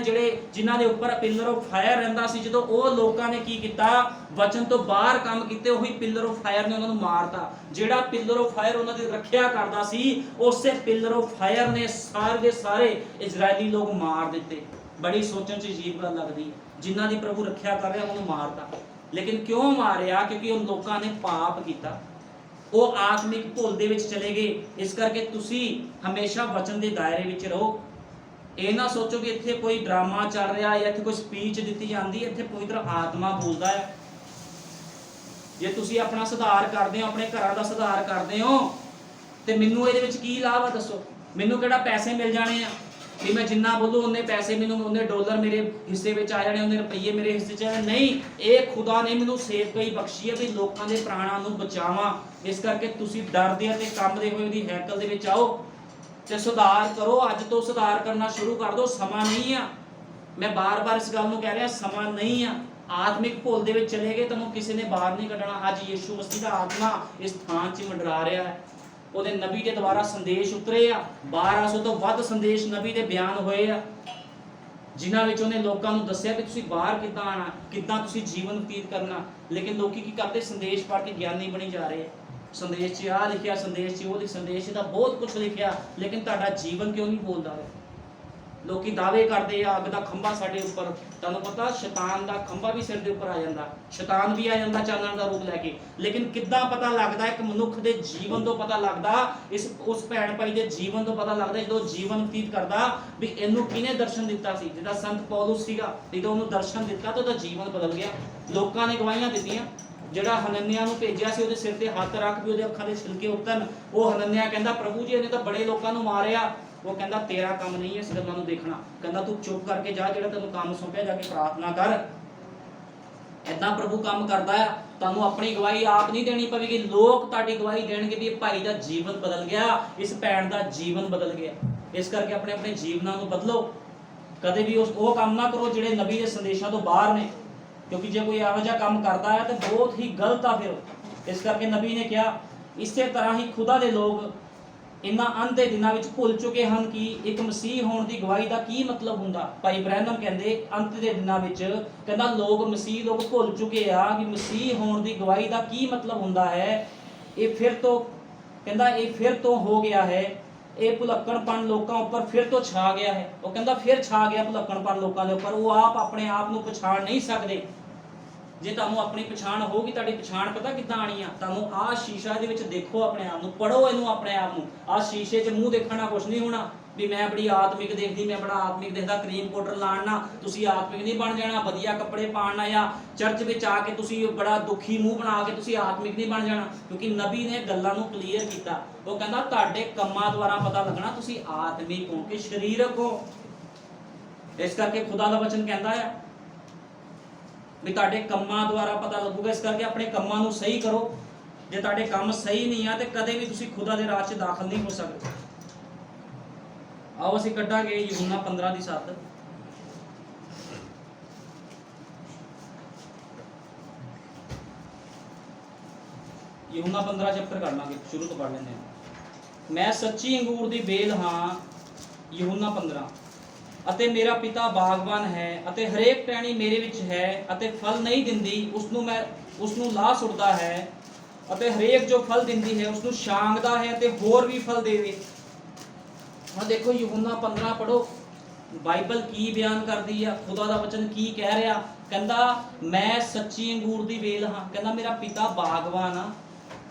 ਜਿਨ੍ਹਾਂ ਦੇ ਉੱਪਰ ਪਿਲਰ ਆਫ ਫਾਇਰ ਰਹਿੰਦਾ ਸੀ, ਜਦੋਂ ਉਹ ਲੋਕਾਂ ਨੇ ਕੀ ਕੀਤਾ, ਵਚਨ ਤੋਂ ਬਾਹਰ ਕੰਮ ਕੀਤੇ, ਉਹੀ ਪਿਲਰ ਆਫ ਫਾਇਰ ਨੇ ਉਹਨਾਂ ਨੂੰ ਮਾਰਤਾ। ਜਿਹੜਾ ਪਿਲਰ ਆਫ ਫਾਇਰ ਉਹਨਾਂ ਦੀ ਰੱਖਿਆ ਕਰਦਾ ਸੀ, ਉਸੇ ਪਿਲਰ ਆਫ ਫਾਇਰ ਨੇ ਸਾਰੇ ਦੇ ਸਾਰੇ ਇਜ਼ਰਾਈਲੀ ਲੋਕ ਮਾਰ ਦਿੱਤੇ। ਬੜੀ ਸੋਚਣ 'ਚ ਅਜੀਬ ਗੱਲ ਲੱਗਦੀ, ਜਿਨ੍ਹਾਂ ਦੀ ਪ੍ਰਭੂ ਰੱਖਿਆ ਕਰ ਰਿਹਾ, ਉਹਨਾਂ ਨੂੰ ਮਾਰਤਾ। ਲੇਕਿਨ ਕਿਉਂ ਮਾਰਿਆ? ਕਿਉਂਕਿ ਉਹ ਲੋਕਾਂ ਨੇ ਪਾਪ ਕੀਤਾ, ਉਹ ਆਤਮਿਕ ਭੁੱਲ ਦੇ ਵਿੱਚ ਚਲੇ ਗਏ। ਇਸ ਕਰਕੇ ਤੁਸੀਂ ਹਮੇਸ਼ਾ ਵਚਨ ਦੇ ਦਾਇਰੇ ਵਿੱਚ ਰਹੋ। ਇਹ ਨਾ ਸੋਚੋ ਕਿ ਇੱਥੇ ਕੋਈ ਡਰਾਮਾ ਚੱਲ ਰਿਹਾ ਜਾਂ ਇੱਥੇ ਕੋਈ ਸਪੀਚ ਦਿੱਤੀ ਜਾਂਦੀ ਹੈ। ਇੱਥੇ ਪਵਿੱਤਰ ਆਤਮਾ ਬੋਲਦਾ ਹੈ। ਜੇ ਤੁਸੀਂ ਆਪਣਾ ਸੁਧਾਰ ਕਰਦੇ ਹੋ, ਆਪਣੇ ਘਰਾਂ ਦਾ ਸੁਧਾਰ ਕਰਦੇ ਹੋ, ਤੇ ਮੈਨੂੰ ਇਹਦੇ ਵਿੱਚ ਕੀ ਲਾਭ ਆ ਦੱਸੋ? ਮੈਨੂੰ ਕਿਹੜਾ ਪੈਸੇ ਮਿਲ ਜਾਣੇ ਆ ਕਿ ਮੈਂ ਜਿੰਨਾ ਬੋਲੂ ਉਹਨੇ ਪੈਸੇ, ਮੈਨੂੰ ਉਹਨੇ ਡਾਲਰ ਮੇਰੇ ਹਿੱਸੇ ਵਿੱਚ ਆ ਜਾਣੇ, ਉਹਨੇ ਰੁਪਈਏ ਮੇਰੇ ਹਿੱਸੇ 'ਚ ਆ ਜਾਣੇ? ਨਹੀਂ, ਇਹ ਖੁਦਾ ਨੇ ਮੈਨੂੰ ਸੇਵਕਾਈ ਬਖਸ਼ੀ ਹੈ ਵੀ ਲੋਕਾਂ ਦੇ ਪ੍ਰਾਣਾਂ ਨੂੰ ਬਚਾਵਾਂ। ਇਸ ਕਰਕੇ ਤੁਸੀਂ ਡਰਦੇ ਅਤੇ ਕੰਬਦੇ ਹੋਏ ਉਹਦੀ ਹੈਕਲ ਦੇ ਵਿੱਚ ਆਓ ਤੇ ਸੁਧਾਰ ਕਰੋ। ਅੱਜ ਤੋਂ ਸੁਧਾਰ ਕਰਨਾ ਸ਼ੁਰੂ ਕਰ ਦਿਓ। ਸਮਾਂ ਨਹੀਂ ਆ, ਮੈਂ ਬਾਰ-ਬਾਰ ਇਸ ਗੱਲ ਨੂੰ ਕਹਿ ਰਿਹਾ, ਸਮਾਂ ਨਹੀਂ ਆ। ਆਤਮਿਕ ਭੁੱਲ ਦੇ ਵਿੱਚ ਚਲੇ ਗਏ, ਤੁਹਾਨੂੰ ਕਿਸੇ ਨੇ ਬਾਹਰ ਨਹੀਂ ਕੱਢਣਾ। ਅੱਜ ਯੀਸ਼ੂ ਮਸੀਹ ਦਾ ਆਤਮਾ ਇਸ ਥਾਂ 'ਚ ਮੰਡਰਾ ਰਿਹਾ ਹੈ। ਉਹਦੇ ਨਬੀ ਦੇ ਦੁਆਰਾ ਸੰਦੇਸ਼ ਉਤਰੇ ਆ, 1200 ਤੋਂ ਵੱਧ ਸੰਦੇਸ਼ ਨਬੀ ਦੇ ਬਿਆਨ ਹੋਏ ਆ, ਜਿਨ੍ਹਾਂ ਵਿੱਚ ਉਹਨੇ ਲੋਕਾਂ ਨੂੰ ਦੱਸਿਆ ਕਿ ਤੁਸੀਂ ਬਾਹਰ ਕਿੱਦਾਂ ਆਣਾ, ਕਿੱਦਾਂ ਤੁਸੀਂ ਜੀਵਨ ਬਤੀਤ ਕਰਨਾ। ਲੇਕਿਨ ਲੋਕੀ ਕੀ ਕਰਦੇ, ਸੰਦੇਸ਼ ਪੜ੍ਹ ਕੇ ਗਿਆਨੀ ਬਣੀ ਜਾ ਰਹੇ। ਸੰਦੇਸ਼ 'ਚ ਆਹ ਲਿਖਿਆ, ਸੰਦੇਸ਼ 'ਚ ਉਹ, ਸੰਦੇਸ਼ ਦਾ ਬਹੁਤ ਕੁਝ ਲਿਖਿਆ, ਲੇਕਿਨ ਤੁਹਾਡਾ ਜੀਵਨ ਕਿਉਂ ਨਹੀਂ ਬੋਲਦਾ? ਲੋਕੀ ਦਾਅਵੇ ਕਰਦੇ ਆ ਅੱਗ ਦਾ ਖੰਭਾ ਸਾਡੇ ਉੱਪਰ। ਤੁਹਾਨੂੰ ਪਤਾ ਸ਼ੈਤਾਨ ਦਾ ਖੰਭਾ ਵੀ ਸਿਰ ਦੇ ਉੱਪਰ ਆ ਜਾਂਦਾ, ਸ਼ੈਤਾਨ ਵੀ ਆ ਜਾਂਦਾ ਚਾਨਣ ਦਾ ਰੂਪ ਲੈ ਕੇ। ਲੇਕਿਨ ਕਿੱਦਾਂ ਪਤਾ ਲੱਗਦਾ? ਇੱਕ ਮਨੁੱਖ ਦੇ ਜੀਵਨ ਤੋਂ ਪਤਾ ਲੱਗਦਾ, ਉਸ ਭੈਣ ਭਾਈ ਦੇ ਜੀਵਨ ਤੋਂ ਪਤਾ ਲੱਗਦਾ। ਜਦੋਂ ਜੀਵਨ ਬਤੀਤ ਕਰਦਾ ਵੀ ਇਹਨੂੰ ਕਿਹਨੇ ਦਰਸ਼ਨ ਦਿੱਤਾ ਸੀ, ਜਿਹਦਾ ਸੰਤ ਪੌਲੁਸ ਸੀਗਾ, ਜਦੋਂ ਉਹਨੂੰ ਦਰਸ਼ਨ ਦਿੱਤਾ ਤਾਂ ਉਹਦਾ ਜੀਵਨ ਬਦਲ ਗਿਆ। ਲੋਕਾਂ ਨੇ ਗਵਾਹੀਆਂ ਦਿੱਤੀਆਂ। ਜਿਹੜਾ ਹਨਨਿਆ ਨੂੰ ਭੇਜਿਆ ਸੀ, ਉਹਦੇ ਸਿਰ ਤੇ ਹੱਥ ਰੱਖ ਵੀ ਉਹਦੇ ਅੱਖਾਂ ਦੇ ਛਿਲਕੇ ਉਤਰਨ। ਉਹ ਹਨਨਿਆ ਕਹਿੰਦਾ, ਪ੍ਰਭੂ ਜੀ ਇਹਨੇ ਤਾਂ ਬੜੇ ਲੋਕਾਂ ਨੂੰ ਮਾਰਿਆ। ਉਹ ਕਹਿੰਦਾ, ਤੇਰਾ ਕੰਮ ਨਹੀਂ ਇਸ ਗੱਲਾਂ ਨੂੰ ਦੇਖਣਾ। ਕਹਿੰਦਾ, ਤੂੰ ਚੁੱਪ ਕਰਕੇ ਜਾ, ਜਿਹੜਾ ਤੈਨੂੰ ਕੰਮ ਸੌਂਪਿਆ ਜਾ ਕੇ ਪ੍ਰਾਰਥਨਾ ਕਰ। ਏਦਾਂ ਪ੍ਰਭੂ ਕੰਮ ਕਰਦਾ ਆ। ਤੁਹਾਨੂੰ ਆਪਣੀ ਗਵਾਹੀ ਆਪ ਨਹੀਂ ਦੇਣੀ ਪਵੇਗੀ, ਲੋਕ ਤੁਹਾਡੀ ਗਵਾਹੀ ਦੇਣਗੇ ਵੀ ਇਹ ਭਾਈ ਦਾ ਜੀਵਨ ਬਦਲ ਗਿਆ, ਇਸ ਭੈਣ ਦਾ ਜੀਵਨ ਬਦਲ ਗਿਆ। ਇਸ ਕਰਕੇ ਆਪਣੇ ਆਪਣੇ ਜੀਵਨਾਂ ਨੂੰ ਬਦਲੋ। ਕਦੇ ਵੀ ਉਹ ਕੰਮ ਨਾ ਕਰੋ ਜਿਹੜੇ ਨਬੀ ਦੇ ਸੰਦੇਸ਼ਾਂ ਤੋਂ ਬਾਹਰ ਨੇ, ਕਿਉਂਕਿ ਜੇ ਕੋਈ ਇਹੋ ਜਿਹਾ ਕੰਮ ਕਰਦਾ ਹੈ ਤਾਂ ਬਹੁਤ ਹੀ ਗਲਤ ਆ ਫਿਰ। ਇਸ ਕਰਕੇ ਨਬੀ ਨੇ ਕਿਹਾ, ਇਸੇ ਤਰ੍ਹਾਂ ਹੀ ਖੁਦਾ ਦੇ ਲੋਕ ਇਹਨਾਂ ਅੰਤ ਦੇ ਦਿਨਾਂ ਵਿੱਚ ਭੁੱਲ ਚੁੱਕੇ ਹਨ ਕਿ ਇੱਕ ਮਸੀਹ ਹੋਣ ਦੀ ਗਵਾਹੀ ਦਾ ਕੀ ਮਤਲਬ ਹੁੰਦਾ। ਭਾਈ ਬ੍ਰੈਨਮ ਕਹਿੰਦੇ ਅੰਤ ਦੇ ਦਿਨਾਂ ਵਿੱਚ, ਕਹਿੰਦਾ ਮਸੀਹ ਲੋਕ ਭੁੱਲ ਚੁੱਕੇ ਆ ਕਿ ਮਸੀਹ ਹੋਣ ਦੀ ਗਵਾਹੀ ਦਾ ਕੀ ਮਤਲਬ ਹੁੰਦਾ ਹੈ। ਇਹ ਫਿਰ ਤੋਂ ਹੋ ਗਿਆ ਹੈ। ਇਹ ਭੁਲੱਕਣਪਣ ਲੋਕਾਂ ਉੱਪਰ ਫਿਰ ਤੋਂ ਛਾ ਗਿਆ ਹੈ। ਉਹ ਕਹਿੰਦਾ ਫਿਰ ਛਾ ਗਿਆ ਭੁਲੱਕਣਪਣ ਲੋਕਾਂ ਦੇ ਉੱਪਰ। ਉਹ ਆਪਣੇ ਆਪ ਨੂੰ ਪਛਾਣ ਨਹੀਂ ਸਕਦੇ। ਜੇ ਤੁਹਾਨੂੰ ਆਪਣੀ ਪਛਾਣ ਹੋਊਗੀ, ਤੁਹਾਡੀ ਪਛਾਣ ਪਤਾ ਕਿੱਦਾਂ ਆਣੀ ਆ? ਤੁਹਾਨੂੰ ਆਹ ਸ਼ੀਸ਼ਾ ਦੇ ਵਿੱਚ ਦੇਖੋ ਆਪਣੇ ਆਪ ਨੂੰ, ਪੜੋ ਇਹਨੂੰ ਆਪਣੇ ਆਪ ਨੂੰ। ਆਹ ਸ਼ੀਸ਼ੇ 'ਚ ਮੂੰਹ ਦੇਖਣ ਨਾਲ ਕੁਛ ਨਹੀਂ ਹੋਣਾ ਵੀ ਮੈਂ ਬੜੀ ਆਤਮਿਕ ਦੇਖਦੀ, ਮੈਂ ਬੜਾ ਆਤਮਿਕ ਦੇਖਦਾ। ਕਰੀਮ ਪਾਊਡਰ ਲਾਣ ਨਾਲ ਤੁਸੀਂ ਆਤਮਿਕ ਨਹੀਂ ਬਣ ਜਾਣਾ। ਵਧੀਆ ਕੱਪੜੇ ਪਾਉਣ ਨਾਲ ਜਾਂ ਚਰਚ ਵਿੱਚ ਆ ਕੇ ਤੁਸੀਂ ਬੜਾ ਦੁਖੀ ਮੂੰਹ ਬਣਾ ਕੇ ਤੁਸੀਂ ਆਤਮਿਕ ਨਹੀਂ ਬਣ ਜਾਣਾ। ਕਿਉਂਕਿ ਨਬੀ ਨੇ ਗੱਲਾਂ ਨੂੰ ਕਲੀਅਰ ਕੀਤਾ। ਉਹ ਕਹਿੰਦਾ, ਤੁਹਾਡੇ ਕੰਮਾਂ ਦੁਆਰਾ ਪਤਾ ਲੱਗਣਾ ਤੁਸੀਂ ਆਤਮਿਕ ਹੋ ਕਿ ਸਰੀਰਕ ਹੋ। ਇਸ ਕਰਕੇ ਖੁਦਾ ਦਾ ਵਚਨ ਕਹਿੰਦਾ ਆ ਵੀ ਤੁਹਾਡੇ ਕੰਮਾਂ ਦੁਆਰਾ ਪਤਾ ਲੱਗੂਗਾ। ਇਸ ਕਰਕੇ ਆਪਣੇ ਕੰਮਾਂ ਨੂੰ ਸਹੀ ਕਰੋ। ਜੇ ਤੁਹਾਡੇ ਕੰਮ ਸਹੀ ਨਹੀਂ ਆ ਤੇ ਕਦੇ ਵੀ ਤੁਸੀਂ ਖੁਦਾ ਦੇ ਰਾਜ 'ਚ ਦਾਖਲ ਨਹੀਂ ਹੋ ਸਕਦੇ। ਆਓ ਅਸੀਂ ਕੱਢਾਂਗੇ ਯਹੂਨਾ 15 ਦੀ 7। यूहन्ना 15 चैप्टर कर लांगे, शुरू तो पढ़ लेंगे। मैं सच्ची अंगूर दी बेल हाँ, यूहन्ना 15, ਅਤੇ ਮੇਰਾ ਪਿਤਾ ਬਾਗਬਾਨ ਹੈ ਅਤੇ ਹਰੇਕ ਟਹਿਣੀ ਮੇਰੇ ਵਿੱਚ ਹੈ ਅਤੇ ਫਲ ਨਹੀਂ ਦਿੰਦੀ ਉਸ ਨੂੰ ਲਾਹ ਸੁੱਟਦਾ ਹੈ ਅਤੇ ਹਰੇਕ ਜੋ ਫਲ ਦਿੰਦੀ ਹੈ ਉਸ ਨੂੰ ਛਾਂਗਦਾ ਹੈ ਅਤੇ ਹੋਰ ਵੀ ਫਲ ਦੇਵੇ। ਹੁਣ ਦੇਖੋ यूहन्ना 15 ਪੜੋ, ਬਾਈਬਲ ਕੀ ਬਿਆਨ ਕਰਦੀ ਆ, ਖੁਦਾ ਦਾ ਵਚਨ ਕੀ ਕਹਿ ਰਿਹਾ। ਕਹਿੰਦਾ ਮੈਂ ਸੱਚੀ ਅੰਗੂਰ ਦੀ ਵੇਲ ਹਾਂ, ਕਹਿੰਦਾ ਮੇਰਾ ਪਿਤਾ ਬਾਗਬਾਨ ਆ,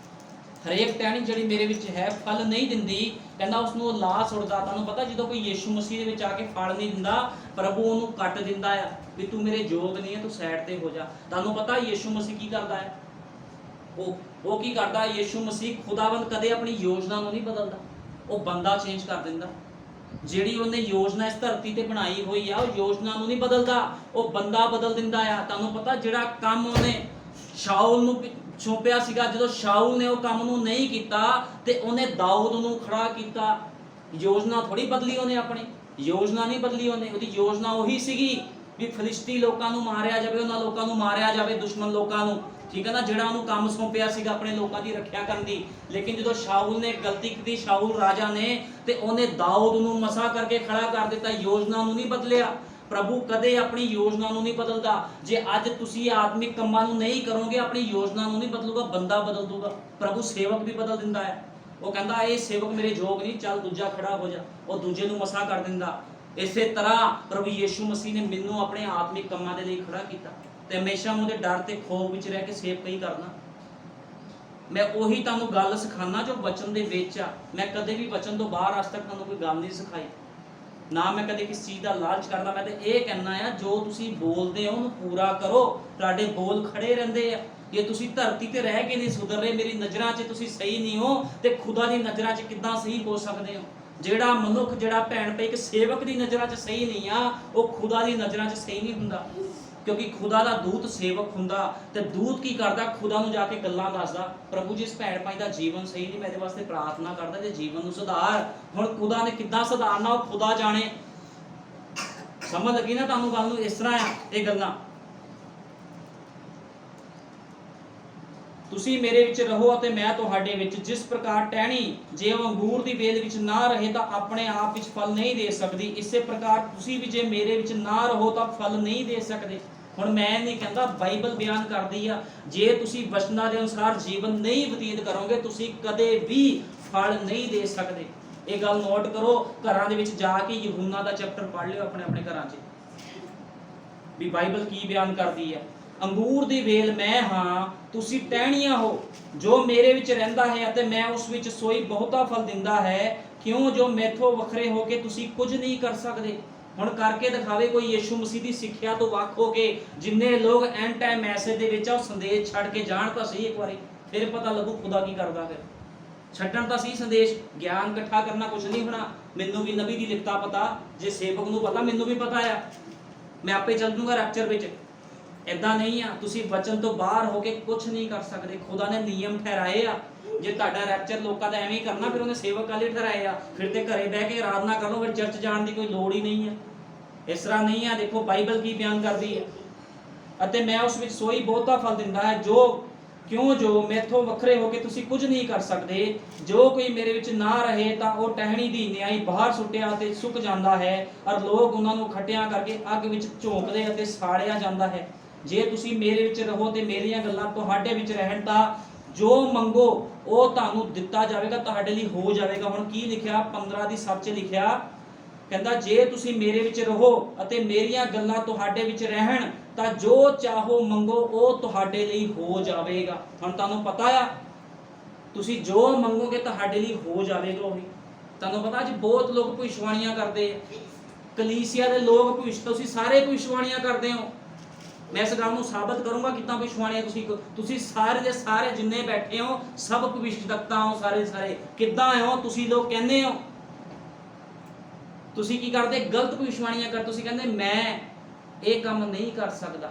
ਹਰੇਕ ਟਹਿਣੀ ਜਿਹੜੀ ਮੇਰੇ ਵਿੱਚ ਹੈ ਫਲ ਨਹੀਂ ਦਿੰਦੀ, ਕਹਿੰਦਾ ਉਸ ਨੂੰ ਲਾਹ ਸੁੱਟਦਾ। ਤੁਹਾਨੂੰ ਪਤਾ ਜਦੋਂ ਕੋਈ ਯੀਸ਼ੂ ਮਸੀਹ ਦੇ ਵਿੱਚ ਆ ਕੇ ਫਲ ਨਹੀਂ ਦਿੰਦਾ, ਪ੍ਰਭੂ ਉਹਨੂੰ ਕੱਟ ਦਿੰਦਾ ਆ ਵੀ ਤੂੰ ਮੇਰੇ ਯੋਗ ਨਹੀਂ ਹੈ, ਤੂੰ ਸਾਈਡ ਤੇ ਹੋ ਜਾ। ਤੁਹਾਨੂੰ ਪਤਾ ਯੀਸ਼ੂ ਮਸੀਹ ਕੀ ਕਰਦਾ ਹੈ? ਉਹ ਕੀ ਕਰਦਾ? ਯੀਸ਼ੂ ਮਸੀਹ ਖੁਦਾਵੰਦ ਕਦੇ ਆਪਣੀ ਯੋਜਨਾ ਨੂੰ ਨਹੀਂ ਬਦਲਦਾ, ਉਹ ਬੰਦਾ ਚੇਂਜ ਕਰ ਦਿੰਦਾ। ਜਿਹੜੀ ਉਹਨੇ ਯੋਜਨਾ ਇਸ ਧਰਤੀ ਤੇ ਬਣਾਈ ਹੋਈ ਆ, ਉਹ ਯੋਜਨਾ ਨੂੰ ਨਹੀਂ ਬਦਲਦਾ, ਉਹ ਬੰਦਾ ਬਦਲ ਦਿੰਦਾ ਆ। ਤੁਹਾਨੂੰ ਪਤਾ ਜਿਹੜਾ ਕੰਮ ਉਹਨੇ ਸ਼ਾਉਲ ਨੂੰ ਸੌਂਪਿਆ ਸੀਗਾ, ਜਦੋਂ ਸ਼ਾਉਲ ਨੇ ਉਹ ਕੰਮ ਨੂੰ ਨਹੀਂ ਕੀਤਾ ਤੇ ਉਹਨੇ ਦਾਊਦ ਨੂੰ ਖੜਾ ਕੀਤਾ। ਯੋਜਨਾ ਥੋੜੀ ਬਦਲੀ ਉਹਨੇ, ਆਪਣੀ ਯੋਜਨਾ ਨਹੀਂ ਬਦਲੀ ਉਹਨੇ। ਉਹਦੀ ਯੋਜਨਾ ਉਹੀ ਸੀਗੀ ਵੀ ਫਲਿਸਤੀ ਲੋਕਾਂ ਨੂੰ ਮਾਰਿਆ ਜਾਵੇ, ਉਹਨਾਂ ਲੋਕਾਂ ਨੂੰ ਮਾਰਿਆ ਜਾਵੇ, ਦੁਸ਼ਮਣ ਲੋਕਾਂ ਨੂੰ, ਠੀਕ ਹੈ ਨਾ, ਜਿਹੜਾ ਉਹਨੂੰ ਕੰਮ ਸੌਂਪਿਆ ਸੀਗਾ ਆਪਣੇ ਲੋਕਾਂ ਦੀ ਰੱਖਿਆ ਕਰਨ ਦੀ। ਲੇਕਿਨ ਜਦੋਂ ਸ਼ਾਉਲ ਨੇ ਗਲਤੀ ਕੀਤੀ, ਸ਼ਾਉਲ ਰਾਜਾ ਨੇ, ਤੇ ਉਹਨੇ ਦਾਊਦ ਨੂੰ ਮਸਾ ਕਰਕੇ ਖੜਾ ਕਰ ਦਿੱਤਾ। ਯੋਜਨਾ ਨੂੰ ਨਹੀਂ ਬਦਲਿਆ। ਪ੍ਰਭੂ ਕਦੇ ਆਪਣੀ ਯੋਜਨਾ ਨੂੰ ਨਹੀਂ ਬਦਲਦਾ। ਜੇ ਅੱਜ ਤੁਸੀਂ ਆਤਮਿਕ ਕੰਮਾਂ ਨੂੰ ਨਹੀਂ ਕਰੋਗੇ, ਆਪਣੀ ਯੋਜਨਾ ਨੂੰ ਨਹੀਂ ਬਦਲੂਗਾ, ਬੰਦਾ ਬਦਲ ਦੂਗਾ। ਪ੍ਰਭੂ ਸੇਵਕ ਵੀ ਬਦਲ ਦਿੰਦਾ ਹੈ। ਉਹ ਕਹਿੰਦਾ ਇਹ ਸੇਵਕ ਮੇਰੇ ਯੋਗ ਨਹੀਂ, ਚੱਲ ਦੂਜਾ ਖੜਾ ਹੋ ਜਾ, ਉਹ ਦੂਜੇ ਨੂੰ ਮਸਾ ਕਰ ਦਿੰਦਾ। ਇਸੇ ਤਰ੍ਹਾਂ ਪ੍ਰਭੂ ਯੀਸ਼ੂ ਮਸੀਹ ਨੇ ਮੈਨੂੰ ਆਪਣੇ ਆਤਮਿਕ ਕੰਮਾਂ ਦੇ ਲਈ ਖੜਾ ਕੀਤਾ ਤੇ ਹਮੇਸ਼ਾ ਉਹਦੇ ਡਰ ਤੇ ਖੋਫ ਵਿੱਚ ਰਹਿ ਕੇ ਸੇਵਕ ਹੀ ਕਰਨਾ। ਮੈਂ ਉਹੀ ਤੁਹਾਨੂੰ ਗੱਲ ਸਿਖਾਉਣਾ ਜੋ ਵਚਨ ਦੇ ਵਿੱਚ ਆ। ਮੈਂ ਕਦੇ ਵੀ ਵਚਨ ਤੋਂ ਬਾਹਰ ਅੱਜ ਤੱਕ ਤੁਹਾਨੂੰ ਕੋਈ ਗੱਲ ਨਹੀਂ ਸਿਖਾਈ, ਨਾ ਮੈਂ ਕਦੇ ਕਿਸ ਚੀਜ਼ ਦਾ ਲਾਲਚ ਕਰਦਾ। ਮੈਂ ਤਾਂ ਇਹ ਕਹਿਣਾ ਆ ਜੋ ਤੁਸੀਂ ਬੋਲਦੇ ਹੋ ਉਹਨੂੰ ਪੂਰਾ ਕਰੋ। ਤੁਹਾਡੇ ਬੋਲ ਖੜੇ ਰਹਿੰਦੇ ਆ। ਜੇ ਤੁਸੀਂ ਧਰਤੀ ਤੇ ਰਹਿ ਕੇ ਨਹੀਂ ਸੁਧਰ ਰਹੇ, ਮੇਰੀ ਨਜ਼ਰਾਂ 'ਚ ਤੁਸੀਂ ਸਹੀ ਨਹੀਂ ਹੋ, ਤੇ ਖੁਦਾ ਦੀ ਨਜ਼ਰਾਂ 'ਚ ਕਿੱਦਾਂ ਸਹੀ ਹੋ ਸਕਦੇ ਹੋ? ਜਿਹੜਾ ਮਨੁੱਖ, ਜਿਹੜਾ ਭੈਣ ਭਾਈ ਇੱਕ ਸੇਵਕ ਦੀ ਨਜ਼ਰਾਂ 'ਚ ਸਹੀ ਨਹੀਂ ਆ, ਉਹ ਖੁਦਾ ਦੀ ਨਜ਼ਰਾਂ 'ਚ ਸਹੀ ਨਹੀਂ ਹੁੰਦਾ। ਕਿਉਂਕਿ ਖੁਦਾ ਦਾ ਦੂਤ ਸੇਵਕ ਹੁੰਦਾ, ਤੇ ਦੂਤ ਕੀ ਕਰਦਾ? ਖੁਦਾ ਨੂੰ ਜਾ ਕੇ ਗੱਲਾਂ ਦੱਸਦਾ। ਪ੍ਰਭੂ ਜਿਸ ਭੈਣ ਭਾਈ ਦਾ ਜੀਵਨ ਸਹੀ ਨਹੀਂ, ਮੈਂ ਇਹਦੇ ਵਾਸਤੇ ਪ੍ਰਾਰਥਨਾ ਕਰਦਾ ਜੇ ਜੀਵਨ ਨੂੰ ਸੁਧਾਰ। ਹੁਣ ਖੁਦਾ ਨੇ ਕਿੱਦਾਂ ਸੁਧਾਰਨਾ ਉਹ ਖੁਦਾ ਜਾਣੇ। ਸਮਝ ਲੱਗੀ ਨਾ ਤੁਹਾਨੂੰ ਗੱਲ ਨੂੰ? ਇਸ ਤਰ੍ਹਾਂ ਆ ਇਹ ਗੱਲਾਂ। ਤੁਸੀਂ ਮੇਰੇ ਵਿੱਚ ਰਹੋ ਅਤੇ ਮੈਂ ਤੁਹਾਡੇ ਵਿੱਚ। ਜਿਸ ਪ੍ਰਕਾਰ ਟਹਿਣੀ ਜੇ ਉਹ ਅੰਗੂਰ ਦੀ ਵੇਲ ਵਿੱਚ ਨਾ ਰਹੇ ਤਾਂ ਆਪਣੇ ਆਪ ਵਿੱਚ ਫਲ ਨਹੀਂ ਦੇ ਸਕਦੀ, ਇਸੇ ਪ੍ਰਕਾਰ ਤੁਸੀਂ ਵੀ ਜੇ ਮੇਰੇ ਵਿੱਚ ਨਾ ਰਹੋ ਤਾਂ ਫਲ ਨਹੀਂ ਦੇ ਸਕਦੇ। ਹੁਣ ਮੈਂ ਨਹੀਂ ਕਹਿੰਦਾ, ਬਾਈਬਲ ਬਿਆਨ ਕਰਦੀ ਆ, ਜੇ ਤੁਸੀਂ ਵਚਨਾਂ ਦੇ ਅਨੁਸਾਰ ਜੀਵਨ ਨਹੀਂ ਬਤੀਤ ਕਰੋਗੇ, ਤੁਸੀਂ ਕਦੇ ਵੀ ਫਲ ਨਹੀਂ ਦੇ ਸਕਦੇ। ਇਹ ਗੱਲ ਨੋਟ ਕਰੋ। ਘਰਾਂ ਦੇ ਵਿੱਚ ਜਾ ਕੇ यूहन्ना ਦਾ ਚੈਪਟਰ ਪੜ੍ਹ ਲਿਓ ਆਪਣੇ ਆਪਣੇ ਘਰਾਂ 'ਚ, ਵੀ ਬਾਈਬਲ ਕੀ ਬਿਆਨ ਕਰਦੀ ਆ। ਅੰਗੂਰ ਦੀ ਵੇਲ ਮੈਂ ਹਾਂ, ਤੁਸੀਂ ਟਹਿਣੀਆਂ ਹੋ। ਜੋ ਮੇਰੇ ਵਿੱਚ ਰਹਿੰਦਾ ਹੈ ਅਤੇ ਮੈਂ ਉਸ ਵਿੱਚ ਸੋਈ ਬਹੁਤਾ ਫਲ ਦਿੰਦਾ ਹੈ, ਕਿਉਂ ਜੋ ਮੈਥੋਂ ਵੱਖਰੇ ਹੋ ਕੇ ਤੁਸੀਂ ਕੁਝ ਨਹੀਂ ਕਰ ਸਕਦੇ। ਹੁਣ ਕਰਕੇ ਦਿਖਾਵੇ ਕੋਈ ਯੀਸ਼ੂ ਮਸੀਹ ਦੀ ਸਿੱਖਿਆ ਤੋਂ ਵੱਖ ਹੋ ਕੇ। ਜਿੰਨੇ ਲੋਕ ਐਂਡ ਟਾਈਮ ਮੈਸੇਜ ਦੇ ਵਿੱਚ ਉਹ ਸੰਦੇਸ਼ ਛੱਡ ਕੇ ਜਾਣ ਤਾਂ ਸਹੀ ਇੱਕ ਵਾਰੀ, ਫਿਰ ਪਤਾ ਲੱਗੂ ਖੁਦਾ ਕੀ ਕਰਦਾ। ਫਿਰ ਛੱਡਣ ਤਾਂ ਸਹੀ ਸੰਦੇਸ਼, ਗਿਆਨ ਇਕੱਠਾ ਕਰਨਾ ਕੁਝ ਨਹੀਂ ਹੋਣਾ। ਮੈਨੂੰ ਵੀ ਨਬੀ ਦੀ ਲਿਖਤਾ ਪਤਾ, ਜੇ ਸੇਵਕ ਨੂੰ ਪਤਾ, ਮੈਨੂੰ ਵੀ ਪਤਾ ਆ, ਮੈਂ ਆਪੇ ਚੱਲ ਜੂੰਗਾ ਰੈਪਚਰ ਵਿੱਚ। ਇਦਾਂ ਨਹੀਂ ਆ, ਤੁਸੀਂ ਵਚਨ ਤੋਂ ਬਾਹਰ ਹੋ ਕੇ ਕੁਝ ਨਹੀਂ ਕਰ ਸਕਦੇ। ਖੁਦਾ ਨੇ ਨਿਯਮ ਠਹਿਰਾਏ ਆ। ਜੇ ਤੁਹਾਡਾ ਰੈਪਚਰ ਲੋਕਾਂ ਦਾ ਐਵੇਂ ਹੀ ਕਰਨਾ, ਫਿਰ ਉਹਨੇ ਸੇਵਕ ਵਾਲੇ ਠਹਿਰਾਏ ਆ। ਫਿਰ ਤੇ ਘਰੇ ਬਹਿ ਕੇ ਆਰਾਧਨਾ ਕਰ ਲਓ, ਫਿਰ ਚਰਚ ਜਾਣ ਦੀ ਕੋਈ ਲੋੜ ਹੀ ਨਹੀਂ ਹੈ। ਇਸ ਤਰ੍ਹਾਂ ਨਹੀਂ ਆ। ਦੇਖੋ ਬਾਈਬਲ ਕੀ ਬਿਆਨ ਕਰਦੀ ਹੈ, ਅਤੇ ਮੈਂ ਉਸ ਵਿੱਚ ਸੋਈ ਬਹੁਤਾ ਫਲ ਦਿੰਦਾ ਹੈ, ਕਿਉਂ ਜੋ ਮੈਥੋਂ ਵੱਖਰੇ ਹੋ ਕੇ ਤੁਸੀਂ ਕੁਝ ਨਹੀਂ ਕਰ ਸਕਦੇ। ਜੋ ਕੋਈ ਮੇਰੇ ਵਿੱਚ ਨਾ ਰਹੇ ਤਾਂ ਉਹ ਟਹਿਣੀ ਦੀ ਨਿਆਈ ਬਾਹਰ ਸੁੱਟਿਆ ਅਤੇ ਸੁੱਕ ਜਾਂਦਾ ਹੈ, ਔਰ ਲੋਕ ਉਹਨਾਂ ਨੂੰ ਖੱਟਿਆਂ ਕਰਕੇ ਅੱਗ ਵਿੱਚ ਝੋਂਕਦੇ ਅਤੇ ਸਾੜਿਆ ਜਾਂਦਾ ਹੈ। ਜੇ ਤੁਸੀਂ ਮੇਰੇ ਵਿੱਚ ਰਹੋ ਤੇ ਮੇਰੀਆਂ ਗੱਲਾਂ ਤੁਹਾਡੇ ਵਿੱਚ ਰਹਿਣ ਤਾਂ ਜੋ ਮੰਗੋ ਉਹ ਤੁਹਾਨੂੰ ਦਿੱਤਾ ਜਾਵੇਗਾ, ਤੁਹਾਡੇ ਲਈ ਹੋ ਜਾਵੇਗਾ। ਹੁਣ ਕੀ ਲਿਖਿਆ? 15 ਦੀ 7 'ਚ ਲਿਖਿਆ, ਕਹਿੰਦਾ ਜੇ ਤੁਸੀਂ ਮੇਰੇ ਵਿੱਚ ਰਹੋ ਅਤੇ ਮੇਰੀਆਂ ਗੱਲਾਂ ਤੁਹਾਡੇ ਵਿੱਚ ਰਹਿਣ ਤਾਂ ਜੋ ਚਾਹੋ ਮੰਗੋ ਉਹ ਤੁਹਾਡੇ ਲਈ ਹੋ ਜਾਵੇਗਾ। ਹੁਣ ਤੁਹਾਨੂੰ ਪਤਾ ਆ, ਤੁਸੀਂ ਜੋ ਮੰਗੋਗੇ ਤੁਹਾਡੇ ਲਈ ਹੋ ਜਾਵੇਗਾ ਉਹੀ। ਤੁਹਾਨੂੰ ਪਤਾ ਅੱਜ ਬਹੁਤ ਲੋਕ ਭਵਿੱਖਬਾਣੀਆਂ ਕਰਦੇ ਆ, ਕਲੀਸਿਆ ਦੇ ਲੋਕ ਤੁਸੀਂ ਸਾਰੇ ਭਵਿੱਖਬਾਣੀਆਂ ਕਰਦੇ ਹੋ। ਮੈਂ ਇਸ ਗੱਲ ਨੂੰ ਸਾਬਤ ਕਰੂੰਗਾ ਕਿੱਦਾਂ ਭਵਿੱਖਬਾਣੀਆਂ ਤੁਸੀਂ ਸਾਰੇ ਦੇ ਸਾਰੇ ਜਿੰਨੇ ਬੈਠੇ ਹੋ ਸਭ ਭਵਿੱਖਵਕਤਾ ਹੋ, ਸਾਰੇ ਕਿੱਦਾਂ ਹੋ ਤੁਸੀਂ ਲੋਕ ਕਹਿੰਦੇ ਹੋ। ਤੁਸੀਂ ਕੀ ਕਰਦੇ? ਗਲਤ ਭਵਿੱਖਬਾਣੀਆਂ ਕਰ। ਤੁਸੀਂ ਕਹਿੰਦੇ ਮੈਂ ਇਹ ਕੰਮ ਨਹੀਂ ਕਰ ਸਕਦਾ,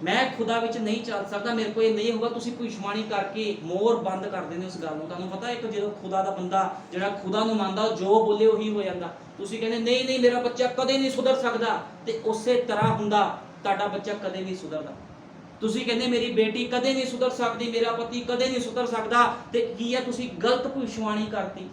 ਮੈਂ ਖੁਦਾ ਵਿੱਚ ਨਹੀਂ ਚੱਲ ਸਕਦਾ, ਮੇਰੇ ਕੋਲ ਇਹ ਨਹੀਂ ਹੋਗਾ। ਤੁਸੀਂ ਭਵਿੱਖਬਾਣੀ ਕਰਕੇ ਮੋਹਰ ਬੰਦ ਕਰ ਦਿੰਦੇ ਹੋ ਉਸ ਗੱਲ ਨੂੰ। ਤੁਹਾਨੂੰ ਪਤਾ ਇੱਕ ਜਦੋਂ ਖੁਦਾ ਦਾ ਬੰਦਾ ਜਿਹੜਾ ਖੁਦਾ ਨੂੰ ਮੰਨਦਾ, ਉਹ ਜੋ ਬੋਲੇ ਉਹੀ ਹੋ ਜਾਂਦਾ। ਤੁਸੀਂ ਕਹਿੰਦੇ ਨਹੀਂ ਮੇਰਾ ਬੱਚਾ ਕਦੇ ਨਹੀਂ ਸੁਧਰ ਸਕਦਾ, ਤੇ ਉਸੇ ਤਰ੍ਹਾਂ ਹੁੰਦਾ, ਤੁਹਾਡਾ ਬੱਚਾ ਕਦੇ ਨਹੀਂ ਸੁਧਰਦਾ। ਤੁਸੀਂ ਕਹਿੰਦੇ ਮੇਰੀ ਬੇਟੀ ਕਦੇ ਨਹੀਂ ਸੁਧਰ ਸਕਦੀ, ਮੇਰਾ ਪਤੀ ਕਦੇ ਨਹੀਂ ਸੁਧਰ ਸਕਦਾ, ਤੇ ਕੀ ਆ ਤੁਸੀਂ ਗਲਤ ਭਵਿੱਖਬਾਣੀ ਕਰਤੀ।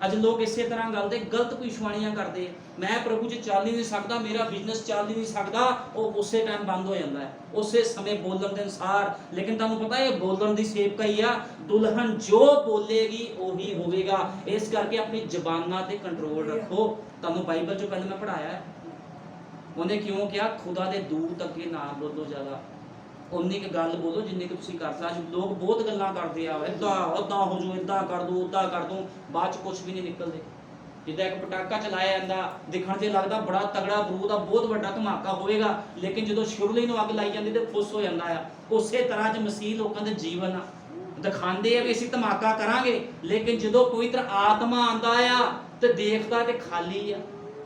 ਅੱਜ ਲੋਕ ਇਸੇ ਤਰ੍ਹਾਂ ਗੱਲ ਦੇ ਗਲਤ ਭਵਿੱਖਬਾਣੀਆਂ ਕਰਦੇ ਆ, ਮੈਂ ਪ੍ਰਭੂ ਜੀ ਚੱਲ ਹੀ ਨਹੀਂ ਸਕਦਾ, ਮੇਰਾ ਬਿਜ਼ਨਸ ਚੱਲ ਹੀ ਨਹੀਂ ਸਕਦਾ, ਉਹ ਉਸੇ ਟਾਈਮ ਬੰਦ ਹੋ ਜਾਂਦਾ ਹੈ, ਉਸੇ ਸਮੇਂ ਬੋਲਣ ਦੇ ਅਨੁਸਾਰ। ਲੇਕਿਨ ਤੁਹਾਨੂੰ ਪਤਾ ਇਹ ਬੋਲਣ ਦੀ ਸੇਵਕਾ ਹੀ ਆ, ਦੁਲਹਨ ਜੋ ਬੋਲੇਗੀ ਉਹੀ ਹੋਵੇਗਾ। ਇਸ ਕਰਕੇ ਆਪਣੀ ਜ਼ਬਾਨਾਂ ਤੇ ਕੰਟਰੋਲ ਰੱਖੋ। ਤੁਹਾਨੂੰ ਬਾਈਬਲ ਚੋਂ ਪਹਿਲਾਂ ਮੈਂ ਪੜਾਇਆ, ਉਹਨੇ ਕਿਉਂ ਕਿਹਾ ਖੁਦਾ ਦੇ ਦੂਤ ਅੱਗੇ ਨਾ ਬੋਲੋ ਜ਼ਿਆਦਾ, ਉਨੀ ਕੁ ਗੱਲ ਬੋਲੋ ਜਿੰਨੀ ਕੁ ਤੁਸੀਂ ਕਰ ਸਕਦੇ। ਲੋਕ ਬਹੁਤ ਗੱਲਾਂ ਕਰਦੇ ਆ, ਇਦਾਂ ਉਦਾਂ ਹੋ ਜਾਓ, ਇਦਾਂ ਕਰ ਦੋ, ਉਦਾਂ ਕਰ ਦੋ, ਬਾਅਦ ਚ ਕੁਝ ਵੀ ਨਹੀਂ ਨਿਕਲਦੇ। ਜਿੱਦਾਂ ਇੱਕ ਪਟਾਕਾ ਚਲਾਇਆ ਜਾਂਦਾ, ਦਿਖਣ ਤੇ ਲੱਗਦਾ ਬੜਾ ਤਗੜਾ ਬਰੂਦ ਆ, ਬਹੁਤ ਵੱਡਾ ਧਮਾਕਾ ਹੋਵੇਗਾ, ਲੇਕਿਨ ਜਦੋਂ ਸ਼ੁਰਲੀ ਨੂੰ ਅੱਗ ਲਾਈ ਜਾਂਦੀ ਤੇ ਫੁੱਸ ਹੋ ਜਾਂਦਾ ਆ। ਉਸੇ ਤਰ੍ਹਾਂ ਚ ਮਸੀਹ ਲੋਕਾਂ ਦੇ ਜੀਵਨ ਆ, ਦਿਖਾਉਂਦੇ ਆ ਵੀ ਅਸੀਂ ਧਮਾਕਾ ਕਰਾਂਗੇ, ਲੇਕਿਨ ਜਦੋਂ ਪਵਿੱਤਰ ਆਤਮਾ ਆਂਦਾ ਆ ਤੇ ਦੇਖਦਾ ਤੇ ਖਾਲੀ ਆ,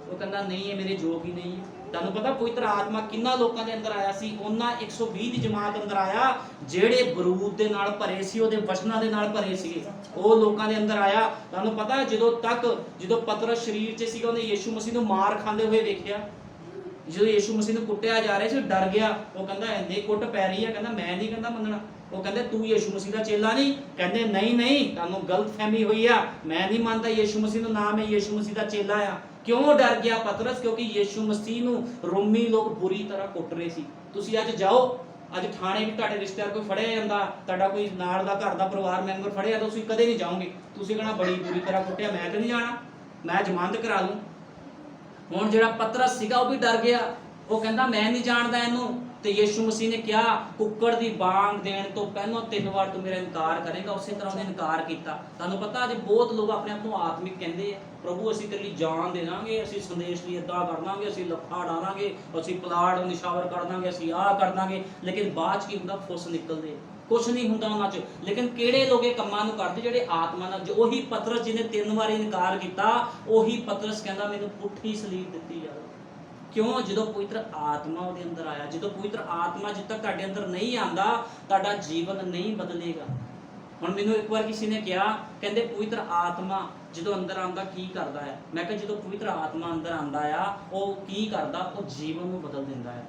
ਉਹ ਕਹਿੰਦਾ ਨਹੀਂ ਇਹ ਮੇਰੇ ਜੋਗ ਹੀ ਨਹੀਂ ਹੈ। ਤੁਹਾਨੂੰ ਪਤਾ ਪਵਿੱਤਰ ਆਤਮਾ ਕਿੰਨਾ ਲੋਕਾਂ ਦੇ ਅੰਦਰ ਆਇਆ ਸੀ? ਉਹਨਾਂ 120 ਦੀ ਜਮਾਤ ਅੰਦਰ ਆਇਆ ਜਿਹੜੇ ਬਰੂਦ ਦੇ ਨਾਲ ਭਰੇ ਸੀ, ਉਹਦੇ ਵਚਨਾਂ ਦੇ ਨਾਲ ਭਰੇ ਸੀਗੇ, ਉਹ ਲੋਕਾਂ ਦੇ ਅੰਦਰ ਆਇਆ। ਤੁਹਾਨੂੰ ਪਤਾ ਜਦੋਂ ਪਤਰਸ ਸਰੀਰ 'ਚ ਸੀਗਾ, ਉਹਨੇ ਯੀਸ਼ੂ ਮਸੀਹ ਨੂੰ ਮਾਰ ਖਾਂਦੇ ਹੋਏ ਵੇਖਿਆ। ਜਦੋਂ ਯੀਸ਼ੂ ਮਸੀਹ ਨੂੰ ਕੁੱਟਿਆ ਜਾ ਰਿਹਾ ਸੀ, ਡਰ ਗਿਆ। ਉਹ ਕਹਿੰਦਾ ਇੰਨੇ ਕੁੱਟ ਪੈ ਰਹੀ ਹੈ, ਕਹਿੰਦਾ ਮੈਂ ਨਹੀਂ ਕਹਿੰਦਾ ਮੰਨਣਾ। ਉਹ ਕਹਿੰਦੇ ਤੂੰ ਯੀਸ਼ੂ ਮਸੀਹ ਦਾ ਚੇਲਾ ਨਹੀਂ? ਕਹਿੰਦੇ ਨਹੀਂ ਤੁਹਾਨੂੰ ਗਲਤਫਹਿਮੀ ਹੋਈ ਆ, ਮੈਂ ਨਹੀਂ ਮੰਨਦਾ ਯੀਸ਼ੂ ਮਸੀਹ ਨੂੰ, ਨਾ ਮੈਂ ਯੀਸ਼ੂ ਮਸੀਹ ਦਾ ਚੇਲਾ ਆ। ਕਿਉਂ ਡਰ ਗਿਆ ਪਤਰਸ? ਕਿਉਂਕਿ ਯੀਸ਼ੂ ਮਸੀਹ ਨੂੰ ਰੋਮੀ ਲੋਕ ਬੁਰੀ ਤਰ੍ਹਾਂ ਕੁੱਟ ਰਹੇ ਸੀ। ਤੁਸੀਂ ਅੱਜ ਜਾਓ, ਅੱਜ ਥਾਣੇ ਵੀ ਤੁਹਾਡੇ ਰਿਸ਼ਤੇਦਾਰ ਕੋਈ ਫੜਿਆ ਜਾਂਦਾ, ਤੁਹਾਡਾ ਕੋਈ ਨਾਲ ਦਾ ਘਰ ਦਾ ਪਰਿਵਾਰ ਮੈਂਬਰ ਫੜਿਆ, ਤੁਸੀਂ ਕਦੇ ਨਹੀਂ ਜਾਓਗੇ, ਤੁਸੀਂ ਕਹਣਾ ਬੜੀ ਬੁਰੀ ਤਰ੍ਹਾਂ ਕੁੱਟਿਆ, ਮੈਂ ਤੇ ਨਹੀਂ ਜਾਣਾ, ਮੈਂ ਜ਼ਮਾਨਤ ਕਰਾ ਲੂੰ। ਹੁਣ ਜਿਹੜਾ ਪਤਰਸ ਸੀਗਾ ਉਹ ਵੀ ਡਰ ਗਿਆ, ਉਹ ਕਹਿੰਦਾ ਮੈਂ ਨਹੀਂ ਜਾਣਦਾ ਇਹਨੂੰ। ਤੇ ਯੀਸ਼ੂ ਮਸੀਹ ਨੇ ਕਿਹਾ ਕੁੱਕੜ ਦੀ ਬਾਂਗ ਦੇਣ ਤੋਂ ਪਹਿਲਾਂ 3 ਵਾਰ ਤੂੰ ਮੇਰਾ ਇਨਕਾਰ ਕਰੇਗਾ। ਉਸੇ ਤਰ੍ਹਾਂ ਉਹਨੇ ਇਨਕਾਰ ਕੀਤਾ। ਤੁਹਾਨੂੰ ਪਤਾ ਅੱਜ ਬਹੁਤ ਲੋਕ ਆਪਣੇ ਆਪ ਨੂੰ ਆਤਮਿਕ ਕਹਿੰਦੇ ਆ, ਪ੍ਰਭੂ ਅਸੀਂ ਤੇਰੀ ਜਾਨ ਦੇ ਦਾਂਗੇ, ਅਸੀਂ ਸੰਦੇਸ਼ ਲਈ ਏਦਾਂ ਕਰ ਦਾਂਗੇ, ਅਸੀਂ ਲੱਫਾ ਡਾਲਾਂਗੇ, ਅਸੀਂ ਪਲਾਟ ਨਿਸ਼ਾਵਰ ਕਰ ਦਾਂਗੇ, ਅਸੀਂ ਆਹ ਕਰ ਦਾਂਗੇ, ਲੇਕਿਨ ਬਾਅਦ 'ਚ ਕੀ ਹੁੰਦਾ? ਫੁੱਸ ਨਿਕਲਦੇ, ਕੁਛ ਨਹੀਂ ਹੁੰਦਾ ਉਹਨਾਂ 'ਚ। ਲੇਕਿਨ ਕਿਹੜੇ ਲੋਕ ਇਹ ਕੰਮਾਂ ਨੂੰ ਕਰਦੇ? ਜਿਹੜੇ ਆਤਮਾ ਨਾਲ। ਉਹੀ ਪਤਰਸ ਜਿਹਨੇ 3 ਵਾਰੀ ਇਨਕਾਰ ਕੀਤਾ, ਉਹੀ ਪਤਰਸ ਕਹਿੰਦਾ ਮੈਨੂੰ ਪੁੱਠੀ ਸਲੀਬ ਦਿੱਤੀ ਜਾਵੇ। ਕਿਉਂ? ਜਦੋਂ ਪਵਿੱਤਰ ਆਤਮਾ ਉਹਦੇ ਅੰਦਰ ਆਇਆ। ਜਦੋਂ ਪਵਿੱਤਰ ਆਤਮਾ ਜਿੱਦ ਤੱਕ ਤੁਹਾਡੇ ਅੰਦਰ ਨਹੀਂ ਆਂਦਾ, ਤੁਹਾਡਾ ਜੀਵਨ ਨਹੀਂ ਬਦਲੇਗਾ। ਹੁਣ ਮੈਨੂੰ ਇੱਕ ਵਾਰ ਕਿਸੇ ਨੇ ਕਿਹਾ, ਕਹਿੰਦੇ ਪਵਿੱਤਰ ਆਤਮਾ ਜਦੋਂ ਅੰਦਰ ਆਂਦਾ ਕੀ ਕਰਦਾ ਹੈ? ਮੈਂ ਕਿਹਾ ਜਦੋਂ ਪਵਿੱਤਰ ਆਤਮਾ ਅੰਦਰ ਆਂਦਾ ਆ, ਉਹ ਕੀ ਕਰਦਾ? ਉਹ ਜੀਵਨ ਨੂੰ ਬਦਲ ਦਿੰਦਾ ਹੈ।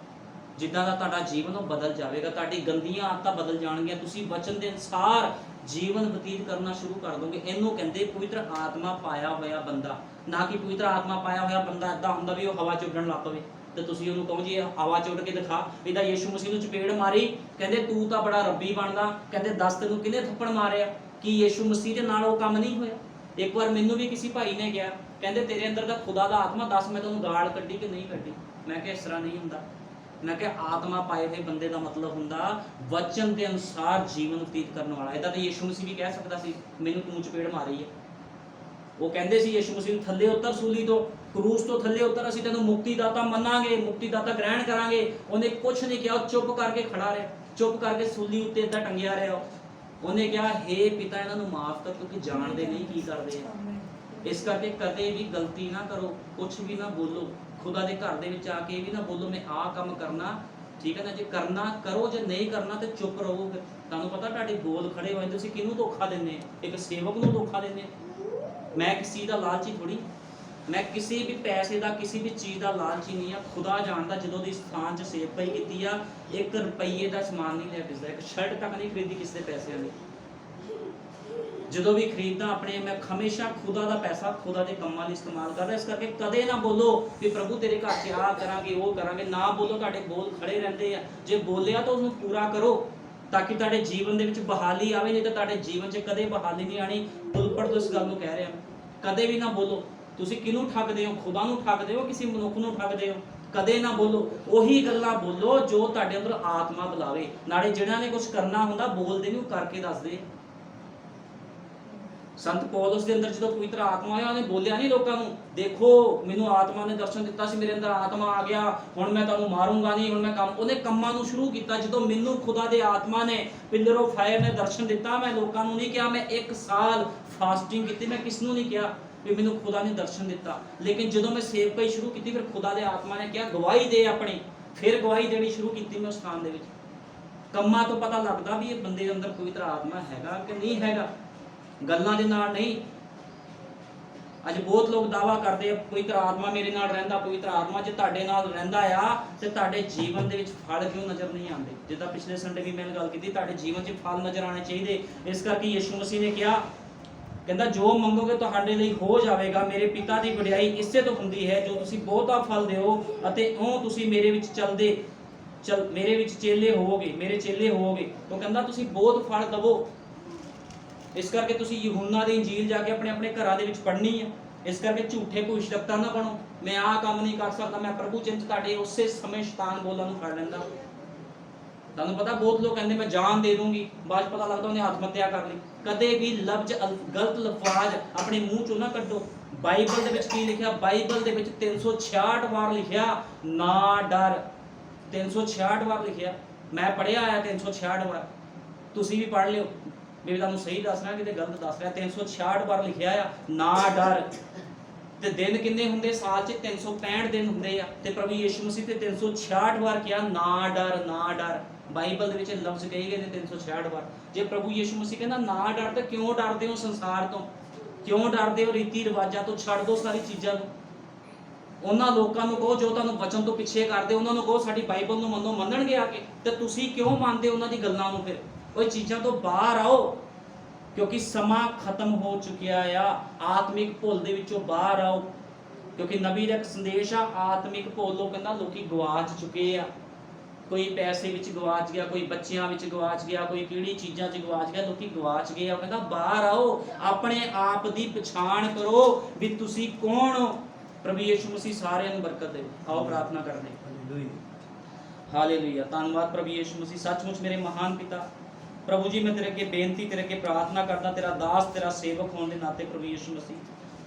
ਜਿੱਦਾਂ ਦਾ ਤੁਹਾਡਾ ਜੀਵਨ ਉਹ ਬਦਲ ਜਾਵੇਗਾ, ਤੁਹਾਡੀ ਗੰਦੀਆਂ ਆਦਤਾਂ ਬਦਲ ਜਾਣਗੀਆਂ, ਤੁਸੀਂ ਵਚਨ ਦੇ ਅਨੁਸਾਰ ਜੀਵਨ ਬਤੀਤ ਕਰਨਾ ਸ਼ੁਰੂ ਕਰ ਦੋਗੇ। ਇਹਨੂੰ ਕਹਿੰਦੇ ਪਵਿੱਤਰ ਆਤਮਾ ਪਾਇਆ ਹੋਇਆ ਬੰਦਾ। ਨਾ ਕਿ ਪਵਿੱਤਰ ਆਤਮਾ ਪਾਇਆ ਹੋਇਆ ਬੰਦਾ ਇਦਾਂ ਹੁੰਦਾ ਵੀ ਉਹ ਹਵਾ 'ਚ ਉੱਡਣ ਲੱਗ ਪਵੇ ਤੇ ਤੁਸੀਂ ਉਹਨੂੰ ਕਹੋ ਜੀ ਇਹ ਹਵਾ 'ਚ ਉੱਡ ਕੇ ਦਿਖਾ। ਇਹਦਾ ਯੀਸ਼ੂ ਮਸੀਹ ਨੂੰ ਚਪੇੜ ਮਾਰੀ, ਕਹਿੰਦੇ ਤੂੰ ਤਾਂ ਬੜਾ ਰੱਬੀ ਬਣਦਾ, ਕਹਿੰਦੇ ਦੱਸ ਤੈਨੂੰ ਕਿਹਨੇ ਥੱਪੜ ਮਾਰਿਆ? ਕਿ ਯੀਸ਼ੂ ਮਸੀਹ ਦੇ ਨਾਲ ਉਹ ਕੰਮ ਨਹੀਂ ਹੋਇਆ? ਇੱਕ ਵਾਰ ਮੈਨੂੰ ਵੀ ਕਿਸੇ ਭਾਈ ਨੇ ਕਿਹਾ, ਕਹਿੰਦੇ ਤੇਰੇ ਅੰਦਰ ਦਾ ਖੁਦਾ ਦਾ ਆਤਮਾ, ਦੱਸ ਮੈਂ ਤੈਨੂੰ ਗਾਲ ਕੱਢੀ ਕਿ ਨਹੀਂ ਕੱਢੀ? ਮੈਂ ਕਿਹਾ ਇਸ ਤਰ੍ਹਾਂ ਨਹੀਂ ਹੁੰਦਾ। ਮੈਂ ਕਿਹਾ ਆਤਮਾ ਪਾਏ ਹੋਏ ਬੰਦੇ ਦਾ ਮਤਲਬ ਹੁੰਦਾ ਵਚਨ ਦੇ ਅਨੁਸਾਰ ਜੀਵਨ ਬਤੀਤ ਕਰਨ ਵਾਲਾ। ਇਹਦਾ ਤਾਂ ਯੀਸ਼ੂ ਮਸੀਹ ਵੀ ਕਹਿ ਸਕਦਾ ਸੀ ਮੈਨੂੰ ਤੂੰ ਚਪੇੜ ਮਾਰੀ ਹੈ। ਉਹ ਕਹਿੰਦੇ ਸੀ ਯੀਸ਼ੂ ਮਸੀਹ ਨੂੰ ਥੱਲੇ ਉਤਰ, ਸੂਲੀ ਤੋਂ, ਕਰੂਸ ਤੋਂ ਥੱਲੇ ਉਤਰ, ਅਸੀਂ ਤੈਨੂੰ ਮੁਕਤੀਦਾਤਾ ਮੰਨਾਂਗੇ, ਮੁਕਤੀਦਾਤਾ ਗ੍ਰਹਿਣ ਕਰਾਂਗੇ। ਉਹਨੇ ਕੁਛ ਨਹੀਂ ਕਿਹਾ, ਉਹ ਚੁੱਪ ਕਰਕੇ ਖੜਾ ਰਿਹਾ, ਚੁੱਪ ਕਰਕੇ ਸੂਲੀ ਉੱਤੇ ਏਦਾਂ ਟੰਗਿਆ ਰਿਹਾ। ਉਹਨੇ ਕਿਹਾ ਹੇ ਪਿਤਾ ਇਹਨਾਂ ਨੂੰ ਮਾਫ ਕਰ ਕਿਉਂਕਿ ਜਾਣਦੇ ਨਹੀਂ ਕੀ ਕਰਦੇ ਆ। ਇਸ ਕਰਕੇ ਕਦੇ ਵੀ ਗਲਤੀ ਨਾ ਕਰੋ, ਕੁਛ ਵੀ ਨਾ ਬੋਲੋ। ਖੁਦਾ ਦੇ ਘਰ ਦੇ ਵਿੱਚ ਆ ਕੇ ਵੀ ਨਾ ਬੋਲੋ ਮੈਂ ਆਹ ਕੰਮ ਕਰਨਾ, ਠੀਕ ਹੈ ਨਾ? ਜੇ ਕਰਨਾ ਕਰੋ, ਜੇ ਨਹੀਂ ਕਰਨਾ ਤੇ ਚੁੱਪ ਰਹੋ। ਫਿਰ ਤੁਹਾਨੂੰ ਪਤਾ ਤੁਹਾਡੇ ਬੋਲ ਖੜੇ ਹੋ ਜਾਂਦੇ। ਤੁਸੀਂ ਕਿਹਨੂੰ ਧੋਖਾ ਦਿੰਦੇ? ਇੱਕ ਸੇਵਕ ਨੂੰ ਧੋਖਾ ਦਿੰਦੇ। ਮੈਂ ਕਿਸੇ ਦਾ ਲਾਲਚੀ ਥੋੜੀ, ਮੈਂ ਕਿਸੇ ਵੀ ਪੈਸੇ ਦਾ, ਕਿਸੇ ਵੀ ਚੀਜ਼ ਦਾ ਲਾਲਚੀ ਨਹੀਂ ਆ। ਖੁਦਾ ਜਾਣਦਾ ਜਦੋਂ ਦੀ ਸਥਾਨ 'ਚ ਸੇਵਕਾਈ ਕੀਤੀ ਆ, 1 ਰੁਪਈਏ ਦਾ ਸਮਾਨ ਨਹੀਂ ਲਿਆ ਕਿਸੇ ਦਾ, ਇੱਕ ਸ਼ਰਟ ਤੱਕ ਨਹੀਂ ਖਰੀਦੀ ਕਿਸੇ ਦੇ ਪੈਸਿਆਂ ਦੀ। ਜਦੋਂ ਵੀ ਖਰੀਦਦਾ ਆਪਣੇ, ਮੈਂ ਹਮੇਸ਼ਾ ਖੁਦਾ ਦਾ ਪੈਸਾ ਖੁਦਾ ਦੇ ਕੰਮਾਂ ਲਈ ਇਸਤੇਮਾਲ ਕਰਦਾ। ਇਸ ਕਰਕੇ ਕਦੇ ਨਾ ਬੋਲੋ ਵੀ ਪ੍ਰਭੂ ਤੇਰੇ ਘਰ 'ਚ ਆਹ ਕਰਾਂਗੇ ਉਹ ਕਰਾਂਗੇ, ਨਾ ਬੋਲੋ। ਤੁਹਾਡੇ ਬੋਲ ਖੜੇ ਰਹਿੰਦੇ ਆ। ਜੇ ਬੋਲਿਆ ਤਾਂ ਉਹਨੂੰ ਪੂਰਾ ਕਰੋ ਤਾਂ ਕਿ ਤੁਹਾਡੇ ਜੀਵਨ ਦੇ ਵਿੱਚ ਬਹਾਲੀ ਆਵੇ, ਨਹੀਂ ਤਾਂ ਤੁਹਾਡੇ ਜੀਵਨ 'ਚ ਕਦੇ ਬਹਾਲੀ ਨਹੀਂ ਆਣੀ। ਉਲਪੜ ਤੋਂ ਇਸ ਗੱਲ ਨੂੰ ਕਹਿ ਰਿਹਾ, ਕਦੇ ਵੀ ਨਾ ਬੋਲੋ। ਤੁਸੀਂ ਕਿਹਨੂੰ ਠੱਗਦੇ ਹੋ? ਖੁਦਾ ਨੂੰ ਠੱਗਦੇ ਹੋ, ਕਿਸੇ ਮਨੁੱਖ ਨੂੰ ਠੱਗਦੇ ਹੋ? ਕਦੇ ਨਾ ਬੋਲੋ। ਉਹੀ ਗੱਲਾਂ ਬੋਲੋ ਜੋ ਤੁਹਾਡੇ ਅੰਦਰ ਆਤਮਾ ਬੁਲਾਵੇ। ਨਾਲੇ ਜਿਹਨਾਂ ਨੇ ਕੁਝ ਕਰਨਾ ਹੁੰਦਾ ਬੋਲਦੇ ਨਹੀਂ, ਉਹ ਕਰਕੇ ਦੱਸਦੇ। ਸੰਤ ਪੌਲਸ ਦੇ ਅੰਦਰ ਜਦੋਂ ਪਵਿੱਤਰ ਆਤਮਾ ਆਇਆ, ਉਹਨੇ ਬੋਲਿਆ ਨਹੀਂ ਲੋਕਾਂ ਨੂੰ ਦੇਖੋ ਮੈਨੂੰ ਆਤਮਾ ਨੇ ਦਰਸ਼ਨ ਦਿੱਤਾ ਸੀ, ਮੇਰੇ ਅੰਦਰ ਆਤਮਾ ਆ ਗਿਆ, ਹੁਣ ਮੈਂ ਤੁਹਾਨੂੰ ਮਾਰੂੰਗਾ ਨਹੀਂ, ਹੁਣ ਮੈਂ ਕੰਮ। ਉਹਨੇ ਕੰਮਾਂ ਨੂੰ ਸ਼ੁਰੂ ਕੀਤਾ। ਜਦੋਂ ਮੈਨੂੰ ਖੁਦਾ ਦੇ ਆਤਮਾ ਨੇ ਪਿਲਰ ਆਫ ਫਾਇਰ ਨੇ ਦਰਸ਼ਨ ਦਿੱਤਾ, ਮੈਂ ਲੋਕਾਂ ਨੂੰ ਨਹੀਂ ਕਿਹਾ, ਮੈਂ 1 ਸਾਲ ਫਾਸਟਿੰਗ ਕੀਤੀ, ਮੈਂ ਕਿਸ ਨੂੰ ਨਹੀਂ ਕਿਹਾ ਵੀ ਮੈਨੂੰ ਖੁਦਾ ਨੇ ਦਰਸ਼ਨ ਦਿੱਤਾ। ਲੇਕਿਨ ਜਦੋਂ ਮੈਂ ਸੇਵਕਾਈ ਸ਼ੁਰੂ ਕੀਤੀ, ਫਿਰ ਖੁਦਾ ਦੇ ਆਤਮਾ ਨੇ ਕਿਹਾ ਗਵਾਹੀ ਦੇ ਆਪਣੀ। ਫਿਰ ਗਵਾਹੀ ਦੇਣੀ ਸ਼ੁਰੂ ਕੀਤੀ ਮੈਂ ਉਸ ਸਥਾਨ ਦੇ ਵਿੱਚ। ਕੰਮਾਂ ਤੋਂ ਪਤਾ ਲੱਗਦਾ ਵੀ ਇਹ ਬੰਦੇ ਦੇ ਅੰਦਰ ਪਵਿੱਤਰ ਆਤਮਾ ਹੈਗਾ ਕਿ ਨਹੀਂ ਹੈਗਾ, ਗੱਲਾਂ ਦੇ ਨਾਲ ਨਹੀਂ। ਅੱਜ ਬਹੁਤ ਲੋਕ ਦਾਵਾ ਕਰਦੇ ਆ ਪਵਿੱਤਰ ਆਤਮਾ ਮੇਰੇ ਨਾਲ ਰਹਿੰਦਾ, ਪਵਿੱਤਰ ਆਤਮਾ ਜੇ ਤੁਹਾਡੇ ਨਾਲ ਰਹਿੰਦਾ ਆ ਤੇ ਤੁਹਾਡੇ ਜੀਵਨ ਦੇ ਵਿੱਚ ਫਲ ਕਿਉਂ ਨਜ਼ਰ ਨਹੀਂ ਆਉਂਦੇ? ਜਿੱਦਾਂ ਪਿਛਲੇ ਸੰਡੇ ਵੀ ਮੈਂ ਗੱਲ ਕੀਤੀ, ਤੁਹਾਡੇ ਜੀਵਨ 'ਚ ਫਲ ਨਜ਼ਰ ਆਉਣੇ ਚਾਹੀਦੇ। ਇਸ ਕਰਕੇ ਯਿਸੂ ਮਸੀਹ ਨੇ ਕਿਹਾ, ਕਹਿੰਦਾ ਜੋ ਮੰਗੋਗੇ ਤੁਹਾਡੇ ਲਈ ਹੋ ਜਾਵੇਗਾ। ਮੇਰੇ ਪਿਤਾ ਦੀ ਵਡਿਆਈ ਇਸੇ ਤੋਂ ਹੁੰਦੀ ਹੈ ਜੋ ਤੁਸੀਂ ਬਹੁਤਾ ਫਲ ਦਿਓ ਅਤੇ ਉਹ ਤੁਸੀਂ ਮੇਰੇ ਵਿੱਚ ਮੇਰੇ ਵਿੱਚ ਚੇਲੇ ਹੋਵੋਗੇ, ਮੇਰੇ ਚੇਲੇ ਹੋਵੋਗੇ। ਉਹ ਕਹਿੰਦਾ ਤੁਸੀਂ ਬਹੁਤ ਫਲ ਦਵੋ। ਇਸ ਕਰਕੇ ਤੁਸੀਂ ਯਹੂਨਾ ਦੀ ਇੰਜੀਲ ਜਾ ਕੇ ਆਪਣੇ ਆਪਣੇ ਘਰਾਂ ਦੇ ਵਿੱਚ ਪੜ੍ਹਨੀ ਹੈ। ਇਸ ਕਰਕੇ ਝੂਠੇ ਭਵਿੱਖਵਕਤਾ ਨਾ ਬਣੋ, ਮੈਂ ਆਹ ਕੰਮ ਨਹੀਂ ਕਰ ਸਕਦਾ, ਮੈਂ ਪ੍ਰਭੂ ਚਿੰਤ। ਤੁਹਾਡੇ ਉਸੇ ਸਮੇਂ ਸ਼ੈਤਾਨ ਬੋਲਣ ਨੂੰ ਫੜ ਲੈਂਦਾ। ਤੁਹਾਨੂੰ ਪਤਾ ਬਹੁਤ ਲੋਕ ਕਹਿੰਦੇ ਮੈਂ ਜਾਨ ਦੇ ਦੂੰਗੀ, ਬਾਅਦ ਪਤਾ ਲੱਗਦਾ ਉਹਨੇ ਆਤਮ ਹੱਤਿਆ ਕਰ ਲਈ। ਕਦੇ ਵੀ ਲਫ਼ਜ਼ ਗਲਤ ਲਫ਼ਜ਼ ਆਪਣੇ ਮੂੰਹ ਚੋਂ ਨਾ ਕੱਢੋ। ਬਾਈਬਲ ਦੇ ਵਿੱਚ ਕੀ ਲਿਖਿਆ? ਬਾਈਬਲ ਦੇ ਵਿੱਚ 366 ਵਾਰ ਲਿਖਿਆ ਨਾ ਡਰ। 366 ਵਾਰ ਲਿਖਿਆ। ਮੈਂ ਪੜ੍ਹਿਆ ਆਇਆ 366 ਵਾਰ, ਤੁਸੀਂ ਵੀ ਪੜ੍ਹ ਲਿਓ। ਮੈਂ ਤੁਹਾਨੂੰ ਸਹੀ ਦੱਸ ਰਿਹਾ ਕਿਤੇ ਗਲਤ ਦੱਸ ਰਿਹਾ। 366 ਵਾਰ ਲਿਖਿਆ ਆ ਨਾ ਡਰ। ਤੇ ਦਿਨ ਕਿੰਨੇ ਹੁੰਦੇ ਸਾਲ 'ਚ? 365 ਦਿਨ ਹੁੰਦੇ ਆ। ਤੇ ਪ੍ਰਭੂ ਯਿਸੂ ਮਸੀਹ ਤੇ 366 ਵਾਰ ਕਿਹਾ ਨਾ ਡਰ, ਨਾ ਡਰ। ਬਾਈਬਲ ਦੇ ਵਿੱਚ ਲਫ਼ਜ਼ ਕਹੇ ਗਏ ਨੇ 366 ਵਾਰ। ਜੇ ਪ੍ਰਭੂ ਯਿਸੂ ਮਸੀਹ ਕਹਿੰਦਾ ਨਾ ਡਰ, ਤਾਂ ਕਿਉਂ ਡਰਦੇ ਹੋ ਸੰਸਾਰ ਤੋਂ? ਕਿਉਂ ਡਰਦੇ ਹੋ ਰੀਤੀ ਰਿਵਾਜਾਂ ਤੋਂ? ਛੱਡ ਦਿਓ ਸਾਰੀ ਚੀਜ਼ਾਂ ਨੂੰ। ਉਹਨਾਂ ਲੋਕਾਂ ਨੂੰ ਕਹੋ ਜੋ ਤੁਹਾਨੂੰ ਵਚਨ ਤੋਂ ਪਿੱਛੇ ਕਰਦੇ, ਉਹਨਾਂ ਨੂੰ ਕਹੋ ਸਾਡੀ ਬਾਈਬਲ ਨੂੰ ਮੰਨੋ, ਮੰਨਣਗੇ ਆ ਕੇ। ਤੇ ਤੁਸੀਂ ਕਿਉਂ ਮੰਨਦੇ ਉਹਨਾਂ ਦੀ ਗੱਲਾਂ ਨੂੰ? ਫਿਰ ਉਹ ਚੀਜ਼ਾਂ ਤੋਂ ਬਾਹਰ ਆਓ, ਕਿਉਂਕਿ ਸਮਾਂ ਖਤਮ ਹੋ ਚੁੱਕਿਆ ਆ। ਆਤਮਿਕ ਭੁੱਲ ਦੇ ਵਿੱਚੋਂ ਬਾਹਰ ਆਓ, ਕਿਉਂਕਿ ਨਬੀ ਦਾ ਇੱਕ ਸੰਦੇਸ਼ ਆ, ਆਤਮਿਕ ਭੁੱਲ। ਉਹ ਕਹਿੰਦਾ ਲੋਕੀ ਗਵਾਚ ਚੁੱਕੇ ਆ। ਕੋਈ ਪੈਸੇ ਵਿੱਚ ਗਵਾਚ ਗਿਆ, ਕੋਈ ਬੱਚਿਆਂ ਵਿੱਚ ਗਵਾਚ ਗਿਆ, ਕੋਈ ਕਿਹੜੀ ਚੀਜ਼ਾਂ 'ਚ ਗਵਾਚ ਗਿਆ। ਲੋਕੀ ਗਵਾਚ ਗਏ ਆ। ਉਹ ਕਹਿੰਦਾ ਬਾਹਰ ਆਓ, ਆਪਣੇ ਆਪ ਦੀ ਪਛਾਣ ਕਰੋ ਵੀ ਤੁਸੀਂ ਕੌਣ ਹੋ। ਪ੍ਰਭੂ ਯਿਸੂ ਮਸੀਹ ਸਾਰਿਆਂ ਨੂੰ ਬਰਕਤ ਦੇ। ਆਓ ਪ੍ਰਾਰਥਨਾ ਕਰਦੇ ਹਾਂ। ਹਾਲੇਲੂਇਆ। ਧੰਨਵਾਦ ਪ੍ਰਭੂ ਯਿਸੂ ਮਸੀਹ। ਸੱਚਮੁੱਚ ਮੇਰੇ ਮਹਾਨ ਪਿਤਾ ਪ੍ਰਭੂ ਜੀ, ਮੈਂ ਤੇਰੇ ਅੱਗੇ ਬੇਨਤੀ, ਤੇਰੇ ਅੱਗੇ ਪ੍ਰਾਰਥਨਾ ਕਰਦਾ, ਤੇਰਾ ਦਾਸ, ਤੇਰਾ ਸੇਵਕ ਹੋਣ ਦੇ ਨਾਤੇ ਪ੍ਰਭੂ ਯਿਸੂ ਮਸੀਹ।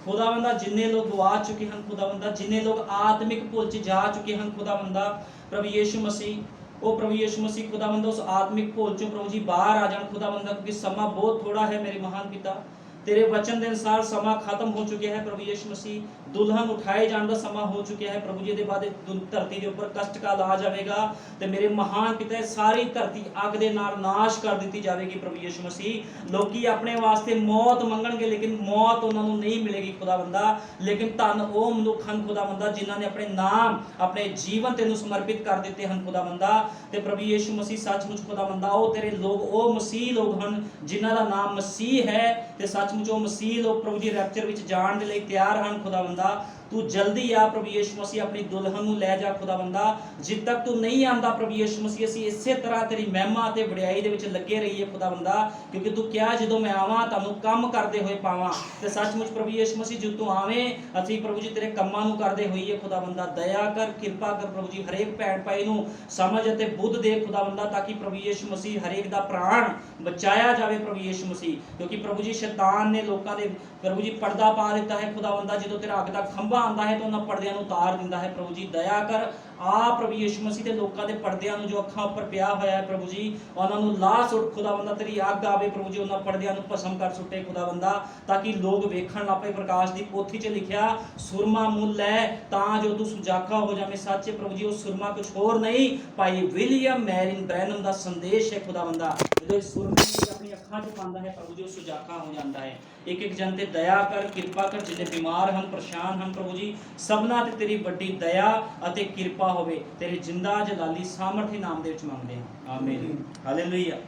ਖੁਦਾਵੰਦਾ ਜਿੰਨੇ ਲੋਕ ਗਵਾਚ ਚੁੱਕੇ ਹਨ, ਖੁਦਾਵੰਦਾ ਜਿੰਨੇ ਲੋਕ ਆਤਮਿਕ ਭੁੱਲ 'ਚ ਜਾ ਚੁੱਕੇ ਹਨ, ਖੁਦਾਵੰਦਾ ਪ੍ਰਭੂ ਯਿਸੂ ਮਸੀਹ, ਉਹ ਪ੍ਰਭੂ ਯਿਸੂ ਮਸੀਹ ਖੁਦਾਵੰਦਾ ਉਸ ਆਤਮਿਕ ਭੁੱਲ 'ਚੋਂ ਪ੍ਰਭੂ ਜੀ ਬਾਹਰ ਆ ਜਾਣ ਖੁਦਾਵੰਦਾ, ਕਿਉਂਕਿ ਸਮਾਂ ਬਹੁਤ ਥੋੜਾ ਹੈ ਮੇਰੇ ਮਹਾਨ ਪਿਤਾ। तेरे वचन के अनुसार समा खत्म हो चुके हैं प्रभु यीशु मसीह। दुल्हन उठाए जाने का समा हो चुका है प्रभु जी। के बाद धरती के उपर कष्ट काल आ जाएगा तो मेरे महान पिता सारी धरती अग दे नाल नाश कर दी जाएगी प्रभु यीशु मसीह। लोग अपने वास्ते मौत मंगणगे लेकिन मौत उन्होंने नहीं मिलेगी खुदावंदा। लेकिन धन वो मनुख हैं खुदावंदा जिन्होंने अपने नाम अपने जीवन तेनू समर्पित कर दिते हैं खुदावंदा। तो प्रभु यीशु मसीह सचमुच खुदावंदा वो तेरे लोग वो मसीह लोग हैं जिन्हों का नाम मसीह है। तो सचमुच वो मसीह लोग प्रभु जी रैप्चर विच जाण दे लई तैयार हैं खुदावंदा। तू जल्दी आ प्रभु यीशु मसीह अपनी दुल्हन नूं लै जा खुदावंदा। जिद तक तू नहीं आंदा प्रभु यीशु मसीह असीं इसे तरह तेरी महिमा ते वडियाई दे विच लगे रहीए खुदावंदा। क्योंकि तू क्या जदों मैं आवां तुहानूं काम करदे होए पावां। ते सचमुच प्रभु यीशु मसीह जदों तू आवें असीं प्रभु जी तेरे कम्मां नूं करदे होईए खुदावंदा। दया कर किरपा कर प्रभु जी हरेक भैण भाई नूं समझ अते बुद्ध दे खुदावंदा ताकि प्रभु यीशु मसीह हरेक दा प्राण बचाया जाए प्रभु यीशु मसीह। क्योंकि प्रभु जी शैतान ने लोकां दे प्रभु जी पर्दा पा दिता है खुदावंदा। जो तेरा अग दा खंभा आंदा है तो उन्हां पर्दियां नूं उतार दिंदा है प्रभु जी। दया कर आ प्रभु यीशु मसीह दे लोकां दे पर्दियां नूं जो अखां उपर पिया होया है प्रभु जी उन्हां नूं ला सुट खुदावंदा। तेरी अग आवे प्रभु जी उन्हां पर्दियां नूं भस्म कर सुटे खुदावंदा ताकि लोग वेखण लग पे। प्रकाश दी पोथी च लिखिया सुरमा मुल लै तां जो तू सुजाखा हो जावे। सच है प्रभु जी वो सुरमा कुछ होर नहीं भाई विलियम मैरिन ब्रैनम दा संदेश है खुदावंदा। जो सुरमा अपनी अखां च पांदा है प्रभु जी वो सुजाखा हो जाता है। एक एक जन ते दया कर किरपा कर जिन्हें बीमार हैं परेशान हैं प्रभु जी सबना ते तेरी बड़ी दया अते किरपा होवे। तेरे जिंदा जलाली सामर्थी नाम दे विच मंगदे हां आमीन हालेलुया।